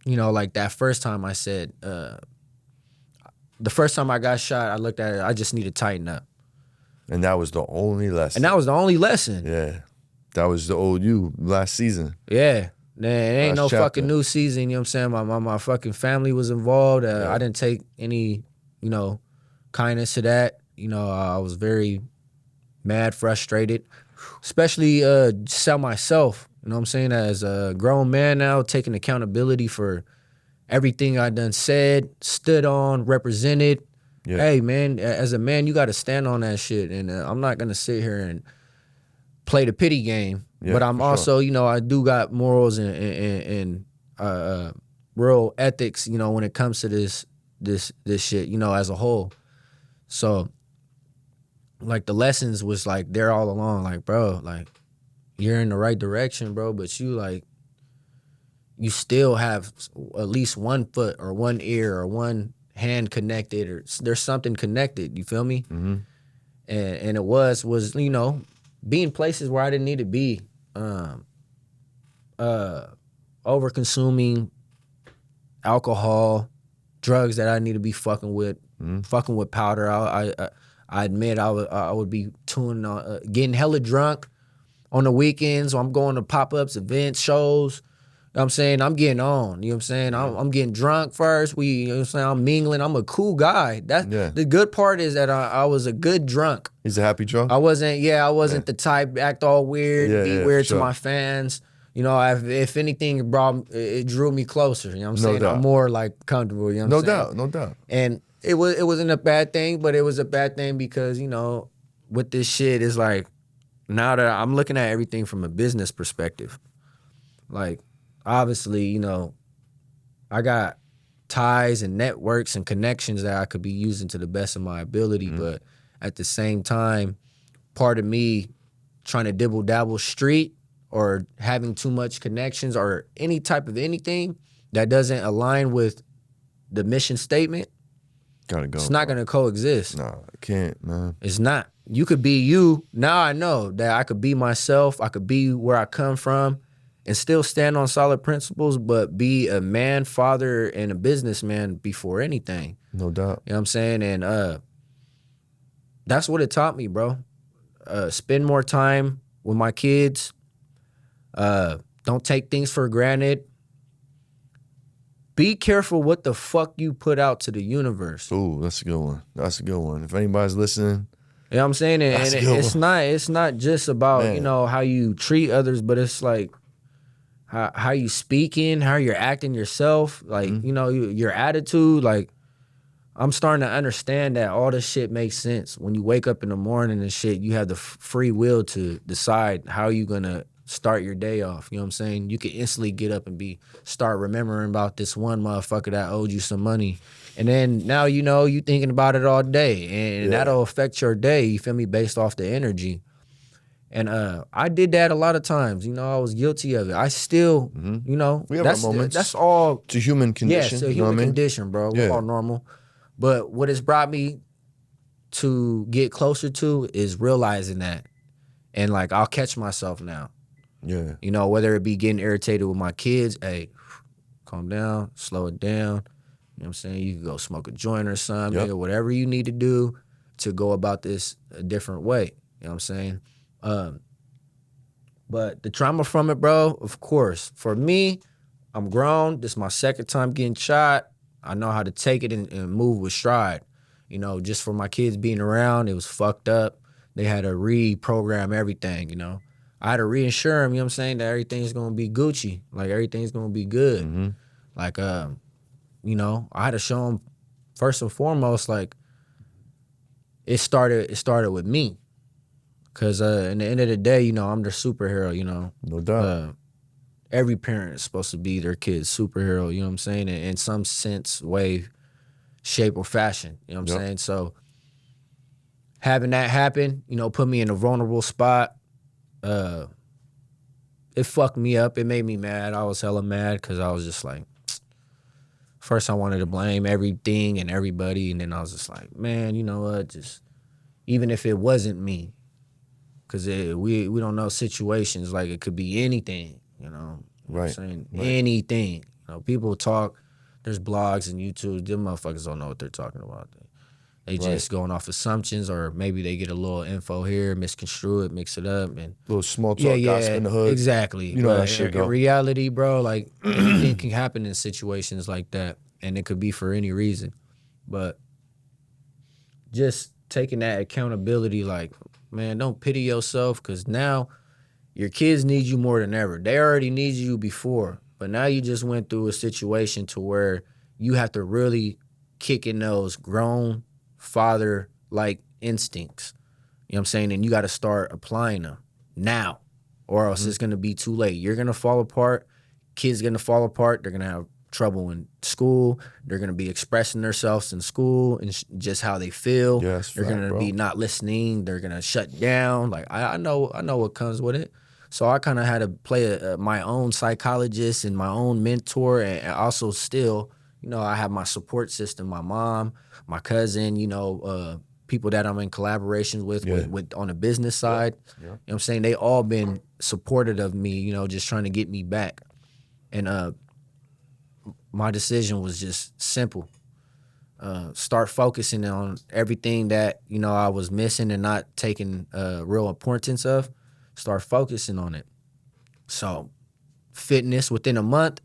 S4: you know, like that first time I said, the first time I got shot, I looked at it, I just need to tighten up.
S3: And that was the only lesson.
S4: Yeah.
S3: That was the old you last season.
S4: Yeah. There ain't no
S3: chapter.
S4: fucking new season, you know what I'm saying? My fucking family was involved. I didn't take any, you know, kindness to that. You know, I was very mad, frustrated, especially sell myself. You know what I'm saying? As a grown man now, taking accountability for everything I done said, stood on, represented. Yeah. Hey, man, as a man, you got to stand on that shit. And I'm not going to sit here and play the pity game. Yeah, but I'm also, you know, I do got morals and real ethics, you know, when it comes to this shit, you know, as a whole. So, like, the lessons was, like, there all along. Like, bro, like, you're in the right direction, bro, but you, like, you still have at least one foot or one ear or one hand connected, or there's something connected, you feel me?
S3: Mm-hmm.
S4: And it was, you know, being places where I didn't need to be, over consuming alcohol, drugs that I need to be fucking with, fucking with powder. I admit I would be tuning on, getting hella drunk on the weekends. So I'm going to pop-ups, events, shows. You know what I'm saying? I'm getting on. You know what I'm saying? I'm getting drunk first. You know what I'm saying? I'm mingling. I'm a cool guy. The good part is that I was a good drunk.
S3: He's a happy drunk?
S4: I wasn't the type act all weird, be weird to my fans. You know, if anything, it drew me closer. You know what I'm saying? I'm more like comfortable. You know what I'm saying?
S3: No doubt.
S4: And it wasn't a bad thing, but it was a bad thing because, you know, with this shit, it's like, now that I'm looking at everything from a business perspective, like, obviously, you know, I got ties and networks and connections that I could be using to the best of my ability, but at the same time, part of me trying to dibble-dabble street or having too much connections or any type of anything that doesn't align with the mission statement,
S3: gotta go.
S4: It's not gonna coexist.
S3: No, it can't, man.
S4: It's not. You could be you. Now I know that I could be myself. I could be where I come from and still stand on solid principles, but be a man, father, and a businessman before anything.
S3: No doubt.
S4: You know what I'm saying? And that's what it taught me, bro. Spend more time with my kids. Don't take things for granted. Be careful what the fuck you put out to the universe.
S3: Ooh, that's a good one. If anybody's listening,
S4: you know what I'm saying? And it's not just about, man, you know, how you treat others, but it's like how you speaking, how you're acting yourself, like, you know, your attitude. Like, I'm starting to understand that all this shit makes sense. When you wake up in the morning and shit, you have the free will to decide how you gonna start your day off. You know what I'm saying? You can instantly get up and start remembering about this one motherfucker that owed you some money. And then now, you know, you thinking about it all day, and that'll affect your day, you feel me, based off the energy. And I did that a lot of times. You know, I was guilty of it. I still, you know,
S3: we have our moments.
S4: That's all.
S3: It's a human condition.
S4: Yeah, it's a human condition, bro. We're all normal. But what it's brought me to get closer to is realizing that. And, like, I'll catch myself now.
S3: Yeah.
S4: You know, whether it be getting irritated with my kids, hey, calm down, slow it down. You know what I'm saying? You can go smoke a joint or something, or whatever you need to do to go about this a different way. You know what I'm saying? But the trauma from it, bro, of course, for me, I'm grown. This is my second time getting shot. I know how to take it and move with stride. You know, just for my kids being around, it was fucked up. They had to reprogram everything, you know. I had to reinsure them, you know what I'm saying, that everything's going to be Gucci. Like, everything's going to be good.
S3: Mm-hmm.
S4: Like, you know, I had to show them, first and foremost, like, it started with me. Because in the end of the day, you know, I'm their superhero, you know.
S3: No doubt.
S4: Every parent is supposed to be their kid's superhero, you know what I'm saying, in some sense, way, shape, or fashion, you know what I'm saying? So having that happen, you know, put me in a vulnerable spot. It fucked me up. It made me mad. I was hella mad because I was just like, first I wanted to blame everything and everybody, and then I was just like, man, you know what, just, even if it wasn't me, because we don't know situations, like it could be anything, you know what I'm saying? Right. Anything. You know, people talk, there's blogs and YouTube, them motherfuckers don't know what they're talking about. They just going off assumptions, or maybe they get a little info here, misconstrue it, mix it up, and
S3: Little small talk, gossip in the hood.
S4: Exactly.
S3: You know that shit go.
S4: In reality, bro, like anything can happen in situations like that, and it could be for any reason. But just taking that accountability, like, man, don't pity yourself, because now your kids need you more than ever. They already need you before, but now you just went through a situation to where you have to really kick in those grown father-like instincts. You know what I'm saying? And you got to start applying them now, or else it's going to be too late. You're going to fall apart. Kids going to fall apart. They're going to have trouble in school. They're going to be expressing themselves in school and just how they feel.
S3: Yeah,
S4: they're going to be not listening. They're going to shut down. Like, I know what comes with it. So I kind of had to play my own psychologist and my own mentor, and also still, you know, I have my support system, my mom, my cousin, you know, people that I'm in collaboration with on the business side. You know what I'm saying? They all been supportive of me, you know, just trying to get me back. And my decision was just simple. Start focusing on everything that, you know, I was missing and not taking real importance of. Start focusing on it. So fitness within a month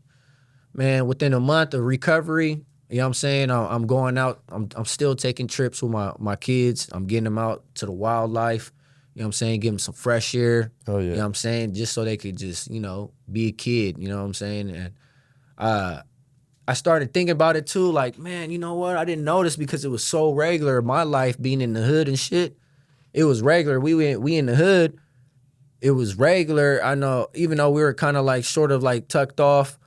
S4: of recovery, you know what I'm saying? I'm going out. I'm still taking trips with my kids. I'm getting them out to the wildlife. You know what I'm saying? Give them some fresh air.
S3: Oh, yeah.
S4: You know what I'm saying? Just so they could just, you know, be a kid. You know what I'm saying? And I started thinking about it too. Like, man, you know what? I didn't notice because it was so regular. My life being in the hood and shit, it was regular. We in the hood. It was regular. I know, even though we were kind of like sort of like tucked off,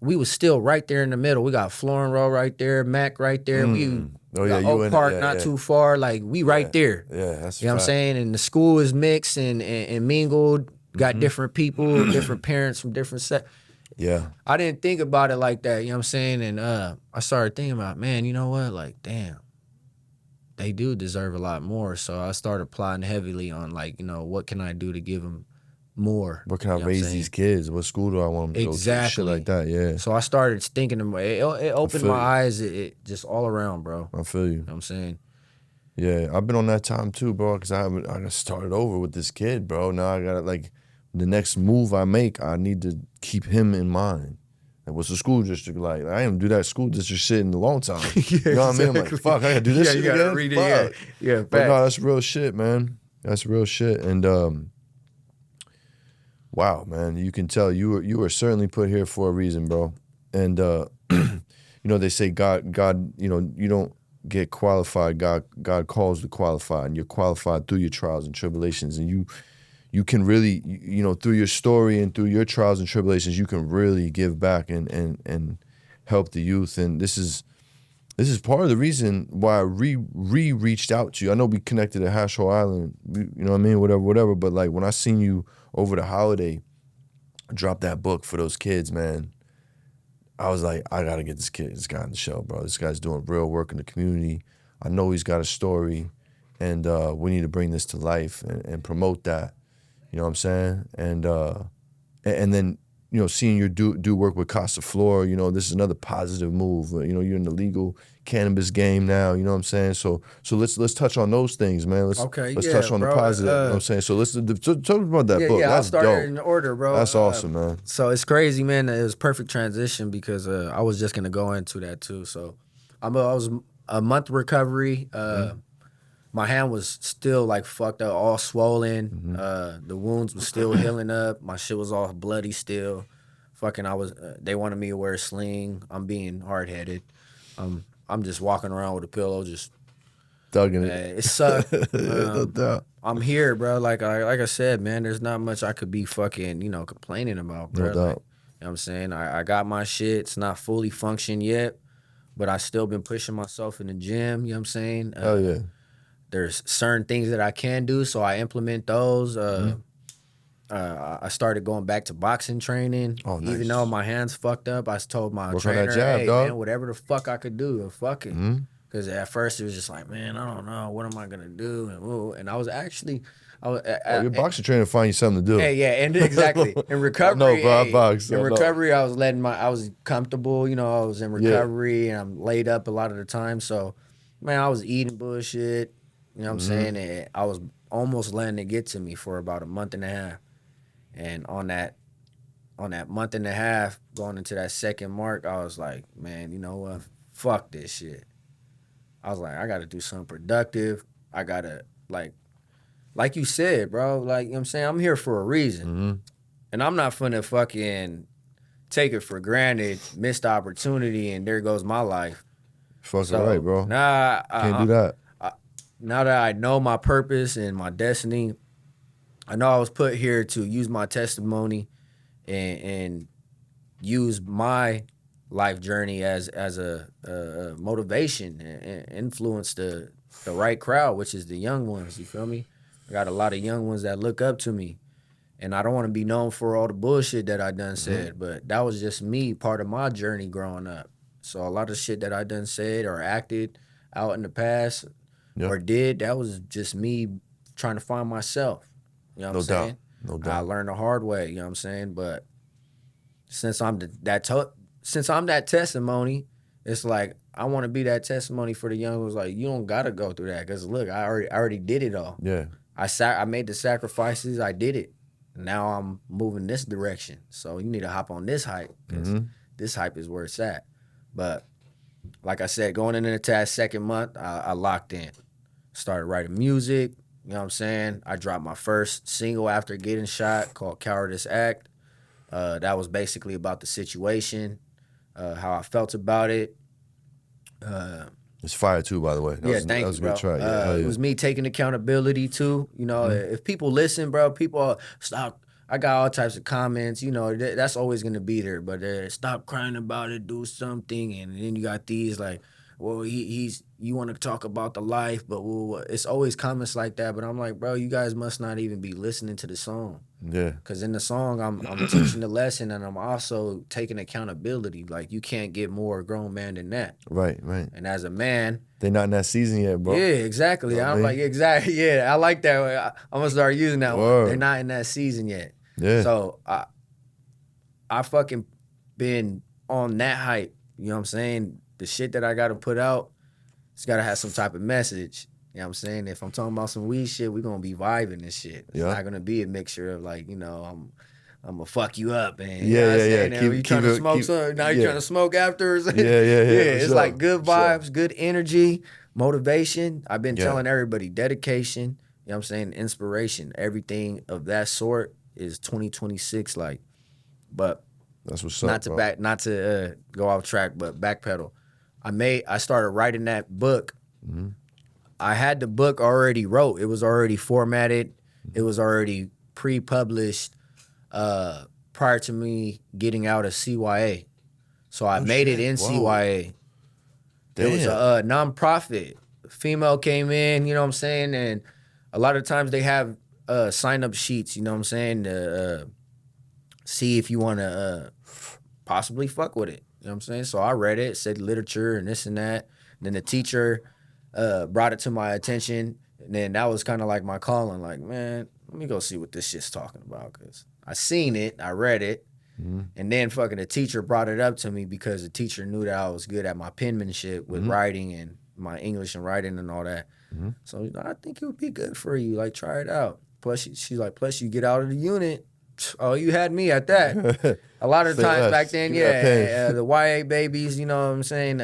S4: we was still right there in the middle. We got Florin Row right there, Mac right there. We got Oak Park not too far. Like, we right there.
S3: Yeah, that's
S4: you know what I'm saying? And the school is mixed and mingled. Got different people, different parents from different sets.
S3: Yeah.
S4: I didn't think about it like that, you know what I'm saying? And I started thinking about, man, you know what? Like, damn, they do deserve a lot more. So I started applying heavily on, like, you know, what can I do to give them more?
S3: What can I raise these kids? What school do I want them to go to? Shit like that, yeah.
S4: So I started thinking, it opened my eyes, it just all around, bro.
S3: I feel you.
S4: You know what I'm saying?
S3: Yeah, I've been on that time too, bro, because I got started over with this kid, bro. Now I got to, like, the next move I make, I need to keep him in mind. And what's the school district like? I didn't do that school district shit in a long time. You know what I mean? I'm like, fuck, I gotta do this shit
S4: you gotta
S3: again?
S4: Read
S3: fuck.
S4: it, yeah.
S3: But no, that's real shit, man. That's real shit. And wow, man, you can tell you were certainly put here for a reason, bro. And you know, they say God, you know, you don't get qualified. God calls the qualified, and you're qualified through your trials and tribulations. And you can really, you know, through your story and through your trials and tribulations, you can really give back and help the youth. And this is part of the reason why I reached out to you. I know we connected at Hash Hole Island, you know what I mean, whatever. But like, when I seen you over the holiday drop that book for those kids, man, I was like, I gotta get this guy on the show, bro. This guy's doing real work in the community. I know he's got a story, and we need to bring this to life and promote that. You know what I'm saying? And then seeing you do work with Kasaflora, this is another positive move. You're in the legal cannabis game now. You know what I'm saying? So let's touch on those things, man. Let's touch on the positive. You know what I'm saying? So let's talk about that book.
S4: Yeah,
S3: That's
S4: I'll start
S3: dope.
S4: it in order, bro.
S3: That's awesome, man.
S4: So it's crazy, man. It was perfect transition because I was just gonna go into that too. So I was a month recovery. My hand was still like fucked up, all swollen. The wounds was still healing up. My shit was all bloody still. Fucking, they wanted me to wear a sling. I'm being hard headed. I'm just walking around with a pillow, just
S3: thugging it.
S4: It sucked.
S3: No doubt.
S4: I'm here, bro. Like I said, man, there's not much I could be fucking, complaining about, bro.
S3: No doubt.
S4: Like, you know what I'm saying? I got my shit. It's not fully functioned yet, but I still been pushing myself in the gym. You know what I'm saying?
S3: Hell yeah.
S4: There's certain things that I can do, so I implement those. I started going back to boxing training.
S3: Oh, nice.
S4: Even though my hands fucked up, I told my
S3: Work
S4: trainer,
S3: on that jab,
S4: hey,
S3: dog.
S4: man, whatever the fuck I could do, fuck it. Because at first it was just like, man, I don't know, what am I gonna do? And I was actually,
S3: your boxing trainer find you something to do.
S4: Hey, yeah, and exactly in recovery.
S3: No, bro, I box.
S4: In recovery, I was comfortable. I was in recovery, and I'm laid up a lot of the time. So, man, I was eating bullshit. You know what I'm saying? And I was almost letting it get to me for about a month and a half. And on that month and a half, going into that second mark, I was like, man, you know what? Fuck this shit. I was like, I got to do something productive. I got to, like you said, bro, like, you know what I'm saying? I'm here for a reason. And I'm not finna fucking take it for granted, missed opportunity, and there goes my life.
S3: Fucking right, bro.
S4: Nah,
S3: can't do that.
S4: Now that I know my purpose and my destiny, I know I was put here to use my testimony and use my life journey as a motivation and influence the right crowd, which is the young ones. You feel me? I got a lot of young ones that look up to me, and I don't want to be known for all the bullshit that I done said, but that was just me, part of my journey growing up. So a lot of shit that I done said or acted out in the past or did, that was just me trying to find myself. You know what I'm saying?
S3: No doubt.
S4: I learned the hard way, you know what I'm saying? But since I'm that testimony, it's like I want to be that testimony for the young ones. Like, you don't gotta go through that, because look, I already did it all.
S3: Yeah.
S4: I made the sacrifices. I did it. Now I'm moving this direction. So you need to hop on this hype, because this hype is where it's at. But like I said, going into that second month, I locked in. Started writing music. You know what I'm saying? I dropped my first single after getting shot called Cowardice Act. That was basically about the situation, how I felt about it.
S3: It's fire too, by the way.
S4: That was
S3: a good try.
S4: It was me taking accountability too. If people listen, bro, people stop. I got all types of comments. That's always gonna be there. But stop crying about it. Do something. And then you got these like, well, you want to talk about the life, but it's always comments like that. But I'm like, bro, you guys must not even be listening to the song.
S3: Yeah.
S4: Because in the song, I'm teaching the lesson, and I'm also taking accountability. Like, you can't get more grown man than that.
S3: Right.
S4: And as a man,
S3: they're not in that season yet, bro.
S4: yeah, exactly.
S3: You know
S4: I'm like, exactly. Yeah, I like that. I'm gonna start using that
S3: Word.
S4: one. They're not in that season yet.
S3: Yeah.
S4: So I fucking been on that hype. You know what I'm saying? The shit that I gotta put out, it's gotta have some type of message. You know what I'm saying? If I'm talking about some weed shit, we're gonna be vibing and shit. It's not gonna be a mixture of like, I'm gonna fuck you up and you trying to smoke something. Now you trying to smoke afterwards.
S3: Yeah.
S4: It's like good vibes, good energy, motivation. I've been telling everybody dedication, you know what I'm saying, inspiration, everything of that sort is 2026 like. But
S3: that's what's up.
S4: Not to go off track, but backpedal. I started writing that book. I had the book already wrote. It was already formatted. It was already pre-published prior to me getting out of CYA. So I made it in CYA.
S3: Damn.
S4: It was a nonprofit. A female came in, you know what I'm saying? And a lot of times they have sign-up sheets, you know what I'm saying, to see if you want to possibly fuck with it. You know what I'm saying? So I read it, said literature and this and that. And then the teacher brought it to my attention. And then that was kind of like my calling. Like, man, let me go see what this shit's talking about. Because I seen it, I read it. And then fucking the teacher brought it up to me because the teacher knew that I was good at my penmanship with writing and my English and writing and all that. So I think it would be good for you. Like, try it out. Plus, she's like, plus you get out of the unit. Oh, you had me at that. A lot of times back then, the YA babies, you know what I'm saying?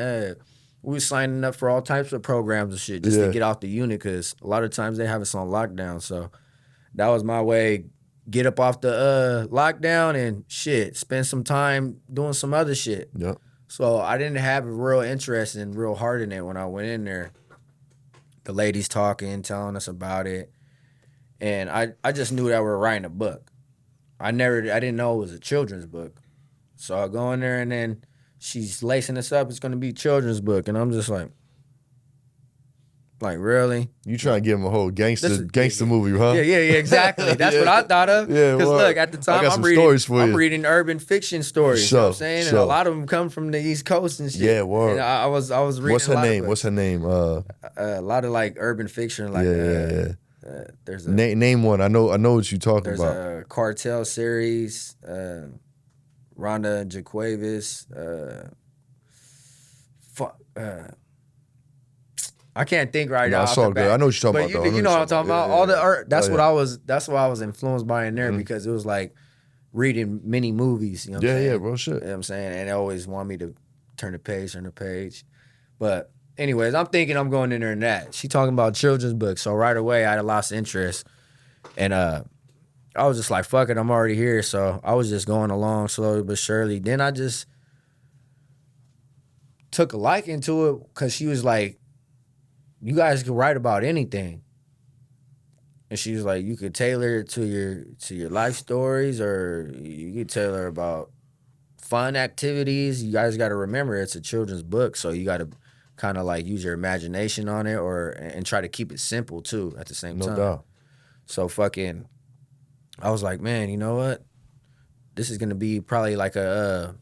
S4: We was signing up for all types of programs and shit just to get out the unit because a lot of times they have us on lockdown. So that was my way. Get up off the lockdown and shit, spend some time doing some other shit.
S3: Yep.
S4: So I didn't have a real interest and real heart in it when I went in there. The ladies talking, telling us about it. And I just knew that we were writing a book. I didn't know it was a children's book. So I go in there and then she's lacing us up. It's going to be a children's book. And I'm just like, really?
S3: You trying to give him a whole gangster movie, huh?
S4: Yeah, exactly. That's what I thought of. Yeah, because look, at the time I'm reading urban fiction stories. You know what I'm saying? And a lot of them come from the East Coast and shit.
S3: Yeah, word.
S4: And I was reading.
S3: What's her name?
S4: A lot of like urban fiction, like there's a
S3: name one. I know what you talking about.
S4: There's a Cartel series. Rhonda Jaquavis. I can't think right now.
S3: It's all good. I know what you're talking about.
S4: You know what I'm talking about. All the art. That's what I was. That's what I was influenced by in there because it was like reading mini movies. You know what I'm saying?
S3: Yeah, bro. Shit.
S4: You know what I'm saying? And they always want me to turn the page. But anyways, I'm thinking I'm going in there and that. She talking about children's books. So right away, I had lost interest, and I was just like, fuck it, I'm already here. So I was just going along slowly but surely. Then I just took a liking to it because she was like, you guys can write about anything. And she was like, you could tailor it to your life stories, or you could tailor about fun activities. You guys got to remember it's a children's book, so you got to kind of like use your imagination on it, and try to keep it simple too at the same time.
S3: No doubt.
S4: So fucking, I was like, man, you know what? This is gonna be probably like a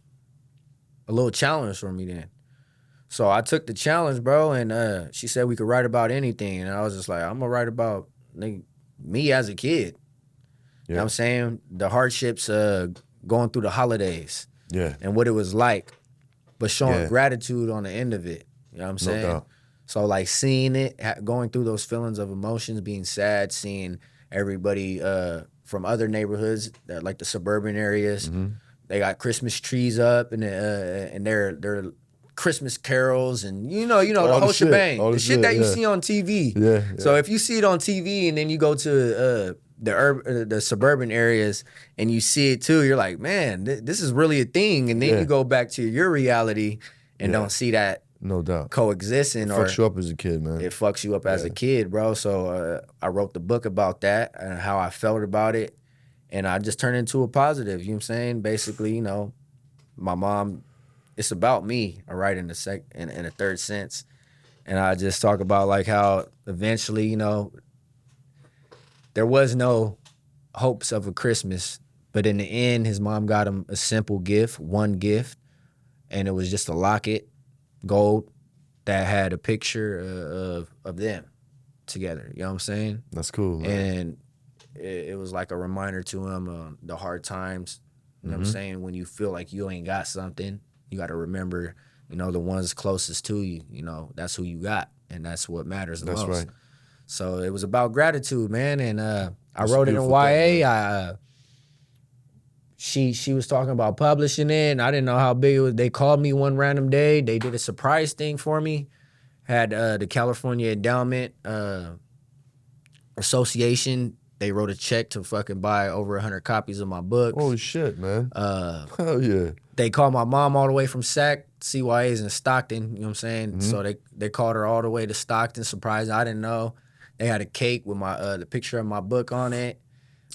S4: little challenge for me then. So I took the challenge, bro, and she said we could write about anything. And I was just like, I'm going to write about me as a kid. You know what I'm saying? The hardships going through the holidays.
S3: Yeah.
S4: And what it was like, but showing gratitude on the end of it. You know what I'm saying? No doubt. So like seeing it, going through those feelings of emotions, being sad, seeing everybody from other neighborhoods, like the suburban areas, they got Christmas trees up and they're Christmas carols and you know the whole shebang, the shit that you see on TV.
S3: Yeah.
S4: So if you see it on TV and then you go to the suburban areas and you see it too, you're like, man, this is really a thing. And then you go back to your reality and don't see that.
S3: No doubt.
S4: Coexisting.
S3: It fucks you up as a kid, man.
S4: It fucks you up as a kid, bro. So I wrote the book about that and how I felt about it, and I just turned it into a positive. You know what I'm saying? Basically, my mom. It's about me. I write in a third sense, and I just talk about like how eventually, there was no hopes of a Christmas, but in the end, his mom got him a simple gift, one gift, and it was just a locket, gold, that had a picture of them together. You know what I'm saying?
S3: That's cool, man.
S4: And it was like a reminder to him the hard times. You know what I'm saying? When you feel like you ain't got something. You got to remember, the ones closest to you, that's who you got. And that's what matters the most. That's right. So it was about gratitude, man. And I wrote it in YA. She was talking about publishing it. And I didn't know how big it was. They called me one random day. They did a surprise thing for me. Had the California Endowment Association. They wrote a check to fucking buy over 100 copies of my book.
S3: Holy shit, man. Hell yeah.
S4: They called my mom all the way from CYA's in Stockton, you know what I'm saying? So they called her all the way to Stockton, surprised. I didn't know. They had a cake with my the picture of my book on it.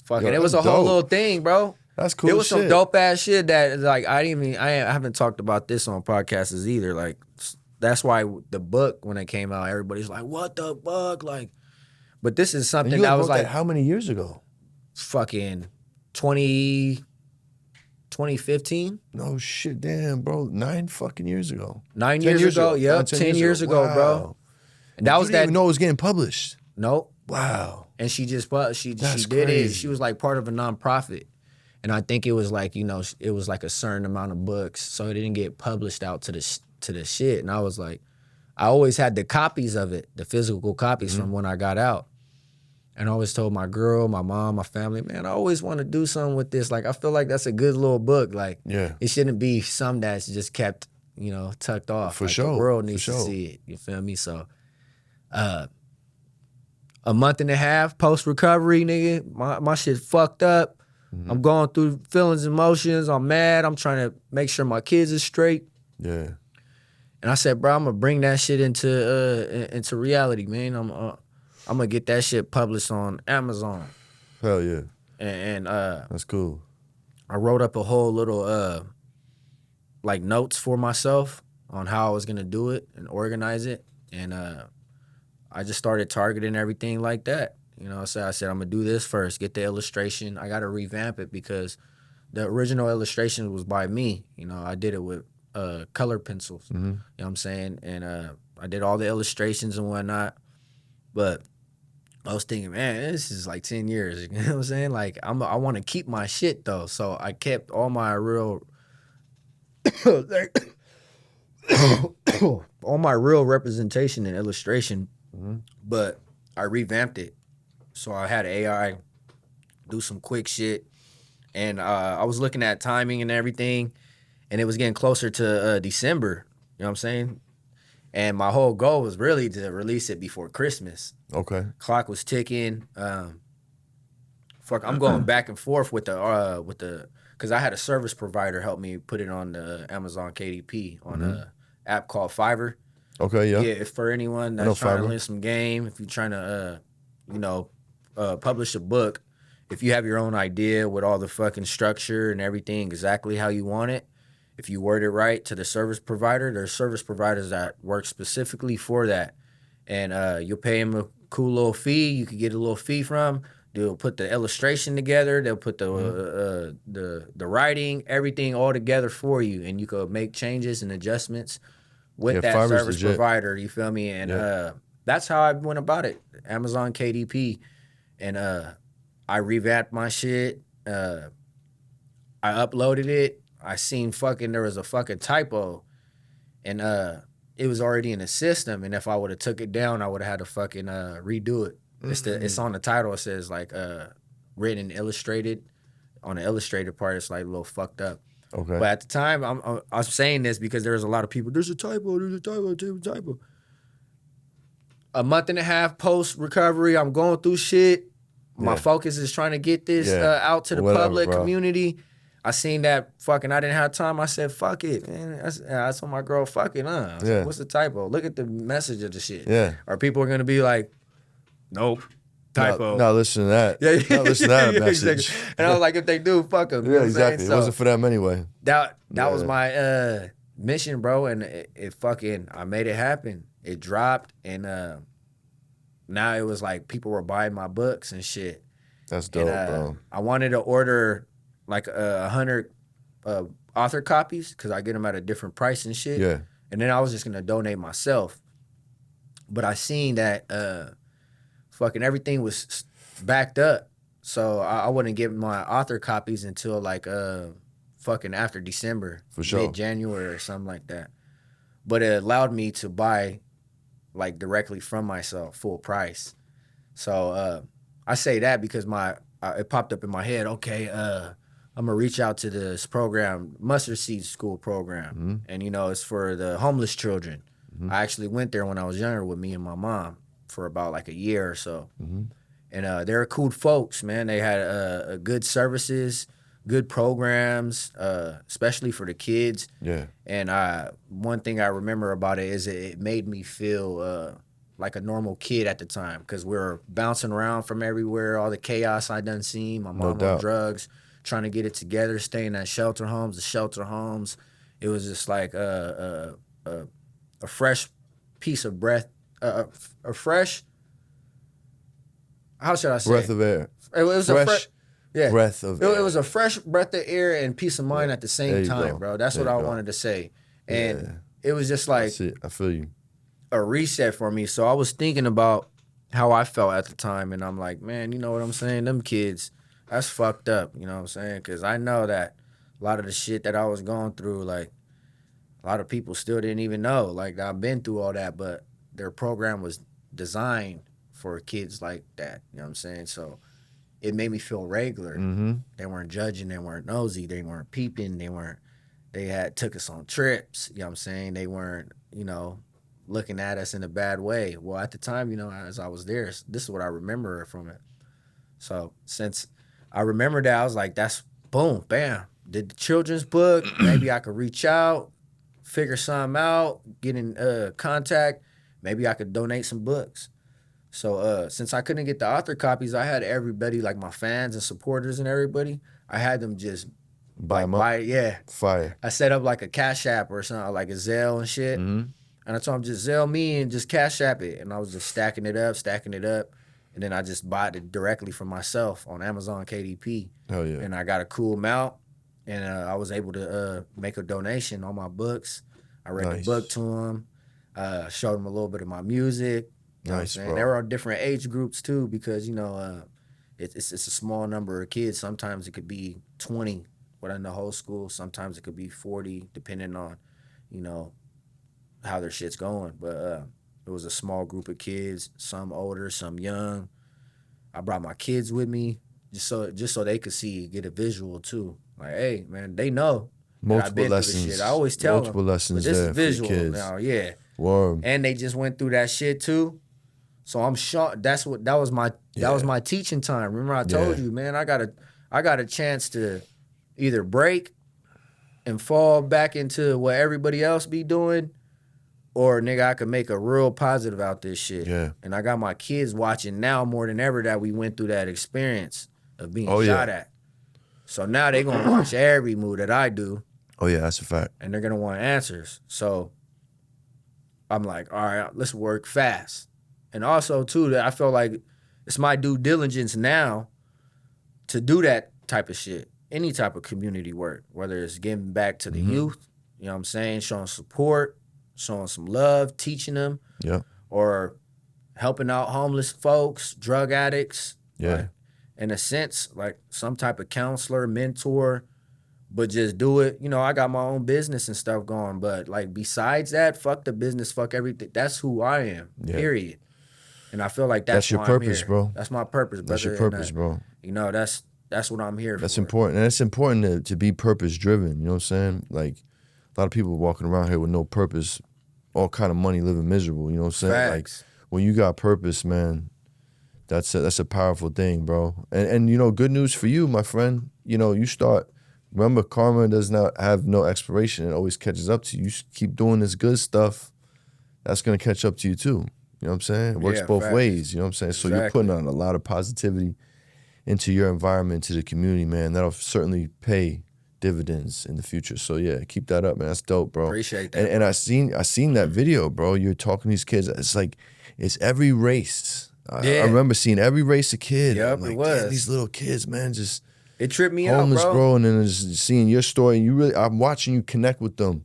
S4: Fucking, it was a whole little thing, bro.
S3: That's cool.
S4: It was some dope ass shit that like I haven't talked about this on podcasts either. Like that's why the book when it came out, everybody's like, "What the fuck?" Like, but this is something that was like
S3: how many years ago?
S4: Fucking 2015?
S3: No shit, damn, bro. 9 fucking years ago.
S4: 9 years ago, yep. 10 years ago, wow. Bro. And that was
S3: didn't even know it was getting published.
S4: Nope.
S3: Wow.
S4: And she did it. She was like part of a nonprofit. And I think it was like, you know, it was like a certain amount of books, so it didn't get published out to the shit. And I was like, I always had the copies of it, the physical copies from when I got out. And I always told my girl, my mom, my family, man, I always want to do something with this. Like, I feel like that's a good little book. Like, it shouldn't be something that's just kept, you know, tucked off.
S3: For
S4: like,
S3: sure.
S4: The world needs to see it. You feel me? So, a month and a half post-recovery, nigga, my shit fucked up. I'm going through feelings and emotions. I'm mad. I'm trying to make sure my kids are straight.
S3: Yeah.
S4: And I said, bro, I'm gonna bring that shit into reality, man. I'm gonna get that shit published on Amazon.
S3: Hell yeah.
S4: And
S3: that's cool.
S4: I wrote up a whole little like notes for myself on how I was gonna do it and organize it. And I just started targeting everything like that. You know, so I said, I'm gonna do this first, get the illustration. I gotta revamp it because the original illustration was by me. You know, I did it with color pencils. You know what I'm saying? And I did all the illustrations and whatnot. But I was thinking, man, this is like 10 years. You know what I'm saying? Like, I want to keep my shit, though. So I kept all my real... all my real representation and illustration. But I revamped it. So I had AI do some quick shit. And I was looking at timing and everything. And it was getting closer to December. You know what I'm saying? And my whole goal was really to release it before Christmas.
S3: Okay.
S4: Clock was ticking. I'm going back and forth with the because I had a service provider help me put it on the Amazon KDP on a app called Fiverr.
S3: Okay, yeah.
S4: Yeah, if for anyone that's trying to learn some game, if you're trying to, publish a book, if you have your own idea with all the fucking structure and everything exactly how you want it, if you word it right to the service provider, there's service providers that work specifically for that. And you'll pay them a cool little fee. You could get a little fee from. They'll put the illustration together. They'll put the writing, everything all together for you. And you could make changes and adjustments with that
S3: Fiverr's
S4: service
S3: legit.
S4: provider. You feel me? And that's how I went about it. Amazon KDP. And I revamped my shit. I uploaded it. I seen there was a fucking typo. And it was already in the system. And if I would have took it down, I would have had to fucking redo it. It's on the title. It says like written and illustrated. On the illustrated part, it's like a little fucked up.
S3: Okay.
S4: But at the time, I'm saying this because there was a lot of people. There's a typo. A month and a half post recovery, I'm going through shit. My focus is trying to get this out to the public community. I seen that fucking I didn't have time. I said, fuck it, man. I told my girl, fuck it, I said, what's the typo? Look at the message of the shit.
S3: Yeah.
S4: Or people are going to be like, nope, typo.
S3: Now listen to that. Now listen to that message.
S4: Exactly. And I was like, if they do, fuck them.
S3: Yeah, exactly. So, it wasn't for them anyway.
S4: That was my mission, bro. And it fucking, I made it happen. It dropped. And now it was like people were buying my books and shit.
S3: That's dope, bro.
S4: I wanted to order like 100 author copies because I get them at a different price and shit.
S3: Yeah.
S4: And then I was just going to donate myself. But I seen that fucking everything was backed up. So I wouldn't get my author copies until like fucking after December.
S3: For sure.
S4: Mid-January or something like that. But it allowed me to buy like directly from myself, full price. So I say that because it popped up in my head, okay, I'm going to reach out to this program, Mustard Seed School program. And, it's for the homeless children. I actually went there when I was younger with me and my mom for about like a year or so. And they're cool folks, man. They had good services, good programs, especially for the kids.
S3: Yeah.
S4: And one thing I remember about it is it made me feel like a normal kid at the time because we were bouncing around from everywhere, all the chaos I done seen, my mom on drugs, trying to get it together, staying at shelter homes. It was just like a fresh piece of breath, a fresh, how should I say?
S3: Breath of air.
S4: It was
S3: fresh breath of air.
S4: It was a fresh breath of air and peace of mind at the same time,
S3: go.
S4: bro. That's what I wanted to say. And it was just like
S3: I feel you.
S4: a reset for me. So I was thinking about how I felt at the time, and I'm like, man, you know what I'm saying? Them kids, That's fucked up, you know what I'm saying? Because I know that a lot of the shit that I was going through, like, a lot of people still didn't even know. Like, I've been through all that, but their program was designed for kids like that, you know what I'm saying? So it made me feel regular.
S3: Mm-hmm.
S4: They weren't judging, they weren't nosy, they weren't peeping, they had took us on trips, you know what I'm saying? They weren't, you know, looking at us in a bad way. Well, at the time, you know, as I was there, this is what I remember from it. So since I remember that, I was like, that's boom, bam. Did the children's book, maybe I could reach out, figure something out, get in contact, maybe I could donate some books. So since I couldn't get the author copies, I had everybody, like my fans and supporters and everybody, I had them just
S3: Buy them up.
S4: yeah.
S3: Fire.
S4: I set up like a Cash App or something, like a Zelle and shit.
S3: Mm-hmm.
S4: And I told them just Zelle me and just Cash App it. And I was just stacking it up. And then I just bought it directly from myself on Amazon KDP.
S3: Hell yeah.
S4: And I got a cool amount. And I was able to make a donation on my books. I read the book to them, showed them a little bit of my music. You know what I'm saying? There were different age groups too, because, you know, it's a small number of kids. Sometimes it could be 20 within the whole school. Sometimes it could be 40, depending on, you know, how their shit's going. But it was a small group of kids, some older, some young. I brought my kids with me just so they could get a visual too. Like, hey, man, they know.
S3: Multiple lessons.
S4: Shit. I always tell
S3: multiple
S4: them,
S3: lessons
S4: but this
S3: there
S4: is visual
S3: for kids.
S4: now, yeah.
S3: Warm.
S4: And they just went through that shit too. So I'm shocked. That was my teaching time. Remember I told you, man, I got a chance to either break and fall back into what everybody else be doing, or nigga, I could make a real positive out this shit.
S3: Yeah.
S4: And I got my kids watching now more than ever that we went through that experience of being shot at. So now they gonna watch every move that I do.
S3: Oh yeah, that's a fact.
S4: And they're gonna want answers. So I'm like, all right, let's work fast. And also too, that I feel like it's my due diligence now to do that type of shit. Any type of community work, whether it's giving back to the youth, you know what I'm saying, showing support, showing some love, teaching them, or helping out homeless folks, drug addicts.
S3: Yeah.
S4: Like, in a sense, like some type of counselor, mentor, but just do it. You know, I got my own business and stuff going, but like besides that, fuck the business, fuck everything. That's who I am, period. And I feel like that's
S3: your
S4: why
S3: purpose,
S4: I'm here.
S3: bro.
S4: That's my purpose, brother.
S3: That's your purpose, bro.
S4: You know, that's what I'm here for.
S3: That's important. And it's important to be purpose driven, you know what I'm saying? Like a lot of people walking around here with no purpose, all kind of money, living miserable, you know what I'm saying?
S4: Facts.
S3: Like when you got purpose, man, that's a powerful thing, bro. And you know, good news for you, my friend. You know, remember, karma does not have no expiration. It always catches up to you. You keep doing this good stuff, that's gonna catch up to you too. You know what I'm saying? It works both ways, you know what I'm saying? So you're putting on a lot of positivity into your environment, to the community, man. That'll certainly pay dividends in the future. So yeah, keep that up, man. That's dope, bro.
S4: Appreciate that.
S3: And I seen that video, bro. You're talking to these kids. It's like it's every race. I remember seeing every race of kid.
S4: Yep,
S3: like,
S4: it was.
S3: damn, these little kids, man, just
S4: it tripped me
S3: homeless,
S4: out, bro.
S3: And then just seeing your story, and I'm watching you connect with them.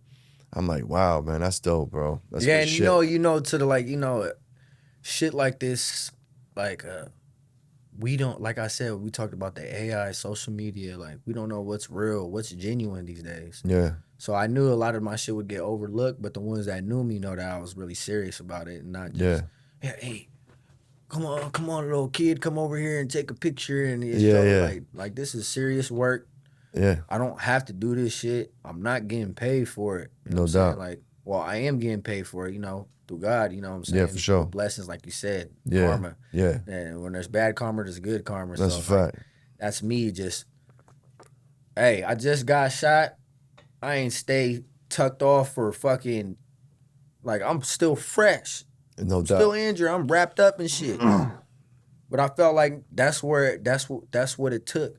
S3: I'm like, wow, man, that's dope, bro. That's good
S4: and
S3: shit.
S4: you know, to the like, you know, shit like this, like we don't, like I said, we talked about the AI, social media, like we don't know what's real, what's genuine these days.
S3: Yeah.
S4: So I knew a lot of my shit would get overlooked, but the ones that knew me know that I was really serious about it and not just, hey, come on, little kid, come over here and take a picture. And like this is serious work.
S3: Yeah.
S4: I don't have to do this shit. I'm not getting paid for it. You know
S3: No doubt.
S4: Like, well, I am getting paid for it, you know, through God, you know what I'm saying?
S3: Yeah, for sure.
S4: Blessings, like you said,
S3: Yeah.
S4: karma.
S3: Yeah.
S4: And when there's bad karma, there's good karma.
S3: That's
S4: so,
S3: a fact.
S4: like, that's me just, hey, I just got shot. I ain't stay tucked off for fucking, like, I'm still fresh.
S3: No doubt.
S4: Still injured. I'm wrapped up and shit. But I felt like that's what it took.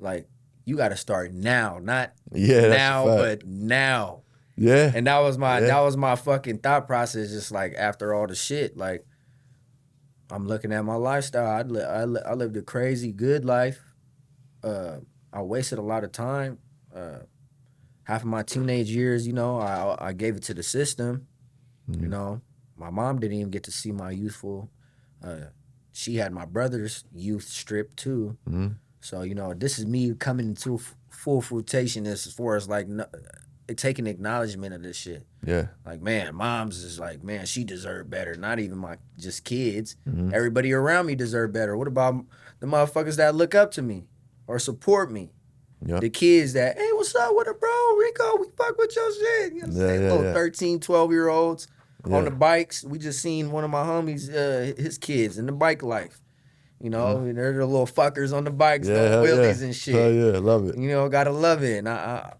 S4: Like, you got to start now, not now, but now.
S3: Yeah.
S4: And that was my fucking thought process. Just like after all the shit, like I'm looking at my lifestyle. I lived a crazy good life. I wasted a lot of time. Half of my teenage years, you know, I gave it to the system. You know, my mom didn't even get to see my youthful. She had my brother's youth stripped too. So, you know, this is me coming into full fruition as far as like taking acknowledgement of this shit.
S3: Yeah.
S4: Like, man, moms is like, man, she deserved better. Not even my just kids. Everybody around me deserve better. What about the motherfuckers that look up to me or support me?
S3: Yep.
S4: The kids that, hey, what's up with it, bro? Rico, we fuck with your shit. You know what I'm saying? Little 13, 12-year-olds on the bikes. We just seen one of my homies, his kids in the bike life. You know, and they're the little fuckers on the bikes, doing wheelies and shit.
S3: Hell yeah, love it.
S4: You know, gotta love it. And I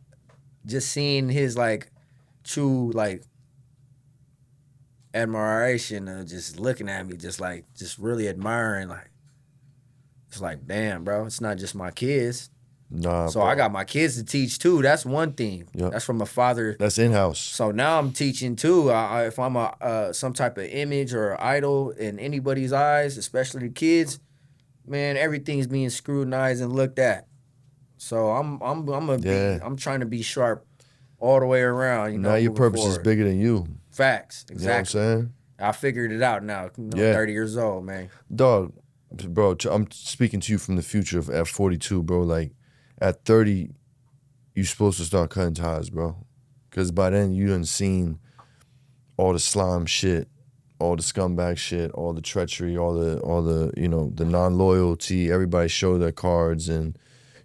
S4: just seeing his like true like admiration of just looking at me, just really admiring, like it's like, damn, bro, it's not just my kids.
S3: Nah,
S4: so
S3: bro.
S4: I got my kids to teach too. That's one thing.
S3: Yep.
S4: That's from a father.
S3: That's in-house.
S4: So now I'm teaching too. If I'm some type of image or idol in anybody's eyes, especially the kids, man, everything's being scrutinized and looked at. So I'm trying to be sharp all the way around. You know,
S3: now your purpose is bigger than you.
S4: Facts, exactly.
S3: You know what I'm saying?
S4: I figured it out now. I'm 30 years old, man.
S3: Dog, bro, I'm speaking to you from the future at 42, bro. Like, at 30, you're supposed to start cutting ties, bro. Because by then, you done seen all the slime shit, all the scumbag shit, all the treachery, all the you know, the non-loyalty. Everybody show their cards, and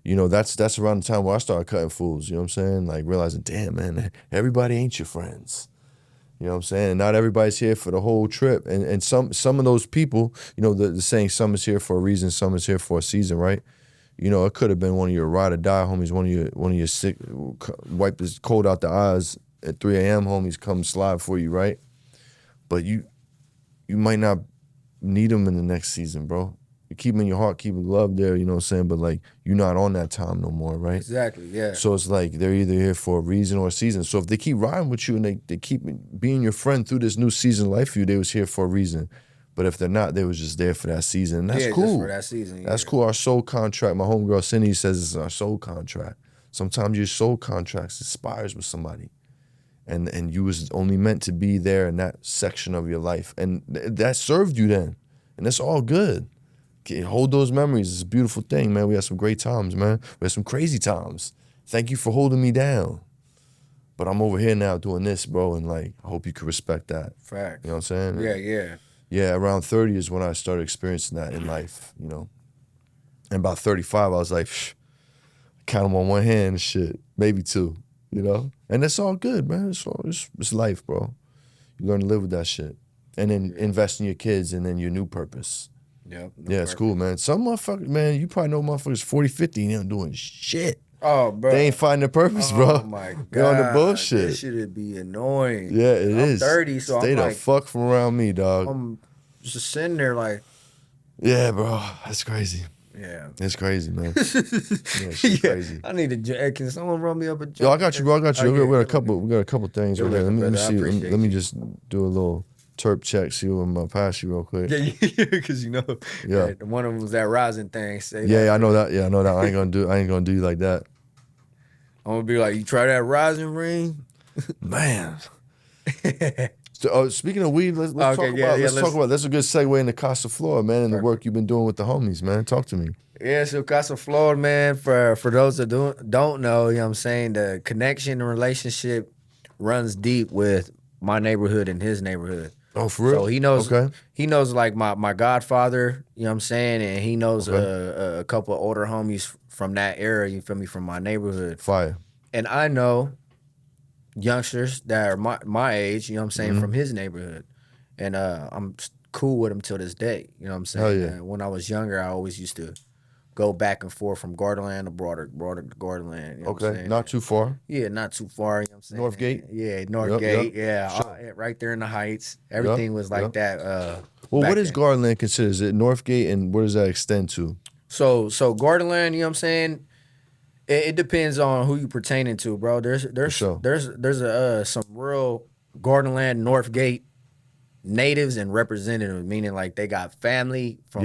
S3: you know, that's around the time where I started cutting fools. You know what I'm saying? Like realizing, damn, man, everybody ain't your friends. You know what I'm saying? And not everybody's here for the whole trip. And some of those people, you know, the saying, some is here for a reason, some is here for a season, right? You know, it could have been one of your ride or die homies, one of your sick, wipe this cold out the eyes at 3 a.m. homies come slide for you, right? But you might not need them in the next season, bro. You keep them in your heart, keep love there, you know what I'm saying? But like, you're not on that time no more, right?
S4: Exactly, yeah.
S3: So it's like they're either here for a reason or a season. So if they keep riding with you and they keep being your friend through this new season of life for you, they was here for a reason. But if they're not, they was just there for that season. And that's cool.
S4: Just for that season.
S3: That's cool. Our soul contract, my homegirl Cindy says it's our soul contract. Sometimes your soul contract expires with somebody. And you was only meant to be there in that section of your life. And that served you then. And it's all good. Hold those memories. It's a beautiful thing, man. We had some great times, man. We had some crazy times. Thank you for holding me down. But I'm over here now doing this, bro, and like, I hope you can respect that.
S4: Fact.
S3: You know what I'm saying?
S4: Yeah.
S3: Yeah, around 30 is when I started experiencing that in life, you know. And about 35, I was like, count them on one hand and shit. Maybe two, you know? And that's all good, man. It's life, bro. You learn to live with that shit. And then invest in your kids and then your new purpose.
S4: Yep.
S3: Yeah, it's cool, man. Some motherfuckers, man, you probably know motherfuckers 40, 50 and they ain't doing shit.
S4: Oh, bro.
S3: They ain't finding their purpose, bro.
S4: Oh, my God.
S3: They're on the bullshit.
S4: This shit be annoying.
S3: Yeah, it is.
S4: I'm 30, so
S3: Stay
S4: I'm
S3: the
S4: like,
S3: fuck from around me, dog.
S4: I'm just sitting there like.
S3: Yeah, bro. That's crazy.
S4: Yeah.
S3: It's crazy, man. Yeah, shit crazy.
S4: I need a can someone run me up a joint?
S3: Yo, I got you, bro. I got you.
S4: Okay,
S3: we got a couple things right there. Let me see.
S4: appreciate
S3: Let me just do a little terp check, see what I'm gonna pass you real quick.
S4: Yeah, because you know,
S3: Yeah.
S4: one of them was that Rosin thing.
S3: Yeah, I know that. Yeah, I know that. I ain't gonna do you like that.
S4: I'm gonna be like, you try that Rosin ring,
S3: man. So, speaking of weed, let's talk about. That's a good segue into Kasaflora, man, and the work you've been doing with the homies, man. Talk to me.
S4: Yeah, so Kasaflora, man, for those that don't know, you know what I'm saying, the connection and relationship runs deep with my neighborhood and his neighborhood.
S3: Oh, for real?
S4: So he knows like my godfather, you know what I'm saying, and he knows a couple of older homies from that era, you feel me, from my neighborhood.
S3: Fire.
S4: And I know youngsters that are my age, you know what I'm saying, from his neighborhood. And I'm cool with him till this day, you know what I'm saying?
S3: Hell yeah.
S4: When I was younger, I always used to go back and forth from Gardenland to broader to Gardenland. You know what I'm saying?
S3: Not too far.
S4: Yeah, not too far. You know what I'm saying?
S3: Northgate?
S4: Yeah, Northgate.
S3: Yep.
S4: Yeah,
S3: Sure.
S4: right there in the Heights. Everything was like that.
S3: Well,
S4: back
S3: what is
S4: then.
S3: Gardenland considered? Is it Northgate, and where does that extend to?
S4: So Gardenland, you know what I'm saying? It depends on who you pertaining to, bro. There's some real Gardenland, Northgate natives and representatives, meaning like they got family from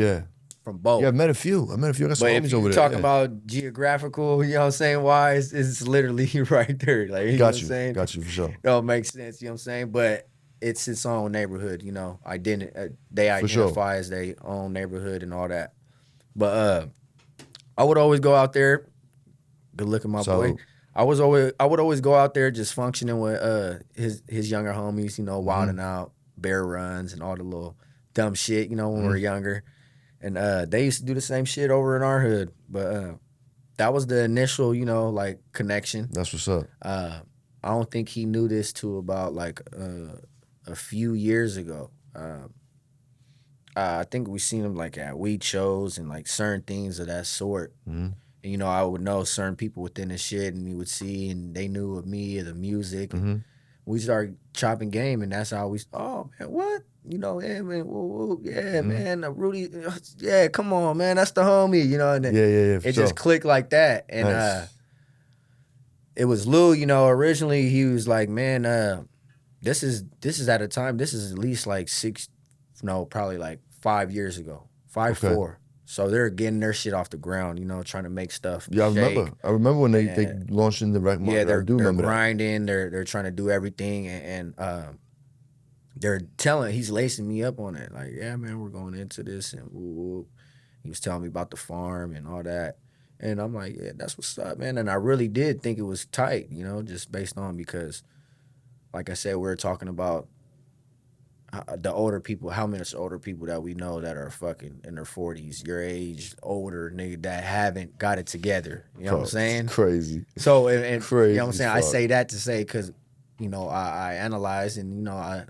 S4: both.
S3: Yeah, I've met a few. I got some
S4: But
S3: homies
S4: if
S3: over
S4: you
S3: there.
S4: talk about geographical, you know what I'm saying, wise, it's literally right there. Like, you know what I'm saying?
S3: Got you for sure.
S4: It don't make sense, you know what I'm saying? But it's its own neighborhood, you know. They identify as their own neighborhood and all that. But I would always go out there. Good looking, my boy. I would always go out there just functioning with his younger homies, you know, wilding out, bear runs and all the little dumb shit, you know, when we were younger. And they used to do the same shit over in our hood. But that was the initial, you know, like connection.
S3: That's what's up.
S4: I don't think he knew this till about like a few years ago. I think we seen him like at weed shows and like certain things of that sort. And, you know, I would know certain people within the shit, and he would see, and they knew of me or the music. And we started chopping game, and that's how we. Oh man, what? You know, yeah, man, woo, yeah, man, Rudy, yeah, come on, man, that's the homie, you know. And then it just clicked like that, and it was Lou. You know, originally he was like, man, this is at a time. This is at least like probably like 5 years ago, 4. So they're getting their shit off the ground, you know, trying to make stuff.
S3: Yeah, I remember when they launched in the rec market.
S4: Yeah, they're grinding. They're trying to do everything, and they're he's lacing me up on it. Like, yeah, man, we're going into this, and woo. He was telling me about the farm and all that, and I'm like, yeah, that's what's up, man. And I really did think it was tight, you know, just based on because, like I said, we were talking about the older people, how many older people that we know that are fucking in their 40s, your age, older nigga that haven't got it together. You know what I'm saying?
S3: Crazy.
S4: So, and
S3: crazy,
S4: you know what I'm saying? I say that to say because, you know, I analyze and, you know what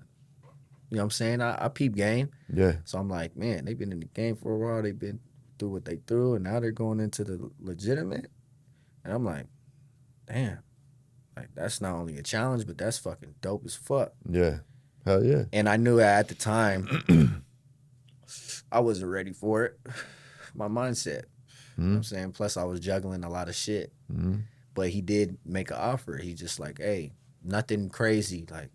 S4: I'm saying? I peep game.
S3: Yeah.
S4: So I'm like, man, they've been in the game for a while. They've been through what they threw, and now they're going into the legitimate. And I'm like, damn. Like, that's not only a challenge, but that's fucking dope as fuck.
S3: Yeah. Hell yeah.
S4: And I knew at the time I wasn't ready for it. My mindset. You know what I'm saying? Plus I was juggling a lot of shit. But he did make an offer. He just like, hey, nothing crazy. Like,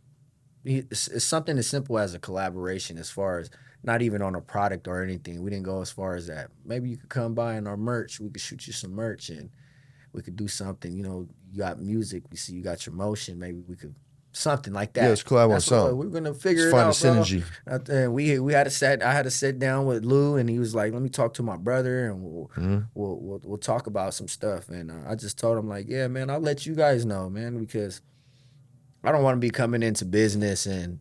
S4: it's something as simple as a collaboration, as far as not even on a product or anything. We didn't go as far as that. Maybe you could come by in our merch. We could shoot you some merch and we could do something. You know, you got music. We see you got your motion. Maybe we could something like that.
S3: Yeah, let's collab on something.
S4: We're gonna figure it out.
S3: Find a synergy.
S4: And we had I had to sit down with Lou, and he was like, "Let me talk to my brother, and we'll talk about some stuff." And I just told him like, "Yeah, man, I'll let you guys know, man, because I don't want to be coming into business and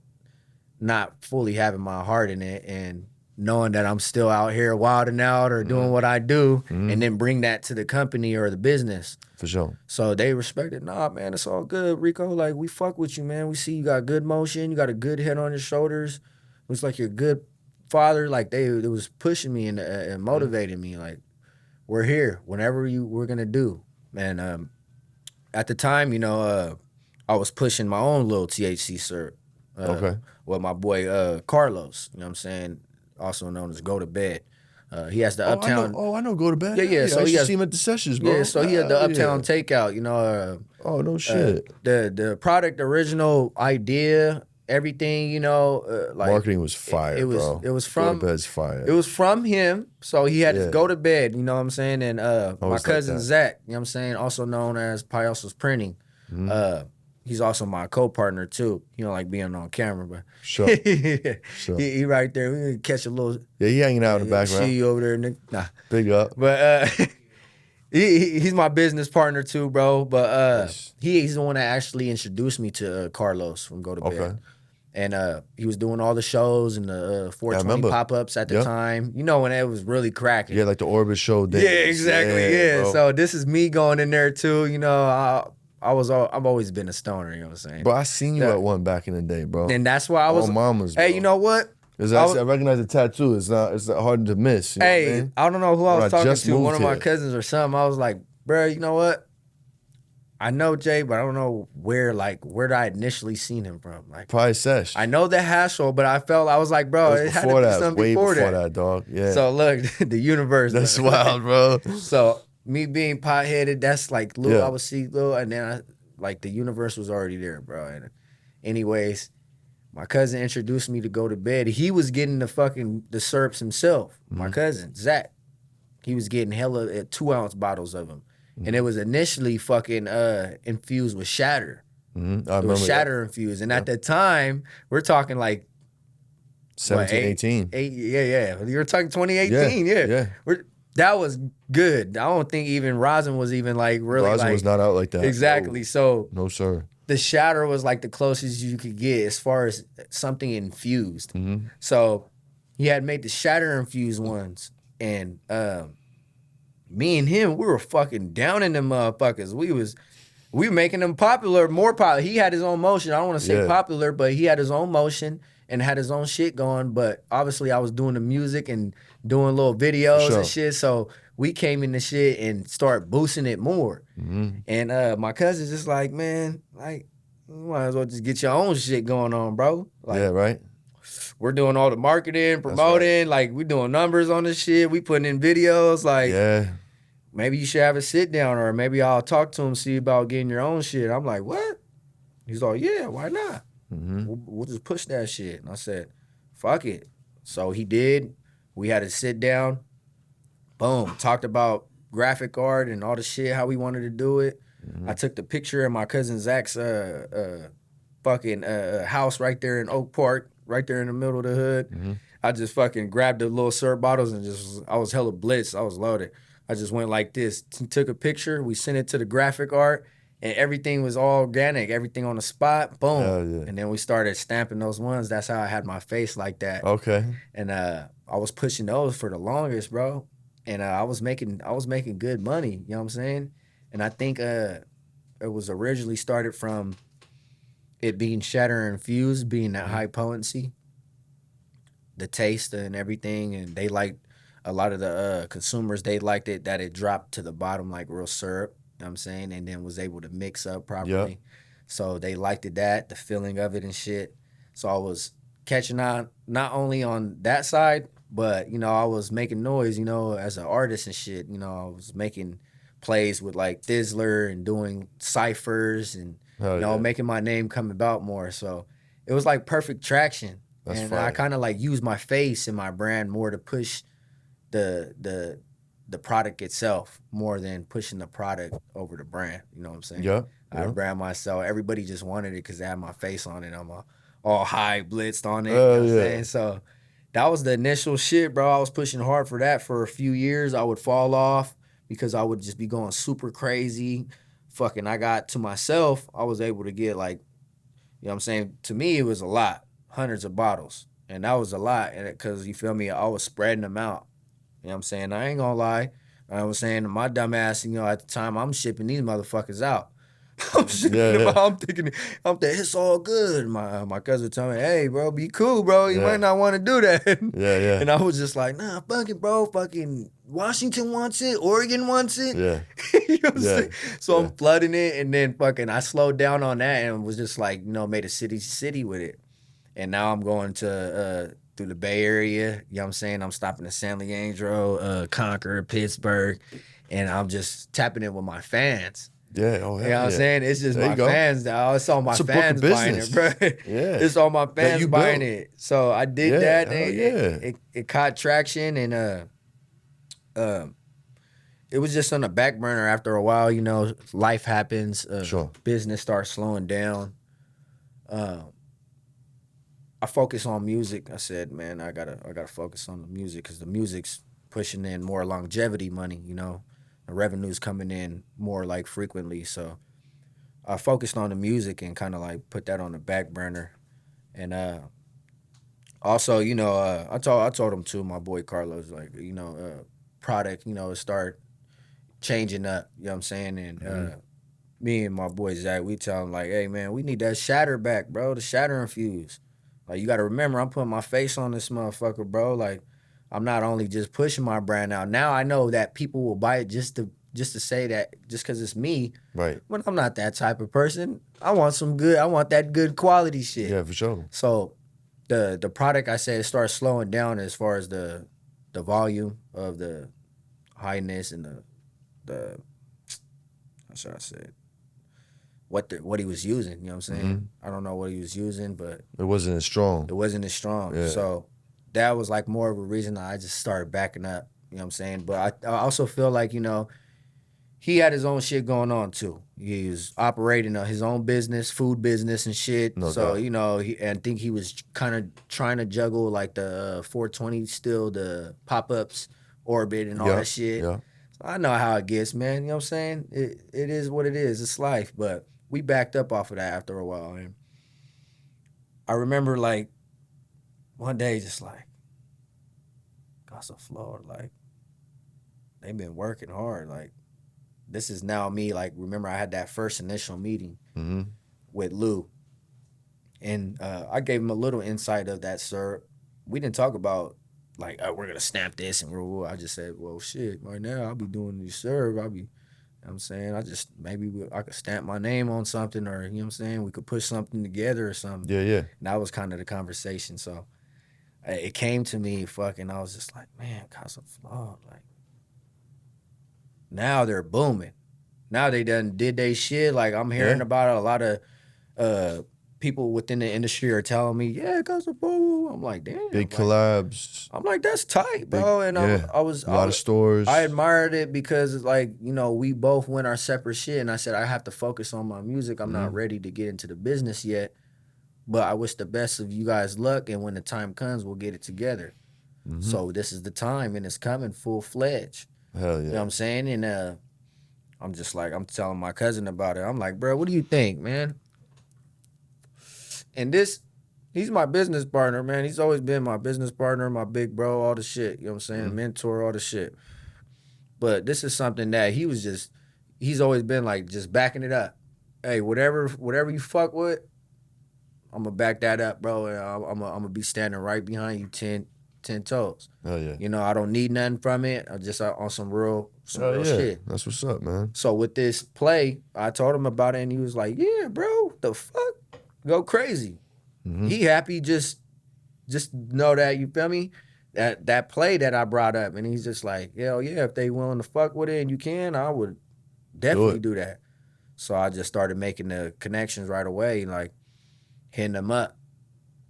S4: not fully having my heart in it, and knowing that I'm still out here wilding out or doing what I do, and then bring that to the company or the business."
S3: For sure.
S4: So they respected, nah, man, it's all good, Rico. Like, we fuck with you, man. We see you got good motion. You got a good head on your shoulders. Looks like you're a good father. Like, it was pushing me and motivating me. Like, we're here. Whenever we're going to do. And at the time, you know, I was pushing my own little THC cert. With my boy Carlos, you know what I'm saying? Also known as Go to Bed. He has the Uptown.
S3: I know. Go to Bed.
S4: Yeah.
S3: So he see him at the sessions, bro.
S4: Yeah, so he had the Uptown Takeout. You know.
S3: Oh no shit.
S4: The product, original idea, everything. You know, like
S3: marketing was fire.
S4: It was from
S3: Go to Bed's fire.
S4: It was from him. So he had to Go to Bed. You know what I'm saying? And my cousin
S3: like
S4: Zach. You know what I'm saying? Also known as Payaso's Printing. He's also my co-partner too. You know, like being on camera, but
S3: sure.
S4: He right there. We can catch a little.
S3: Yeah, he hanging out in the background.
S4: See you over there, nigga. Nah,
S3: big up.
S4: But he's my business partner too, bro. But he's the one that actually introduced me to Carlos from Go to Bed.
S3: Okay.
S4: And he was doing all the shows and the 420 pop-ups at the time. You know, when it was really cracking.
S3: Yeah, like the Orbit show days.
S4: Yeah, exactly. Yeah. So this is me going in there too. You know, I've always been a stoner, you know what I'm saying?
S3: Bro, I seen you at one back in the day, bro.
S4: And that's why I was.
S3: Oh, mamas, bro.
S4: Hey, you know what?
S3: I recognize the tattoo. It's not hard to miss. You know what I mean?
S4: I don't know who I was talking to, one of my
S3: here.
S4: cousins or something. I was like, bro, you know what? I know Jay, but I don't know where did I initially seen him from? Like,
S3: probably Sesh.
S4: I know the hassle, but I was like, bro, it had to be something
S3: way
S4: before
S3: that, dog. Yeah.
S4: So look, the universe.
S3: That's wild, bro.
S4: So me being pot-headed, that's like Lou,
S3: Yeah.
S4: I would see Lou, and then like the universe was already there, bro. And anyways, my cousin introduced me to Go to Bed. He was getting the syrups himself. My cousin, Zach. He was getting hella 2-ounce bottles of them. And it was initially fucking infused with shatter. It was shatter infused. And at the time, we're talking like
S3: 17, 18.
S4: Yeah. You were talking 2018, yeah. that was good. I don't think even Rosin was even like really
S3: Rosin
S4: like,
S3: was not out like that.
S4: exactly.
S3: No,
S4: So
S3: no sir.
S4: the shatter was like the closest you could get as far as something infused.
S3: Mm-hmm.
S4: So he had made the shatter infused ones, and me and him, we were fucking down in them motherfuckers. We were making them popular, more popular. He had his own motion. I don't want to say popular, but he had his own motion and had his own shit going. But obviously, I was doing the music and doing little videos and shit. So we came in the shit and started boosting it more.
S3: Mm-hmm.
S4: And my cousin's just like, man, like, you might as well just get your own shit going on, bro. Like,
S3: yeah, right.
S4: we're doing all the marketing, promoting, like we doing numbers on this shit. We putting in videos, like, maybe you should have a sit down, or maybe I'll talk to him, see about getting your own shit. I'm like, what? He's like, yeah, why not?
S3: Mm-hmm.
S4: We'll just push that shit. And I said, fuck it. So he did. We had to sit down. Boom. Talked about graphic art and all the shit, how we wanted to do it. Mm-hmm. I took the picture of my cousin Zach's fucking house right there in Oak Park, right there in the middle of the hood. Mm-hmm. I just fucking grabbed the little syrup bottles and I was hella blitzed. I was loaded. I just went like this, took a picture, we sent it to the graphic art, and everything was all organic, everything on the spot, boom.
S3: Yeah.
S4: And then we started stamping those ones. That's how I had my face like that.
S3: Okay.
S4: And I was pushing those for the longest, bro. And I was making good money, you know what I'm saying? And I think it was originally started from it being shatter infused, being that high potency, the taste and everything, and they liked a lot of the consumers, they liked it that it dropped to the bottom like real syrup, you know what I'm saying, and then was able to mix up properly. Yep. So they liked it, the feeling of it and shit. So I was catching on not only on that side, but, you know, I was making noise, you know, as an artist and shit. You know, I was making plays with like Thizzler and doing ciphers and, making my name come about more. So it was like perfect traction. That's and fire. I kind of like used my face and my brand more to push the product itself more than pushing the product over the brand. You know what I'm saying?
S3: Yeah.
S4: I brand myself. Everybody just wanted it because they had my face on it. I'm all high blitzed on it. You know what I'm saying? So that was the initial shit, bro. I was pushing hard for that for a few years. I would fall off because I would just be going super crazy. Fucking, I got to myself, I was able to get like, you know what I'm saying? To me, it was a lot. Hundreds of bottles. And that was a lot because, you feel me, I was spreading them out. You know what I'm saying? I ain't gonna lie. I was saying to my dumb ass, you know, at the time, I'm shipping these motherfuckers out. I'm thinking, it's all good. My cousin told me, hey, bro, be cool, bro. You might not want to do that.
S3: Yeah.
S4: And I was just like, nah, fuck it, bro. Fucking Washington wants it. Oregon wants it.
S3: Yeah.
S4: You know what I'm saying? So I'm flooding it, and then fucking I slowed down on that and was just like, you know, made a city with it. And now I'm going to through the Bay Area. You know what I'm saying? I'm stopping in San Leandro, Concord, Pittsburgh, and I'm just tapping it with my fans.
S3: Yeah,
S4: you know what I'm saying? It's just my fans. It's all my fans buying it, bro.
S3: Yeah.
S4: It's all my fans buying it. So I did that. It caught traction, and it was just on the back burner after a while. You know, life happens. Business starts slowing down. I focus on music. I said, man, I gotta focus on the music because the music's pushing in more longevity money, you know. The revenue's coming in more like frequently. So I focused on the music and kind of like put that on the back burner. And also, you know, I told him too, my boy Carlos, like, you know, product, you know, start changing up, you know what I'm saying? And me and my boy Zach, we tell him like, hey man, we need that shatter back, bro, the shatter infused. Like, you gotta remember, I'm putting my face on this motherfucker, bro. Like, I'm not only just pushing my brand out. Now I know that people will buy it just to say that, just because it's me.
S3: Right.
S4: But I'm not that type of person. I want that good quality shit.
S3: Yeah, for sure.
S4: So the product, I said, starts slowing down as far as the volume of the highness and the how should I say it? What he was using, you know what I'm saying? Mm-hmm. I don't know what he was using, but
S3: it wasn't as strong.
S4: Yeah. So that was like more of a reason I just started backing up, you know what I'm saying? But I also feel like, you know, he had his own shit going on too. He was operating his own business, food business and shit. No doubt. You know, I think he was kind of trying to juggle like the 420 still, the pop-ups, orbit and all that shit.
S3: Yeah.
S4: So I know how it gets, man. You know what I'm saying? It is what it is. It's life. But we backed up off of that after a while. And I remember like one day just like, Kasaflora, like, they've been working hard. Like, this is now me. Like, remember I had that first initial meeting with Lou. And I gave him a little insight of that, sir. We didn't talk about, like, oh, we're going to snap this. And I just said, well, shit, right now I'll be doing the serve. I'll be, you know what I'm saying? I could stamp my name on something, or, you know what I'm saying? We could push something together or something.
S3: Yeah, yeah.
S4: And that was kind of the conversation. So it came to me, I was just like, man, Kasaflora, like, now they're booming. Now they done did they shit. Like, I'm hearing about it. A lot of people within the industry are telling me, yeah, Kasaflora. I'm like, damn.
S3: Big collabs.
S4: I'm like, that's tight, bro. And I was
S3: a lot of stores.
S4: I admired it because it's like, you know, we both went our separate shit. And I said, I have to focus on my music. I'm not ready to get into the business yet. But I wish the best of you guys luck. And when the time comes, we'll get it together. So this is the time, and it's coming full-fledged.
S3: Hell yeah.
S4: You know what I'm saying? And I'm just like, I'm telling my cousin about it. I'm like, bro, what do you think, man? And he's my business partner, man. He's always been my business partner, my big bro, all the shit. You know what I'm saying? Mentor, all the shit. But this is something that he's always been like, just backing it up. Hey, whatever you fuck with, I'm going to back that up, bro. And I'm going to be standing right behind you 10 toes.
S3: Oh yeah.
S4: You know, I don't need nothing from it. I'm just on some real shit.
S3: That's what's up, man.
S4: So with this play, I told him about it, and he was like, yeah, bro, the fuck? Go crazy. He happy, just know that, you feel me? That play that I brought up, and he's just like, hell yeah, if they willing to fuck with it and you can, I would definitely do that. So I just started making the connections right away, like hitting them up.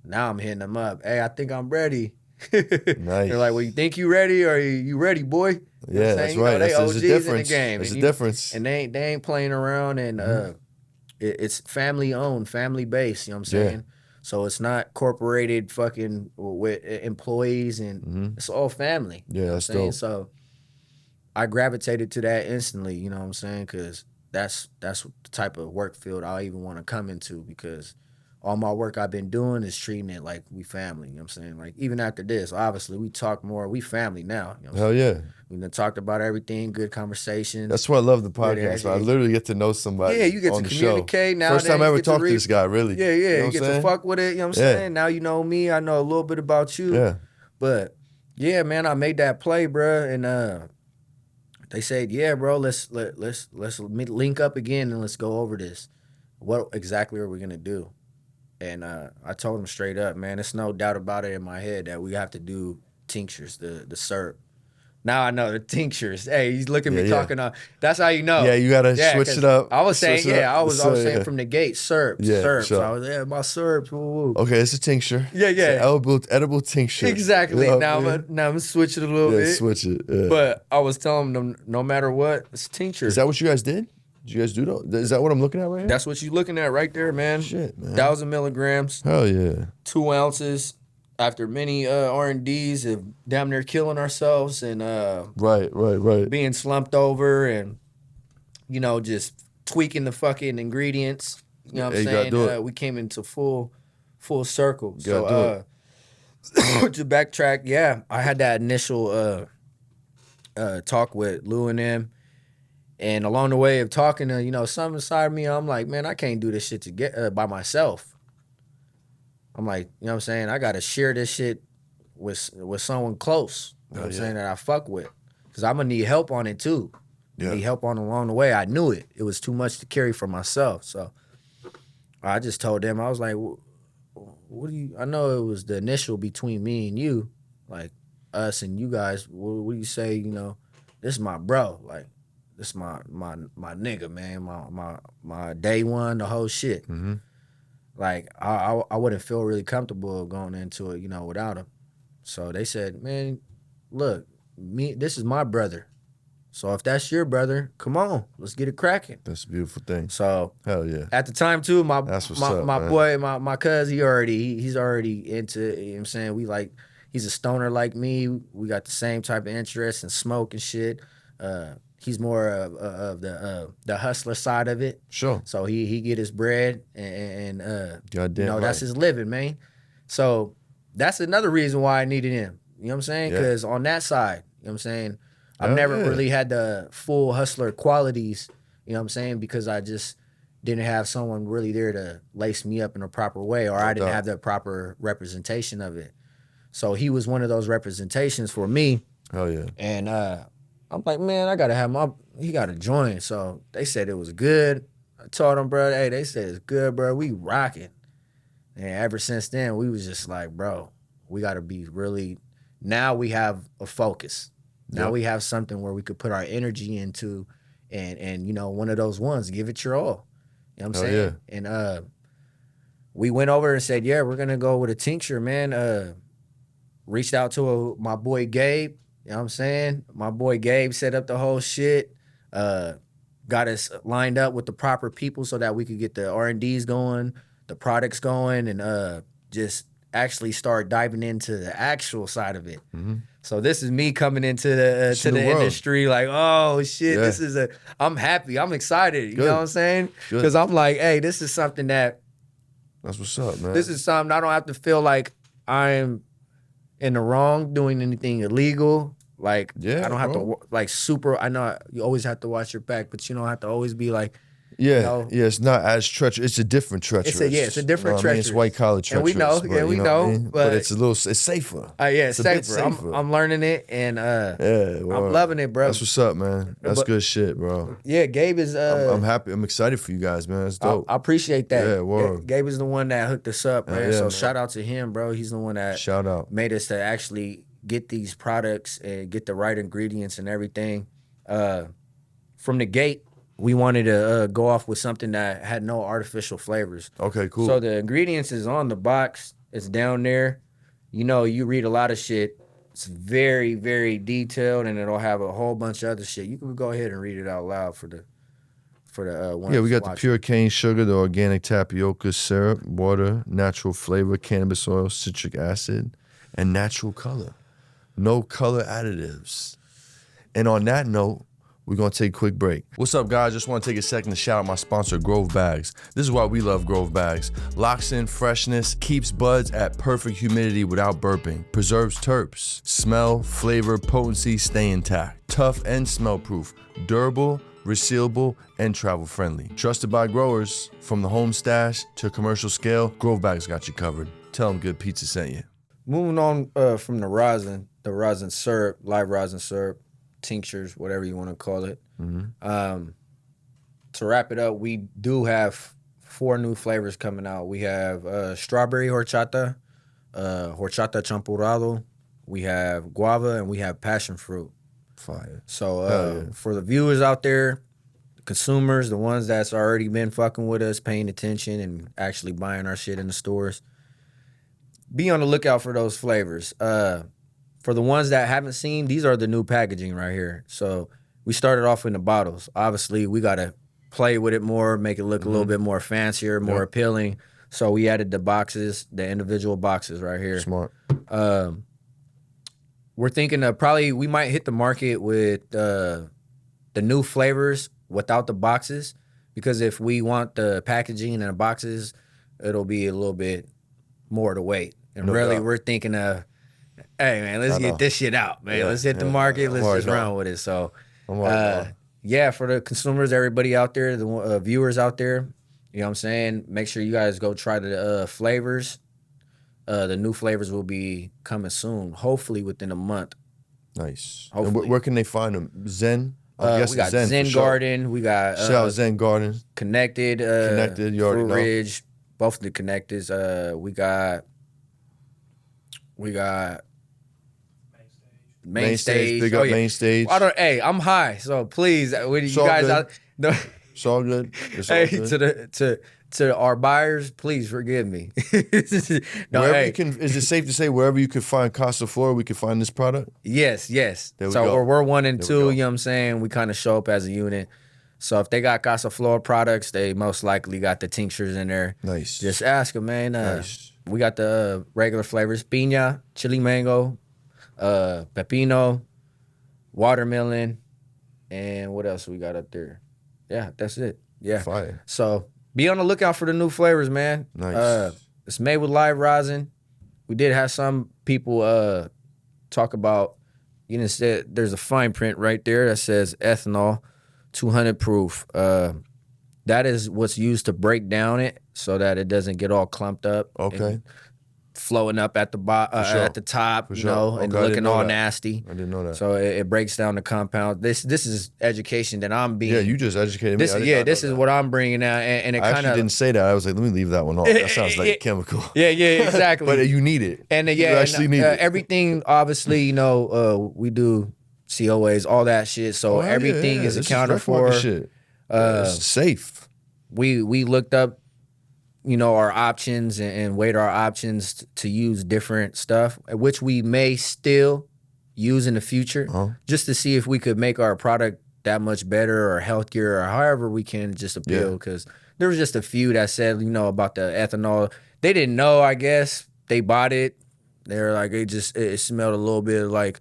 S4: Now I'm hitting them up. Hey, I think I'm ready.
S3: Nice.
S4: They're like, well, you think you ready, or you ready, boy? You know
S3: Yeah, that's right.
S4: They
S3: There's
S4: OGs
S3: a difference.
S4: in the game.
S3: There's a difference.
S4: And they ain't playing around, and it's family owned, family based, you know what I'm saying? So it's not corporated fucking with employees, and it's all family.
S3: Yeah,
S4: you know
S3: that's
S4: what I'm saying?
S3: dope.
S4: So I gravitated to that instantly, you know what I'm saying? Because that's the type of work field I even want to come into, because all my work I've been doing is treating it like we family, you know what I'm saying? Like, even after this, obviously, we talk more. We family now. You know what I'm saying?
S3: Hell yeah.
S4: We done talked about everything, good conversations.
S3: That's why I love the podcast. I literally get to know somebody.
S4: Yeah, you get
S3: on
S4: to
S3: the
S4: communicate
S3: show.
S4: now.
S3: First time I ever talked to
S4: read.
S3: this guy, really.
S4: Yeah,
S3: You know
S4: you get to fuck with it, you know what I'm saying? Now you know me, I know a little bit about you.
S3: Yeah.
S4: But yeah, man, I made that play, bro, and they said, yeah, bro, let's link up again and let's go over this. What exactly are we gonna do? And I told him straight up, man, it's no doubt about it in my head that we have to do tinctures, the syrup. Now I know the tinctures. Hey, he's looking at me talking on. That's how you know.
S3: Yeah, you gotta switch it up.
S4: I was saying, I was saying
S3: yeah.
S4: from the gate, syrup.
S3: Yeah,
S4: So I was, my syrups. Woo, woo.
S3: Okay, it's a tincture.
S4: Yeah.
S3: It's an edible tincture.
S4: Exactly.
S3: You know
S4: now I'm gonna switch it a little bit.
S3: Switch it. Yeah.
S4: But I was telling them, no matter what, it's tincture.
S3: Is that what you guys did? Did you guys do that? Is that what I'm looking at right here?
S4: That's what you're looking at right there, man.
S3: Shit, man.
S4: 1,000 milligrams.
S3: Hell yeah.
S4: 2 ounces. After many R&Ds of damn near killing ourselves and
S3: right.
S4: being slumped over and, you know, just tweaking the fucking ingredients. You know what I'm saying? We came into full circle. So to backtrack, yeah, I had that initial talk with Lou and them. And along the way of talking to, you know, something inside of me, I'm like, man, I can't do this shit by myself. I'm like, you know what I'm saying? I got to share this shit with someone close, you know what I'm saying, that I fuck with. Because I'm going to need help on it too. Need help on along the way. I knew it. It was too much to carry for myself. So I just told them, I was like, what do you, I know it was the initial between me and you, like us and you guys. What do you say, you know, this is my bro. Like, this is my nigga, man. My day one, the whole shit.
S3: Mm-hmm.
S4: Like, I wouldn't feel really comfortable going into it, you know, without him. So they said, man, look, this is my brother. So if that's your brother, come on, let's get it cracking.
S3: That's a beautiful thing.
S4: So
S3: hell yeah.
S4: At the time too, my
S3: boy,
S4: my cuz, he's already into, you know what I'm saying? We like, He's a stoner like me. We got the same type of interest in smoke and shit. He's more of the hustler side of it.
S3: Sure.
S4: So he get his bread and
S3: Goddamn right.
S4: that's his living, man. So that's another reason why I needed him. You know what I'm saying?
S3: Yeah.
S4: Because on that side, you know what I'm saying, I've
S3: Hell
S4: never
S3: yeah.
S4: really had the full hustler qualities, you know what I'm saying, because I just didn't have someone really there to lace me up in a proper way, or I didn't have the proper representation of it. So he was one of those representations for me.
S3: Hell yeah.
S4: And I'm like, man, I gotta have he gotta join. So they said it was good. I told them, bro, hey, they said it's good, bro. We rocking. And ever since then, we was just like, bro, we gotta be really, now we have a focus. Now we have something where we could put our energy into and you know, one of those ones, give it your all. You know what I'm saying?
S3: Yeah.
S4: And we went over and said, yeah, we're gonna go with a tincture, man. Reached out to my boy Gabe. You know what I'm saying? My boy Gabe set up the whole shit. Got us lined up with the proper people so that we could get the R&Ds going, the products going, and just actually start diving into the actual side of it.
S3: Mm-hmm.
S4: So this is me coming into the industry like, oh shit, this is I'm happy, I'm excited. You know what I'm saying? Because I'm like, hey, this is something that's
S3: what's up, man.
S4: This is something I don't have to feel like I'm in the wrong doing anything illegal. Like, I don't have to, like, I know you always have to watch your back, but you don't have to always be like,
S3: yeah, it's not as treacherous. It's a different treacherous.
S4: It's a different treacherous.
S3: It's white collar treacherous.
S4: And we know.
S3: But it's it's safer.
S4: It's safer. I'm learning it, and I'm loving it, bro.
S3: That's what's up, man. That's good shit, bro.
S4: Yeah, Gabe is.
S3: I'm happy. I'm excited for you guys, man. That's dope.
S4: I appreciate that.
S3: Yeah, word.
S4: Gabe is the one that hooked us up, man. So
S3: man.
S4: shout out to him, bro. He's the one that made us to actually get these products and get the right ingredients and everything. From the gate, we wanted to go off with something that had no artificial flavors.
S3: Okay, cool.
S4: So the ingredients is on the box. It's down there. You know, you read a lot of shit. It's very, very detailed, and it'll have a whole bunch of other shit. You can go ahead and read it out loud for the ones.
S3: Yeah, we got the pure cane sugar, the organic tapioca syrup, water, natural flavor, cannabis oil, citric acid, and natural color. No color additives. And on that note, we're going to take a quick break. What's up, guys? Just want to take a second to shout out my sponsor, Grove Bags. This is why we love Grove Bags. Locks in freshness, keeps buds at perfect humidity without burping, preserves terps, smell, flavor, potency, stay intact. Tough and smell proof, durable, resealable, and travel friendly. Trusted by growers, from the home stash to commercial scale, Grove Bags got you covered. Tell them Good PizzZa sent you.
S4: Moving on from the rosin syrup, live rosin syrup, tinctures, whatever you want to call it. Mm-hmm. To wrap it up, we do have 4 new flavors coming out. We have strawberry horchata, horchata champurrado, we have guava, and we have passion fruit.
S3: Fire.
S4: So for the viewers out there, the consumers, the ones that's already been fucking with us, paying attention and actually buying our shit in the stores, be on the lookout for those flavors. For the ones that haven't seen, these are the new packaging right here. So we started off in the bottles. Obviously, we got to play with it more, make it look a little bit more fancier, more appealing. So we added the boxes, the individual boxes right here.
S3: Smart.
S4: We're thinking of we might hit the market with the new flavors without the boxes, because if we want the packaging and the boxes, it'll be a little bit more to wait. And we're thinking of, hey, man, let's get this shit out, man. Let's hit the market. Let's just run with it. So, for the consumers, everybody out there, the viewers out there, you know what I'm saying? Make sure you guys go try the flavors. The new flavors will be coming soon, hopefully within a month.
S3: Nice.
S4: Hopefully.
S3: And where can they find them? Zen?
S4: We got Zen Garden. We got
S3: shout out Zen Garden.
S4: Connected.
S3: Connected. You already
S4: Fruit
S3: know.
S4: Ridge. Both of the Connecteds. We got Main Stage.
S3: Big up Main Stage.
S4: I'm high, so please, when you guys out. No,
S3: it's all good. It's all good.
S4: To our buyers, please forgive me.
S3: Is it safe to say wherever you could find Kasaflora, we could find this product?
S4: Yes.
S3: There we
S4: So
S3: go.
S4: we're 1 and 2. You know what I'm saying? We kind of show up as a unit. So if they got Kasaflora products, they most likely got the tinctures in there.
S3: Nice.
S4: Just ask them, man.
S3: Nice.
S4: We got the regular flavors: piña, chili mango, pepino, watermelon, and what else we got up there? Yeah, that's it. Yeah.
S3: Fire.
S4: So be on the lookout for the new flavors, man.
S3: Nice.
S4: It's made with live rosin. We did have some people talk about, you know, said there's a fine print right there that says ethanol, 200 proof. That is what's used to break down it so that it doesn't get all clumped up.
S3: Okay.
S4: Flowing up at the
S3: sure.
S4: at the top, you
S3: sure.
S4: know,
S3: Okay,
S4: and
S3: I didn't
S4: looking
S3: know
S4: all
S3: that.
S4: nasty.
S3: I didn't know that.
S4: So it breaks down the compound. This is education that I'm being.
S3: Yeah, you just educated me.
S4: This
S3: I did not
S4: this
S3: know
S4: is
S3: that.
S4: what I'm bringing out, and it
S3: I
S4: kind
S3: actually
S4: of
S3: didn't say that. I was like, let me leave that one off. That sounds like a chemical.
S4: Yeah, exactly.
S3: But you need it.
S4: And
S3: you actually need it.
S4: Everything, obviously, you know, we do COAs, all that shit. So everything is
S3: This
S4: accounted
S3: rec market
S4: for.
S3: Shit. It's safe.
S4: We looked up, you know, our options and weighed our options to use different stuff, which we may still use in the future, just to see if we could make our product that much better or healthier or however we can just appeal. Because there was just a few that said, you know, about the ethanol. They didn't know, I guess. They bought it. They're like, it smelled a little bit like,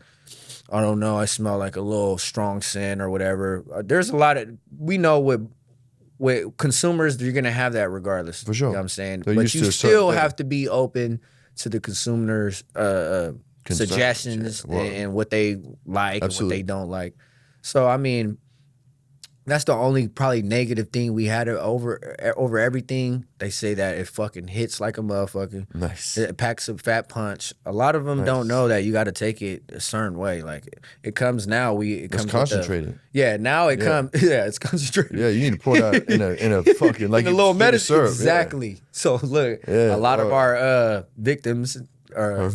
S4: I don't know, I smell like a little strong scent or whatever. There's a lot of, we know with consumers, you're gonna have that regardless.
S3: For sure.
S4: You know what I'm saying?
S3: They're
S4: but
S3: used
S4: you
S3: to a
S4: still
S3: certain
S4: have to be open to the consumers' suggestions and what they like and what they don't like. So I mean, that's the only probably negative thing we had over everything. They say that it fucking hits like a motherfucker.
S3: Nice.
S4: It packs a fat punch. A lot of them don't know that you got to take it a certain way. Like it comes now. It comes
S3: concentrated.
S4: Now it comes. Yeah, it's concentrated.
S3: Yeah, you need to pour that in a fucking like
S4: in a little medicine.
S3: syrup.
S4: Exactly.
S3: Yeah.
S4: So look, a lot of our victims. A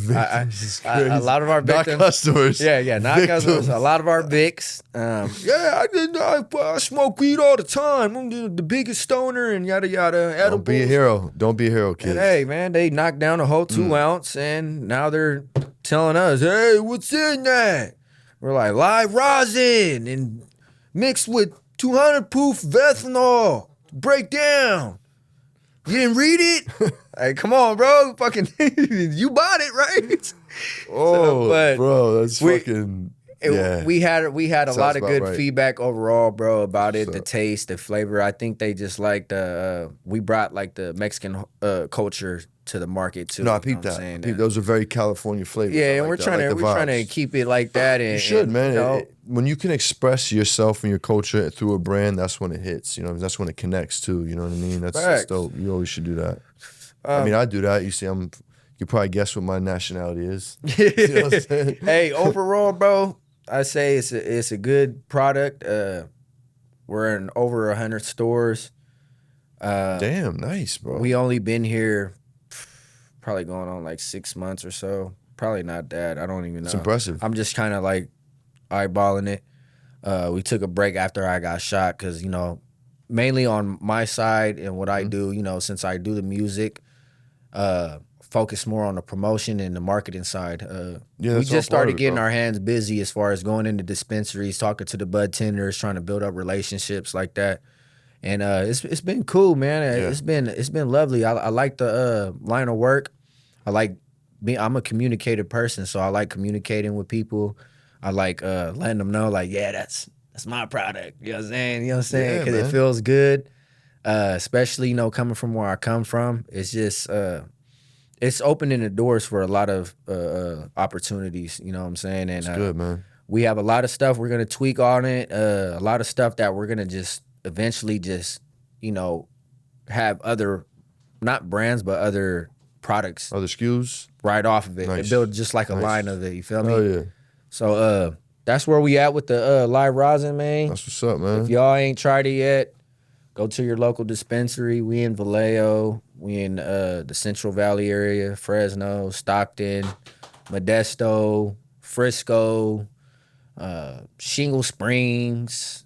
S4: lot of our victims,
S3: not customers.
S4: Yeah, not
S3: victims.
S4: customers. A lot of our Vics. I smoke weed all the time. I'm the biggest stoner and yada yada.
S3: Don't be a hero. Don't be a hero, kids.
S4: And hey, man, they knocked down a whole 2 ounce, and now they're telling us, "Hey, what's in that?" We're like live rosin and mixed with 200 proof ethanol. Break down. You didn't read it? Hey, come on, bro. Fucking, you bought it, right?
S3: Oh,
S4: but
S3: bro, that's fucking. Yeah.
S4: We had a lot of good
S3: right.
S4: feedback overall, bro, about it. The taste, the flavor. I think they just like we brought like the Mexican culture to the market too.
S3: No, I peeped that. Those are very California flavors.
S4: Yeah, and
S3: like
S4: we're trying to keep it like that. And,
S3: you should, man.
S4: You know,
S3: when you can express yourself and your culture through a brand, that's when it hits. You know, that's when it connects too. You know what I mean? That's dope. You always should do that. I mean, I do that. You see, you can probably guess what my nationality is. You know what I'm saying?
S4: Hey, overall, bro, I say it's a good product. We're in over 100 stores.
S3: Damn, nice, bro.
S4: We only been here probably going on like 6 months or so. Probably not that. I don't even know.
S3: It's impressive.
S4: I'm just kind of like eyeballing it. We took a break after I got shot because, you know, mainly on my side and what I do, you know, since I do the music, focus more on the promotion and the marketing side. We just started getting our hands busy as far as going into dispensaries, talking to the bud tenders, trying to build up relationships like that. And it's been cool, man.
S3: Yeah.
S4: It's been lovely. I like the line of work. I'm a communicative person, so I like communicating with people. I like letting them know, like, yeah, that's my product. You know what I'm saying? You know what I'm saying? Because it feels good, especially, you know, coming from where I come from. It's just it's opening the doors for a lot of opportunities. You know what I'm saying? And
S3: it's good, man.
S4: We have a lot of stuff we're gonna tweak on it. A lot of stuff that we're gonna just eventually just, you know, have other, not brands, but other products,
S3: other SKUs
S4: right off of it.
S3: Nice.
S4: And build just like a line of it. You feel me?
S3: Oh yeah.
S4: So that's where we at with the live rosin, man.
S3: That's what's up, man.
S4: If y'all ain't tried it yet, go to your local dispensary. We in Vallejo. We in the Central Valley area, Fresno, Stockton, Modesto, Frisco, Shingle Springs,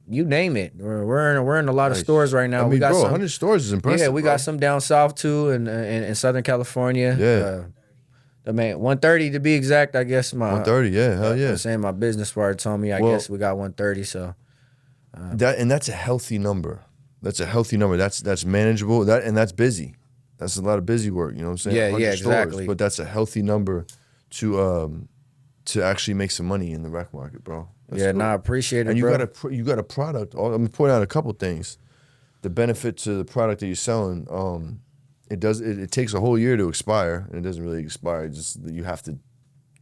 S4: you name it. We're in a lot of stores right now.
S3: I mean,
S4: we got
S3: bro,
S4: some,
S3: 100 stores is impressive.
S4: Yeah, we got some down south too, in Southern California.
S3: Yeah.
S4: I mean, 130 to be exact. I guess my
S3: 130. Yeah, hell yeah.
S4: I'm saying my business partner told me. I guess we got 130. So
S3: that's a healthy number. That's a healthy number. That's manageable. That's busy. That's a lot of busy work. You know what I'm saying?
S4: Yeah,
S3: 100
S4: exactly.
S3: Stores, but that's a healthy number to actually make some money in the rec market, bro. That's
S4: Yeah,
S3: cool.
S4: I appreciate it,
S3: And
S4: bro.
S3: you got a product. I'm gonna point out a couple things. The benefit to the product that you're selling, it takes a whole year to expire, and it doesn't really expire. Just you have to.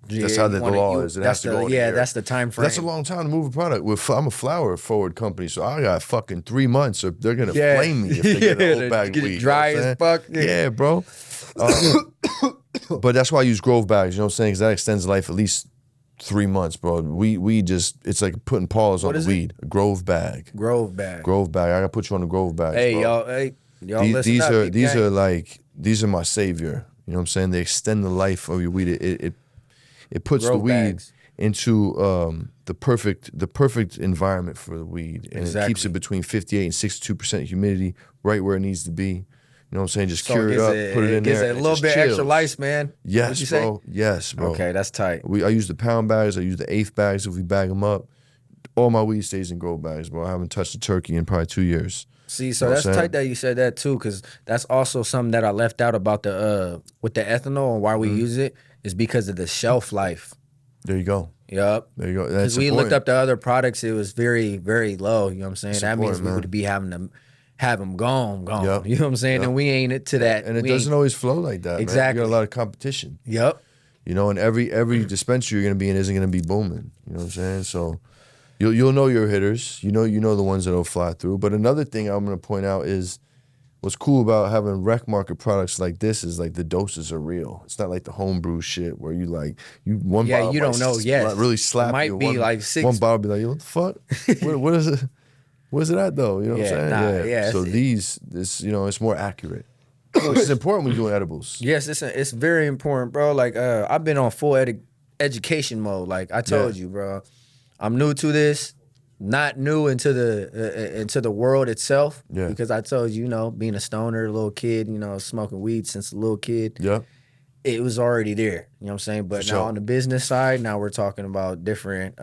S3: That's how the law is. It has to go in a year.
S4: That's the time frame.
S3: That's a long time to move a product. I'm a flower forward company, so I got fucking 3 months, or they're gonna flame me if they get an old bag of
S4: get
S3: weed.
S4: it dry
S3: you know
S4: as fuck.
S3: Yeah, bro. But that's why I use Grove bags. You know what I'm saying? Because that extends life at least 3 months, bro. We just it's like putting paws on the weed. A Grove bag.
S4: Grove bag.
S3: Grove bag. I gotta put you on the Grove bag.
S4: Hey,
S3: bro.
S4: y'all listen up.
S3: These are my savior. You know what I'm saying? They extend the life of your weed. It puts
S4: Grove
S3: the weed
S4: bags.
S3: into the perfect environment for the weed, and it keeps it between 58 and 62% humidity, right where it needs to be. You know what I'm saying? Just cure it up, put it in there.
S4: Gives it a little bit extra life, man.
S3: Yes, bro. Yes, bro.
S4: Okay, that's tight.
S3: I use the pound bags. I use the eighth bags if we bag them up. All my weed stays in Grove bags, bro. I haven't touched a turkey in probably 2 years.
S4: See, so that's tight that you said that too, because that's also something that I left out about the with the ethanol and why we use it is because of the shelf life.
S3: There you go.
S4: Yup.
S3: There you go.
S4: Because we looked up the other products, it was very, very low. You know what I'm saying?
S3: It's
S4: that means
S3: important,
S4: we would be having to have them gone.
S3: Yep.
S4: You know what I'm saying?
S3: Yep.
S4: And we ain't it to that.
S3: And it doesn't always flow like that.
S4: Exactly.
S3: Man. You got a lot of competition.
S4: Yep.
S3: You know, and every dispensary you're gonna be in isn't gonna be booming. You know what I'm saying? So you'll know your hitters. You know the ones that'll fly through. But another thing I'm gonna point out is what's cool about having rec market products like this is like the doses are real. It's not like the homebrew shit where you one bottle
S4: you don't know. Yes,
S3: really slap
S4: it might
S3: you.
S4: be like 6.
S3: One bottle be like, yo, what the fuck? what is it? Where's it at though? You know what I'm saying?
S4: Yeah.
S3: So it's more accurate. Which is important when you're doing edibles.
S4: Yes, it's very important, bro. Like I've been on full education mode. Like I told you, bro. I'm new to this. Not new into the world itself, because I told you, being a stoner, little kid, smoking weed since a little kid, it was already there. You know what I'm saying? But now on the business side, now we're talking about different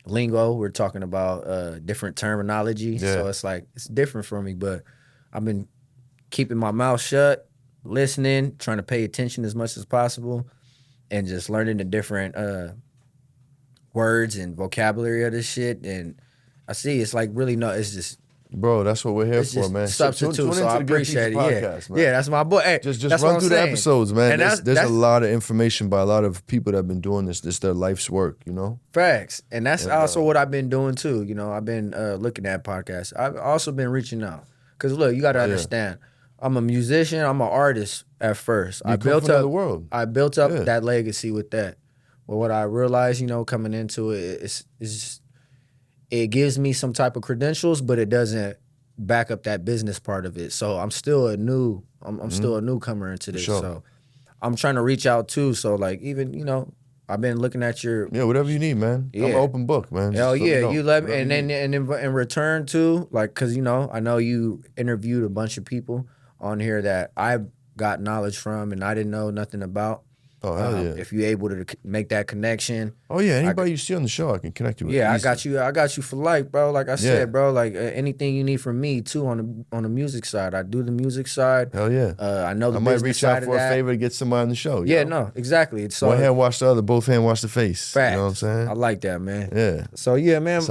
S4: lingo. We're talking about different terminology.
S3: Yeah.
S4: So it's like it's different for me. But I've been keeping my mouth shut, listening, trying to pay attention as much as possible, and just learning the different words and vocabulary of this shit. And I see it's like really it's just,
S3: bro, that's what we're here
S4: it's
S3: for,
S4: just
S3: man.
S4: substitute.
S3: Tune
S4: So
S3: into
S4: I
S3: the Good
S4: appreciate it.
S3: PizzZa
S4: Yeah,
S3: Podcast, man.
S4: yeah, that's my boy. Hey,
S3: Just
S4: that's
S3: run
S4: what
S3: through
S4: I'm
S3: the
S4: saying.
S3: episodes, man.
S4: And
S3: There's a lot of information by a lot of people that have been doing this. This is their life's work,
S4: Facts. And that's also what I've been doing too. I've been looking at podcasts. I've also been reaching out. Because look, you got to understand, I'm a musician, I'm an artist at first. I built up that legacy with that. But what I realized, coming into it, it gives me some type of credentials, but it doesn't back up that business part of it. So I'm still I'm still a newcomer into this.
S3: Sure.
S4: So I'm trying to reach out too. So like even, I've been looking at your
S3: whatever you need, man. I'm an open book, man.
S4: Hell yeah, you let me,
S3: Whatever
S4: and then in return too, like, cause I know you interviewed a bunch of people on here that I got knowledge from and I didn't know nothing about.
S3: Oh hell yeah!
S4: If you're able to make that connection.
S3: Oh yeah, anybody you see on the show, I can connect you with.
S4: Yeah,
S3: easily.
S4: I got you for life, bro. Like I said, bro. Like anything you need from me too on the music side. I do the music side.
S3: Hell yeah!
S4: I know the
S3: I might
S4: business
S3: reach
S4: side
S3: out for a favor to get somebody on the show.
S4: Yeah, no, exactly. It's
S3: one hand wash the other, both hand wash the face.
S4: Facts.
S3: You know what I'm saying?
S4: I like that, man.
S3: Yeah.
S4: So yeah, man.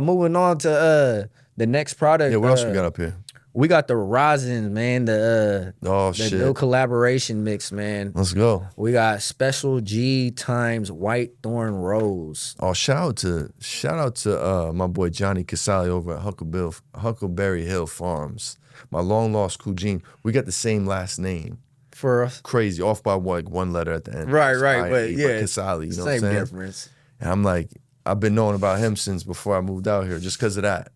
S4: Moving on to the next product.
S3: Yeah, what else we got up here?
S4: We got the Rosin, man. The
S3: shit.
S4: new collaboration mix, man.
S3: Let's go.
S4: We got Special G times White Thorn Rose.
S3: Oh, shout out to my boy Johnny Casale over at Huckleberry Hill Farms. My long lost Kujin. We got the same last name.
S4: For us.
S3: Crazy, off by one letter at the end.
S4: Right, but yeah.
S3: Casale, you know what I'm
S4: same
S3: saying?
S4: difference.
S3: And I'm like, I've been knowing about him since before I moved out here, just because of that,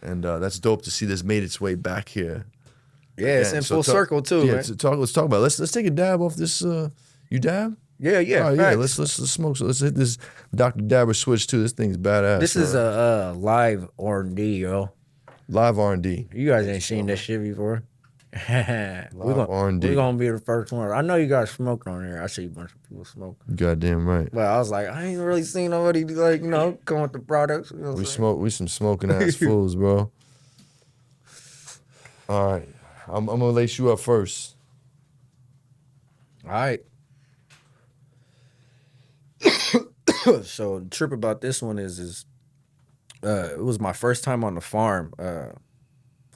S3: And that's dope to see this made its way back here.
S4: Yeah, it's in full circle too, man.
S3: Let's talk about it. Let's take a dab off this. You dab?
S4: Yeah.
S3: All right, yeah. Let's smoke. So let's hit this Dr. Dabber switch too. This thing's badass.
S4: This is a live R&D, yo.
S3: Live R&D.
S4: You guys ain't seen this shit before. We're
S3: R&D.
S4: gonna be the first one. I know you guys smoking on here. I see a bunch of people smoke.
S3: Goddamn right.
S4: But I was like, I ain't really seen nobody come with the products.
S3: We some smoking ass fools, bro. All right. I'm gonna lace you up first.
S4: All right. So the trip about this one is it was my first time on the farm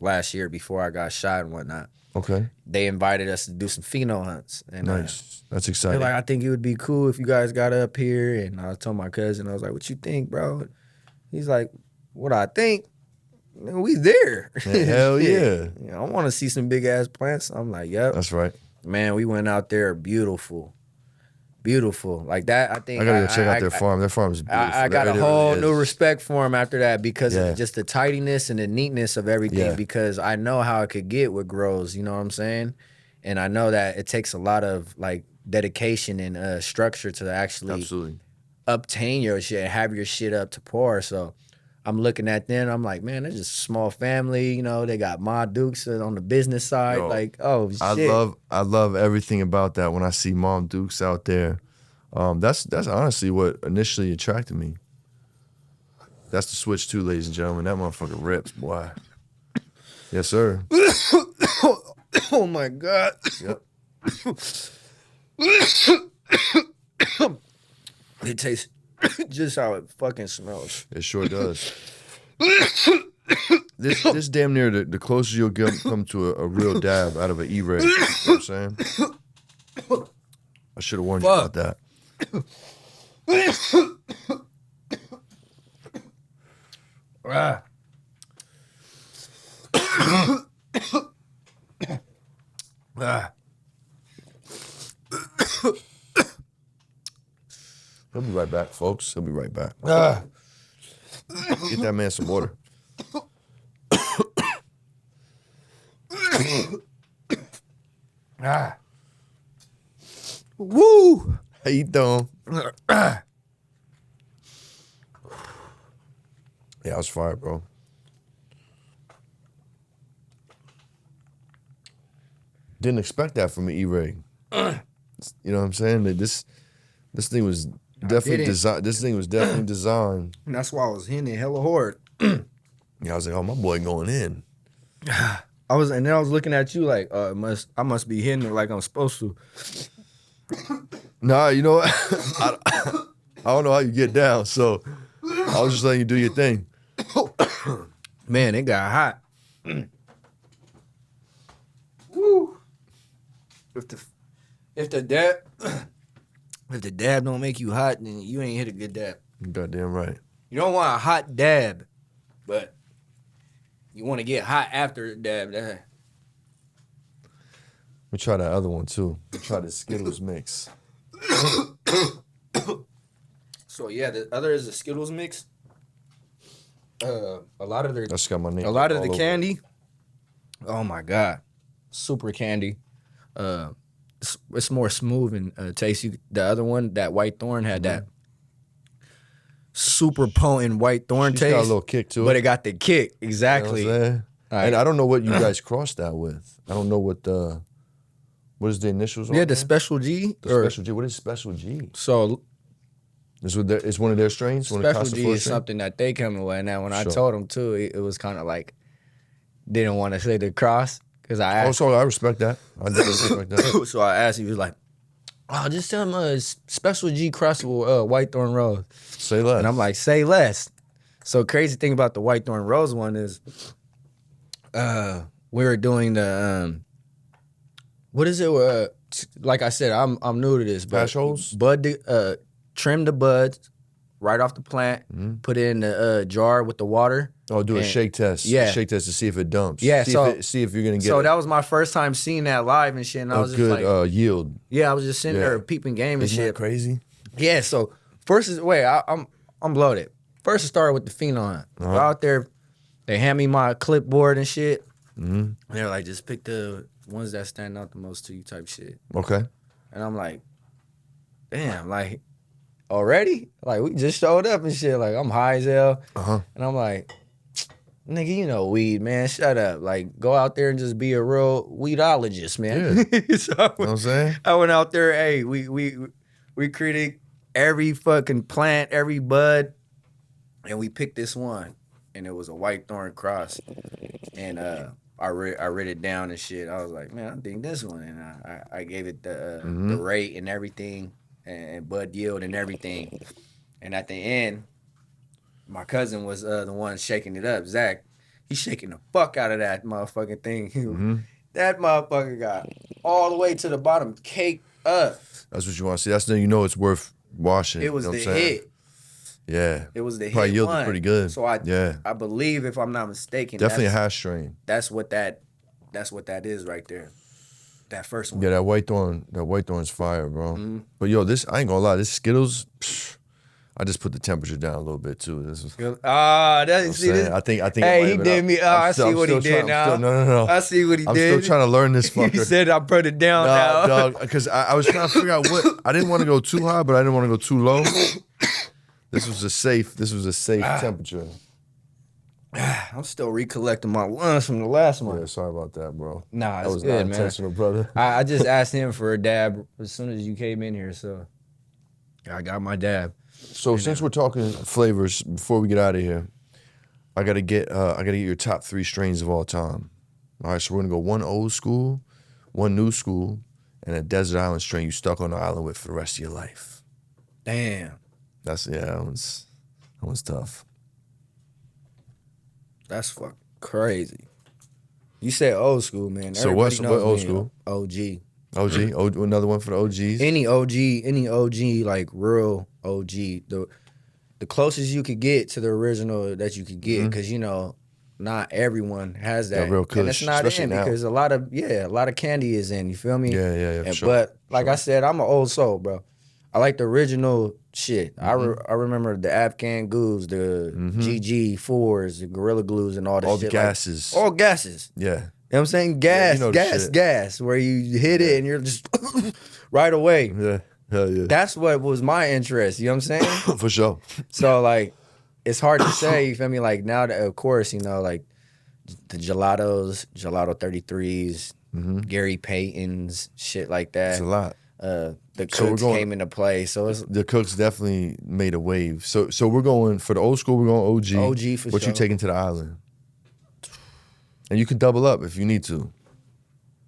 S4: last year before I got shot and whatnot.
S3: Okay.
S4: They invited us to do some pheno hunts. And
S3: Nice. That's
S4: they're
S3: exciting.
S4: like, I think it would be cool if you guys got up here. And I told my cousin, I was like, what you think, bro? He's like, what I think? Man, we there.
S3: Hell yeah.
S4: You know, I want to see some big ass plants. I'm like, yep.
S3: That's right.
S4: Man, we went out there, beautiful. Beautiful. Like that, I think.
S3: I gotta go check out their farm. Their farm is beautiful.
S4: I got a whole new
S3: respect.
S4: respect for them after that because of just the tidiness and the neatness of everything.
S3: Yeah.
S4: Because I know how it could get with grows, you know what I'm saying? And I know that it takes a lot of like dedication and structure to actually
S3: Absolutely.
S4: obtain your shit and have your shit up to par. So I'm looking at them, I'm like, man, they're just a small family, you know, they got Ma Dukes on the business side.
S3: Yo,
S4: like, oh shit.
S3: I love everything about that when I see Mom Dukes out there. That's honestly what initially attracted me. That's the switch too, ladies and gentlemen. That motherfucker rips, boy. Yes, sir.
S4: Oh my God.
S3: Yep.
S4: It tastes just how it fucking smells.
S3: It sure does. This damn near the closest you'll come to a real dab out of an E-ray. You know what I'm saying? I should have warned you about that.
S4: Ah. Ah.
S3: He'll be right back, folks. He'll be right back.
S4: Ah.
S3: Get that man some water.
S4: Ah. Woo!
S3: How you doing?
S4: Ah.
S3: Yeah, I was fired, bro. Didn't expect that from an E-ray. You know what I'm saying? That this thing was definitely designed. This thing was definitely designed.
S4: And that's why I was hitting it hella hard.
S3: Yeah, I was like, oh, my boy going in.
S4: And then I was looking at you like, I must be hitting it like I'm supposed to.
S3: Nah, you know what? I don't know how you get down, so I was just letting you do your thing.
S4: Man, it got hot. Woo! If the dab don't make you hot, then you ain't hit a good dab.
S3: Goddamn right.
S4: You don't want a hot dab, but you want to get hot after the dab.
S3: We try that other one too. We try the Skittles mix.
S4: So yeah, the other is the Skittles mix. A lot of
S3: That's got my name.
S4: a lot of
S3: all
S4: the
S3: over
S4: candy. Oh my God, super candy. It's more smooth and tasty. The other one, that White Thorn, had that super potent White Thorn
S3: She's
S4: taste.
S3: got a little kick to it.
S4: But it got the kick, exactly.
S3: You know what I'm saying?
S4: All right.
S3: And I don't know what you guys crossed that with. I don't know what is the initials on
S4: Yeah, the
S3: there?
S4: Special G.
S3: The Special G. What is Special G?
S4: So
S3: It's one of their strains? One of
S4: Special
S3: the
S4: G
S3: Kasaflora
S4: is
S3: strain?
S4: something that they come with. Now, when I
S3: Sure.
S4: told them too, it was kind of like didn't want to say the cross because I
S3: Oh,
S4: asked.
S3: so I respect that. I definitely respect that.
S4: So I asked, he was like, "Oh, just tell him Special G cross with White Thorn Rose."
S3: Say less.
S4: And I'm like, "Say less." So crazy thing about the White Thorn Rose one is, we were doing the what is it? Like I said, I'm new to this, but
S3: Hash holes?
S4: trim the buds right off the plant, put it in the jar with the water.
S3: Oh, do a
S4: and-
S3: shake test.
S4: Yeah.
S3: Shake test to see if it dumps.
S4: Yeah,
S3: See,
S4: so-
S3: see if you're going to get
S4: So that was my first time seeing that live and shit. And I
S3: a
S4: was just
S3: good
S4: like,
S3: yield.
S4: yeah, I was just sitting
S3: Yeah.
S4: there peeping game and
S3: Isn't that
S4: shit.
S3: crazy?
S4: Yeah, so I'm bloated. First, it started with the phenom. Go out there, they hand me my clipboard and shit. And they're like, just pick the ones that stand out the most to you type shit.
S3: Okay.
S4: And I'm like, damn, like, already? Like, we just showed up and shit. Like, I'm high as hell.
S3: Uh-huh.
S4: And I'm like, nigga, you know weed, man. Shut up. Like, go out there and just be a real weedologist, man. So
S3: You know what I'm saying?
S4: I went out there, hey, we critic every fucking plant, every bud, and we picked this one. And it was a White Thorn cross. And I read it down and shit. I was like, man, I think this one, and I gave it the rate and everything, and bud yield and everything. And at the end, my cousin was the one shaking it up. Zach, he's shaking the fuck out of that motherfucking thing. That motherfucker got all the way to the bottom, caked up.
S3: That's what you want to see. That's then you know it's worth washing.
S4: It was
S3: you know
S4: the
S3: what I'm saying?
S4: hit.
S3: Yeah.
S4: It was the
S3: Probably
S4: hit
S3: yielded
S4: one.
S3: pretty good.
S4: So I believe, if I'm not mistaken,
S3: Definitely a hash strain.
S4: That's what that is right there. That first one.
S3: Yeah, that white thorn's fire, bro. But yo, this I ain't gonna lie, this Skittles, I just put the temperature down a little bit too. This is
S4: I think. Hey, he did me. I see what he did now.
S3: No.
S4: I see what he
S3: I'm
S4: did.
S3: still trying to learn this fucker.
S4: He said I put it down now.
S3: Dog, because I was trying to figure out what I didn't want to go too high, but I didn't want to go too low. This was a safe temperature.
S4: I'm still recollecting my lungs from the last one.
S3: Yeah, sorry about that, bro.
S4: Nah,
S3: that was
S4: good,
S3: not intentional, brother.
S4: I just asked him for a dab as soon as you came in here, so I got my dab.
S3: So since we're talking flavors, before we get out of here, I gotta get your top 3 strains of all time. All right, so we're gonna go one old school, one new school, and a desert island strain you stuck on the island with for the rest of your life.
S4: Damn.
S3: That was tough.
S4: That's fucking crazy. You said old school, man.
S3: So what old school?
S4: OG.
S3: OG, another one for the OGs.
S4: Any OG, like real OG. The closest you could get to the original that you could get, because not everyone has that.
S3: Yeah, real
S4: and it's not
S3: especially
S4: in
S3: now.
S4: because a lot of candy is in. You feel me?
S3: Yeah, for sure.
S4: But like I said, I'm an old soul, bro. I like the original shit. I remember the Afghan Goos, the GG4s, the Gorilla Glues, and all that shit.
S3: All the gases.
S4: All gases.
S3: Yeah.
S4: You know what I'm saying? Gas, where you hit it and you're just right away.
S3: Yeah. Hell yeah.
S4: That's what was my interest. You know what I'm saying?
S3: For sure.
S4: So, like, it's hard to say, you feel me? Like, now, that, of course, like, the gelatos, gelato 33s, Gary Payton's, shit like that.
S3: It's a lot.
S4: The Cooks came into play. So, it's
S3: the Cooks definitely made a wave. So we're going, for the old school, we're going OG.
S4: OG for
S3: what
S4: sure.
S3: you taking to the island? And you can double up if you need to.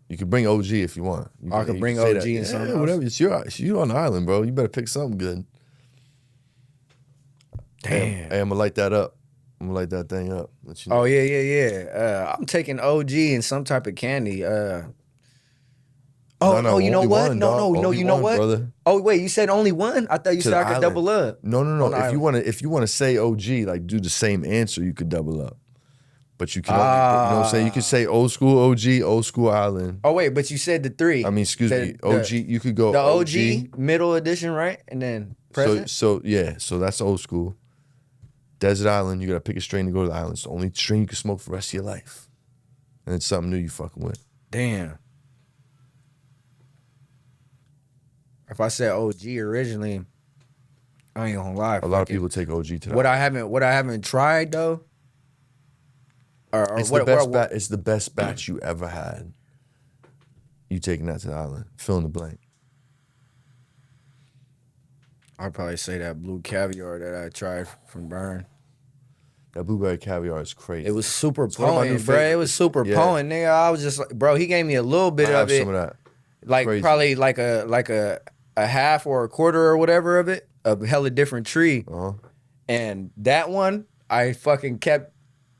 S3: You can bring OG if you want.
S4: I could bring OG and something else.
S3: Whatever. It's you on the island, bro. You better pick something good.
S4: Damn.
S3: Hey, I'm gonna light that up. I'm gonna light that thing up. Let you know.
S4: Oh, yeah. I'm taking OG and some type of candy. You know what? You know what?
S3: Brother.
S4: Oh, wait, you said only one? I thought you said I could double up.
S3: No. If you wanna say OG, like do the same answer, you could double up. But you can only, you know what I'm saying? You could say old school OG, old school island.
S4: Oh, wait, but you said the 3.
S3: I mean, excuse me, OG, you could go
S4: the OG, middle edition, right? And then present?
S3: So that's old school. Desert island, you gotta pick a strain to go to the island. It's the only strain you can smoke for the rest of your life. And it's something new you fucking with.
S4: Damn. If I said OG originally, I ain't gonna lie.
S3: A lot of people take OG to that.
S4: What I haven't tried though.
S3: It's the best batch you ever had. You taking that to the island. Fill in the blank.
S4: I'd probably say that blue caviar that I tried from Burn.
S3: That blueberry caviar is crazy.
S4: It was super
S3: It's one of my new
S4: potent, bro. It was super potent, nigga. I was just like, bro, he gave me a little bit
S3: I have
S4: of it.
S3: some of that.
S4: Like
S3: Crazy.
S4: probably like a half or a quarter or whatever of it, a hella different tree.
S3: Uh-huh.
S4: And that one, I fucking kept,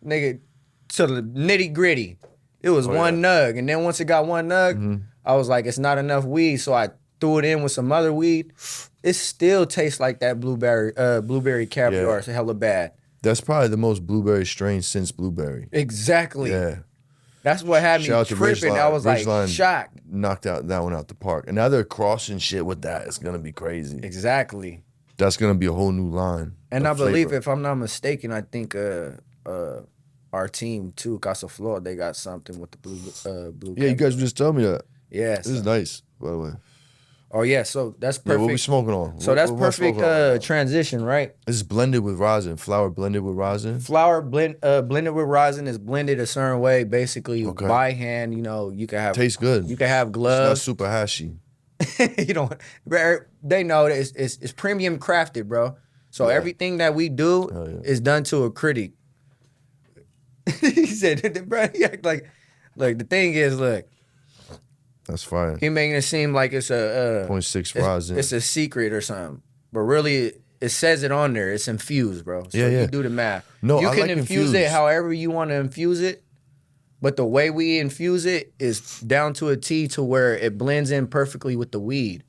S4: nigga, to the nitty gritty. It was one nug. And then once it got one nug, I was like, it's not enough weed. So I threw it in with some other weed. It still tastes like that blueberry caviar.
S3: Yeah.
S4: It's hella bad.
S3: That's probably the most blueberry strain since blueberry.
S4: Exactly.
S3: Yeah.
S4: That's what had me
S3: Shout out to
S4: tripping. I was like
S3: Ridgeline
S4: shocked.
S3: Knocked that one out the park. And now they're crossing shit with that. It's gonna be crazy.
S4: Exactly.
S3: That's gonna be a whole new line.
S4: And I
S3: of
S4: believe,
S3: flavor.
S4: if I'm not mistaken, I think our team too, Kasaflora, they got something with the blue.
S3: Yeah, you guys just told me that.
S4: Yeah.
S3: This is nice, by the way.
S4: Oh yeah, so that's
S3: Yeah,
S4: perfect.
S3: what we smoking on?
S4: So that's
S3: What am I
S4: perfect
S3: smoking on?
S4: transition, right?
S3: This is blended with rosin. Flour blended with rosin.
S4: Flour blended with rosin is blended a certain way, basically
S3: Okay.
S4: by hand. You can have
S3: Tastes good.
S4: You can have
S3: It's not
S4: gloves.
S3: super hashy.
S4: They know that it's premium crafted, bro. So everything that we do
S3: Hell yeah.
S4: is done to a critic. He said, bro, he act like Look, the thing is, look,
S3: That's fine.
S4: he making it seem like it's a
S3: 0.6 rosin.
S4: It's a secret or something, but really, it says it on there. It's infused, bro. So
S3: Yeah.
S4: you do the math.
S3: No,
S4: you
S3: I
S4: can
S3: like
S4: infuse it
S3: infused.
S4: however you want to infuse it, but the way we infuse it is down to a T to where it blends in perfectly with the weed.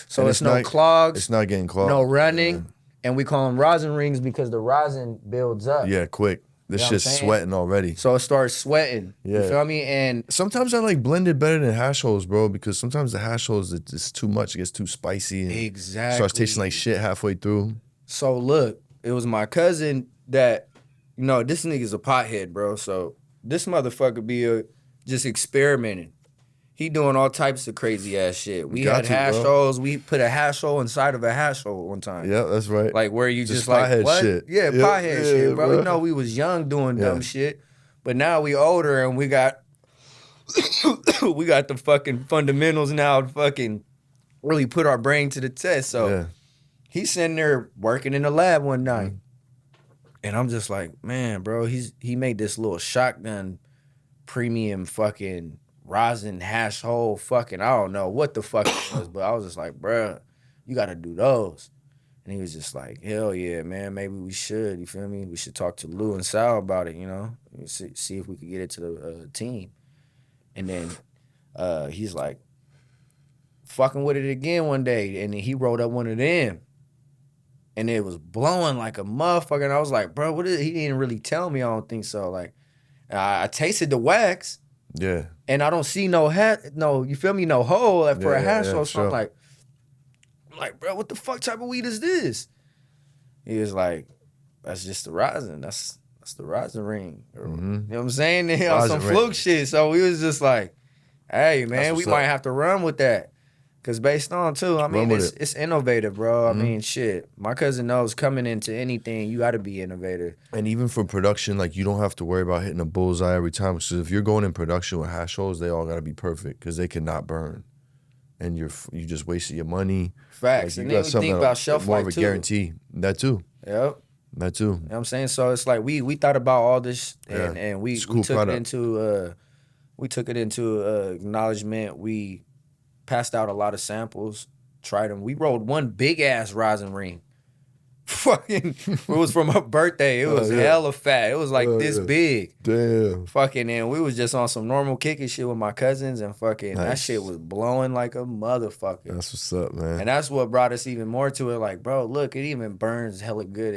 S4: So
S3: And
S4: it's no clogs,
S3: It's not getting clogged.
S4: no running, and we call them rosin rings because the rosin builds up.
S3: Yeah, quick. This
S4: You know what
S3: shit's
S4: I'm saying?
S3: sweating already.
S4: So it starts sweating.
S3: Yeah.
S4: You feel me? And
S3: Sometimes I like blended better than hash holes, bro, because sometimes the hash holes, it's too much. It gets too spicy. And
S4: exactly
S3: starts tasting like shit halfway through.
S4: So look, it was my cousin that, this nigga's a pothead, bro. So this motherfucker be just experimenting. He doing all types of crazy ass shit. We had hash holes. We put a hash hole inside of a hash hole one time.
S3: Yeah, that's right.
S4: Like where you just
S3: pothead
S4: like, what?
S3: shit.
S4: Yeah, pothead shit, bro.
S3: bro.
S4: You know, we was young doing dumb shit. But now we older and we got we got the fucking fundamentals now to fucking really put our brain to the test. So he's sitting there working in the lab one night. And I'm just like, man, bro, he made this little shotgun premium fucking rosin hash hole fucking, I don't know what the fuck it was, but I was just like, bro, you gotta do those. And he was just like, hell yeah, man, maybe we should, you feel me? We should talk to Lou and Sal about it, see if we could get it to the team. And then he's like, fucking with it again one day, and then he rolled up one of them. And it was blowing like a motherfucker. And I was like, bro, what is it? He didn't really tell me. I don't think so. Like, I tasted the wax.
S3: Yeah.
S4: And I don't see no you feel me? No hole for a hash hole. So I'm like, bro, what the fuck type of weed is this? He was like, that's just the rosin. That's the rosin ring. You know what I'm saying? On some fluke shit. So we was just like, hey, man, we might have to run with that. Because based on, too, I mean, it's innovative, bro. I mean, shit. My cousin knows coming into anything, you got to be innovative.
S3: And even for production, like, you don't have to worry about hitting a bullseye every time. Because if you're going in production with hash holes, they all got to be perfect because they cannot burn. And you just wasted your money.
S4: Facts.
S3: Like,
S4: and then we think about shelf
S3: more
S4: life,
S3: of a
S4: too.
S3: Guarantee. That, too.
S4: Yep.
S3: That, too.
S4: You know what I'm saying? So it's like we thought about all this and we took it into acknowledgement. We passed out a lot of samples, tried them. We rolled one big ass rosin ring. Fucking, it was for my birthday. It was hella fat. It was like this big.
S3: Damn.
S4: Fucking, and we was just on some normal kicking shit with my cousins, and fucking that shit was blowing like a motherfucker.
S3: That's what's up, man.
S4: And that's what brought us even more to it. Like, bro, look, it even burns hella good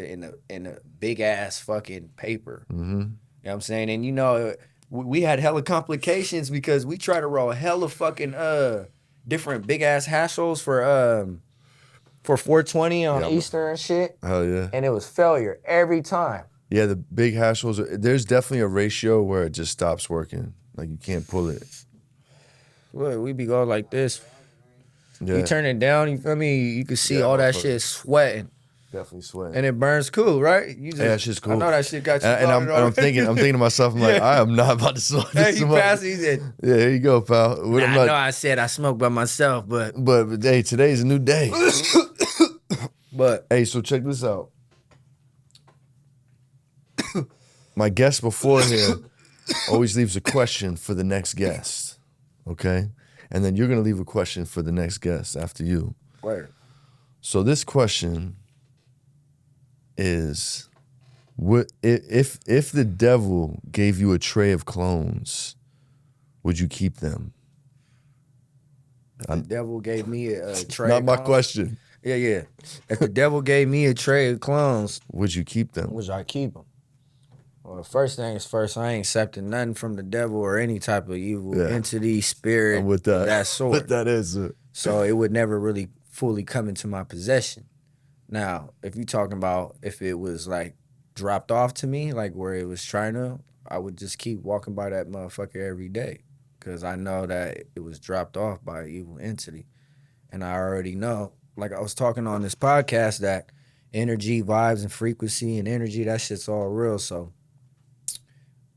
S4: in a big ass fucking paper. You know what I'm saying? And we had hella complications because we tried to roll hella fucking different big ass hash holes for 420 on Easter and shit.
S3: Hell yeah.
S4: And it was failure every time.
S3: Yeah, the big hash holes, there's definitely a ratio where it just stops working. Like, you can't pull it.
S4: Look, we be going like this.
S3: Yeah.
S4: You turn it down, you feel me? You can see all that shit sweating.
S3: Definitely sweating.
S4: And it burns cool, right? You just,
S3: that shit's cool.
S4: I know that shit got you.
S3: And I'm thinking to myself, I'm like, I am not about to smoke
S4: Hey,
S3: this.
S4: he passed. He said,
S3: Yeah, here you go, pal.
S4: I know I said I smoke by myself, but
S3: hey, today's a new day.
S4: But
S3: hey, so check this out. My guest before here always leaves a question for the next guest, okay? And then you're gonna leave a question for the next guest after you.
S4: where?
S3: So this question is, if the devil gave you a tray of clones, would you keep them?
S4: The devil gave me a tray.
S3: Not
S4: of
S3: my
S4: clones.
S3: question.
S4: Yeah. If the devil gave me a tray of clones,
S3: Would you keep them?
S4: would I keep them? Well, the first thing is first, I ain't accepting nothing from the devil or any type of evil entity, spirit,
S3: And with that,
S4: of that sort.
S3: with that answer.
S4: So it would never really fully come into my possession. Now, if you're talking about if it was like dropped off to me, like where it was trying to, I would just keep walking by that motherfucker every day because I know that it was dropped off by an evil entity. And I already know, like I was talking on this podcast, that energy, vibes, and frequency and energy, that shit's all real. So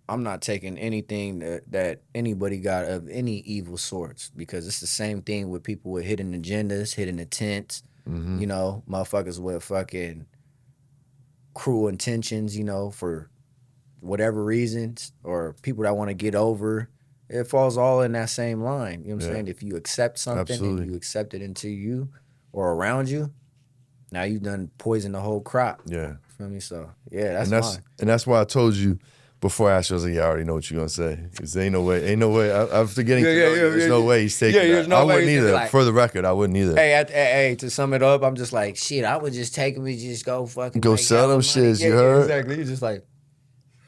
S4: I'm not taking anything that anybody got of any evil sorts because it's the same thing with people with hidden agendas, hidden intents, motherfuckers with fucking cruel intentions, for whatever reasons, or people that want to get over. it falls all in that same line. You know what I'm
S3: Yeah.
S4: saying? If you accept something
S3: Absolutely.
S4: and you accept it into you or around you, now you've done poisoned the whole crop.
S3: Yeah.
S4: Feel me? So yeah, that's fine.
S3: And that's why I told you before I asked you, I was like, yeah, I already know what you're gonna say. Because ain't no way. After getting to know you, there's no way he's taking that.
S4: there's no
S3: I
S4: way
S3: wouldn't
S4: he's
S3: either.
S4: like-
S3: For the record, I wouldn't either.
S4: Hey, to sum it up, I'm just like, shit, I would just take them and just go fucking
S3: Go
S4: make
S3: sell
S4: hella
S3: them
S4: money.
S3: shits,
S4: Yeah,
S3: you heard?
S4: exactly. You're just like,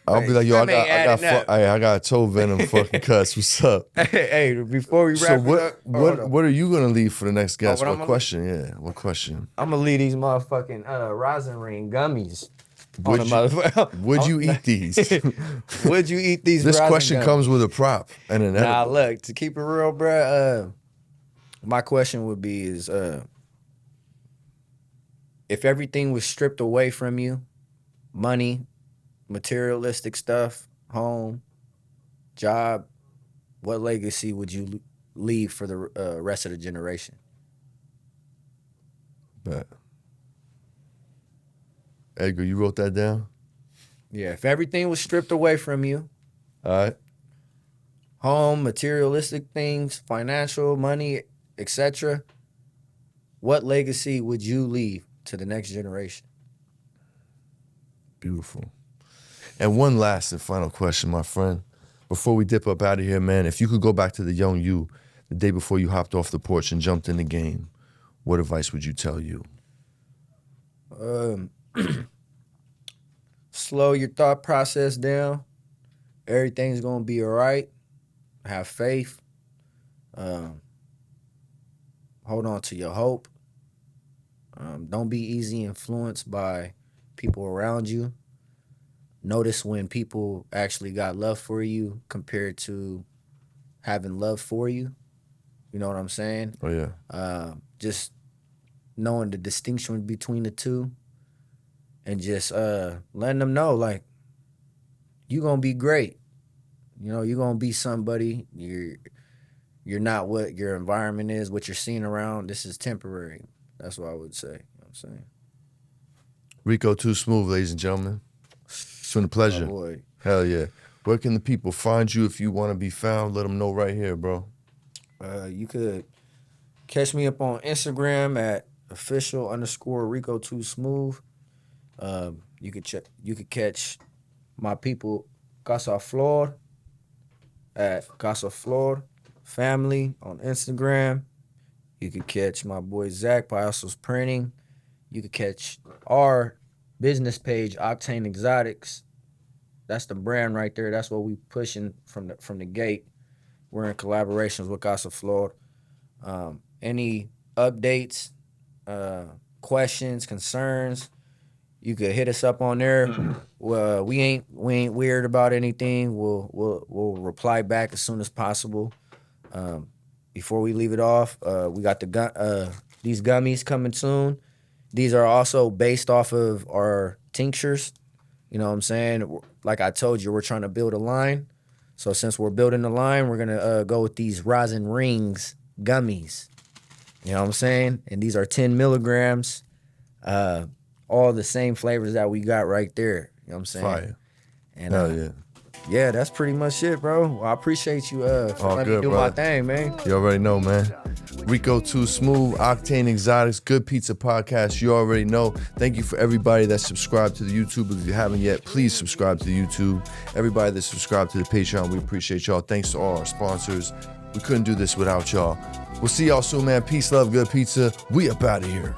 S3: I'll be like, yo,
S4: That ain't adding up.
S3: I got toe venom fucking cuts. What's up?
S4: hey, before we wrap
S3: So
S4: it up,
S3: what are you gonna leave for the next guest?
S4: what I'm
S3: What
S4: gonna-
S3: question? Yeah, what question?
S4: I'm gonna leave these motherfucking Rosin ring gummies.
S3: Would
S4: on
S3: you-
S4: the motherfucker.
S3: Would you eat these?
S4: Would you eat these?
S3: This
S4: Rosin
S3: question
S4: gummies?
S3: comes with a prop and an
S4: Nah,
S3: edible.
S4: look, to keep it real, bruh, my question would be is if everything was stripped away from you, money, materialistic stuff, home, job, what legacy would you leave for the rest of the generation?
S3: Bet. Edgar, you wrote that down?
S4: Yeah, if everything was stripped away from you,
S3: All right.
S4: home, materialistic things, financial, money, etc., what legacy would you leave to the next generation?
S3: Beautiful. And one last and final question, my friend. Before we dip up out of here, man, if you could go back to the young you, the day before you hopped off the porch and jumped in the game, what advice would you tell you?
S4: Slow your thought process down. Everything's gonna be all right. Have faith. Hold on to your hope. Don't be easy influenced by people around you. Notice when people actually got love for you compared to having love for you. You know what I'm saying?
S3: Oh, yeah.
S4: Just knowing the distinction between the two and just letting them know, like, you're going to be great. You know, you're going to be somebody. You're not what your environment is, what you're seeing around. This is temporary. That's what I would say. You know what I'm saying?
S3: Rico too Smoove, ladies and gentlemen. It's been a pleasure.
S4: Oh, boy.
S3: Hell yeah. Where can the people find you if you want to be found? Let them know right here, bro.
S4: You could catch me up on Instagram at official_Rico2Smoove. You could catch my people Kasaflora at Kasaflora Family on Instagram. You could catch my boy Zach Piosos Printing. You could catch our business page, Octane Exotics. That's the brand right there. That's what we pushing from the gate. We're in collaborations with Kasaflora. Any updates, questions, concerns, you could hit us up on there. We ain't weird about anything. We'll reply back as soon as possible. Before we leave it off, we got these gummies coming soon. These are also based off of our tinctures. You know what I'm saying? Like I told you, we're trying to build a line. So since we're building the line, we're gonna go with these Rosin rings gummies. You know what I'm saying? And these are 10 milligrams. All the same flavors that we got right there. You know what I'm saying?
S3: Fire.
S4: And
S3: Hell yeah.
S4: yeah, that's pretty much it, bro. Well, I appreciate you for
S3: All
S4: letting me
S3: good,
S4: do
S3: brother.
S4: my thing, man.
S3: You already know, man. Rico too Smoove, Octane Exotics, Good PizzZa Podcast. You already know. Thank you for everybody that subscribed to the YouTube. If you haven't yet, please subscribe to the YouTube. Everybody that subscribed to the Patreon, we appreciate y'all. Thanks to all our sponsors. We couldn't do this without y'all. We'll see y'all soon, man. Peace, love, good pizza. We up out of here.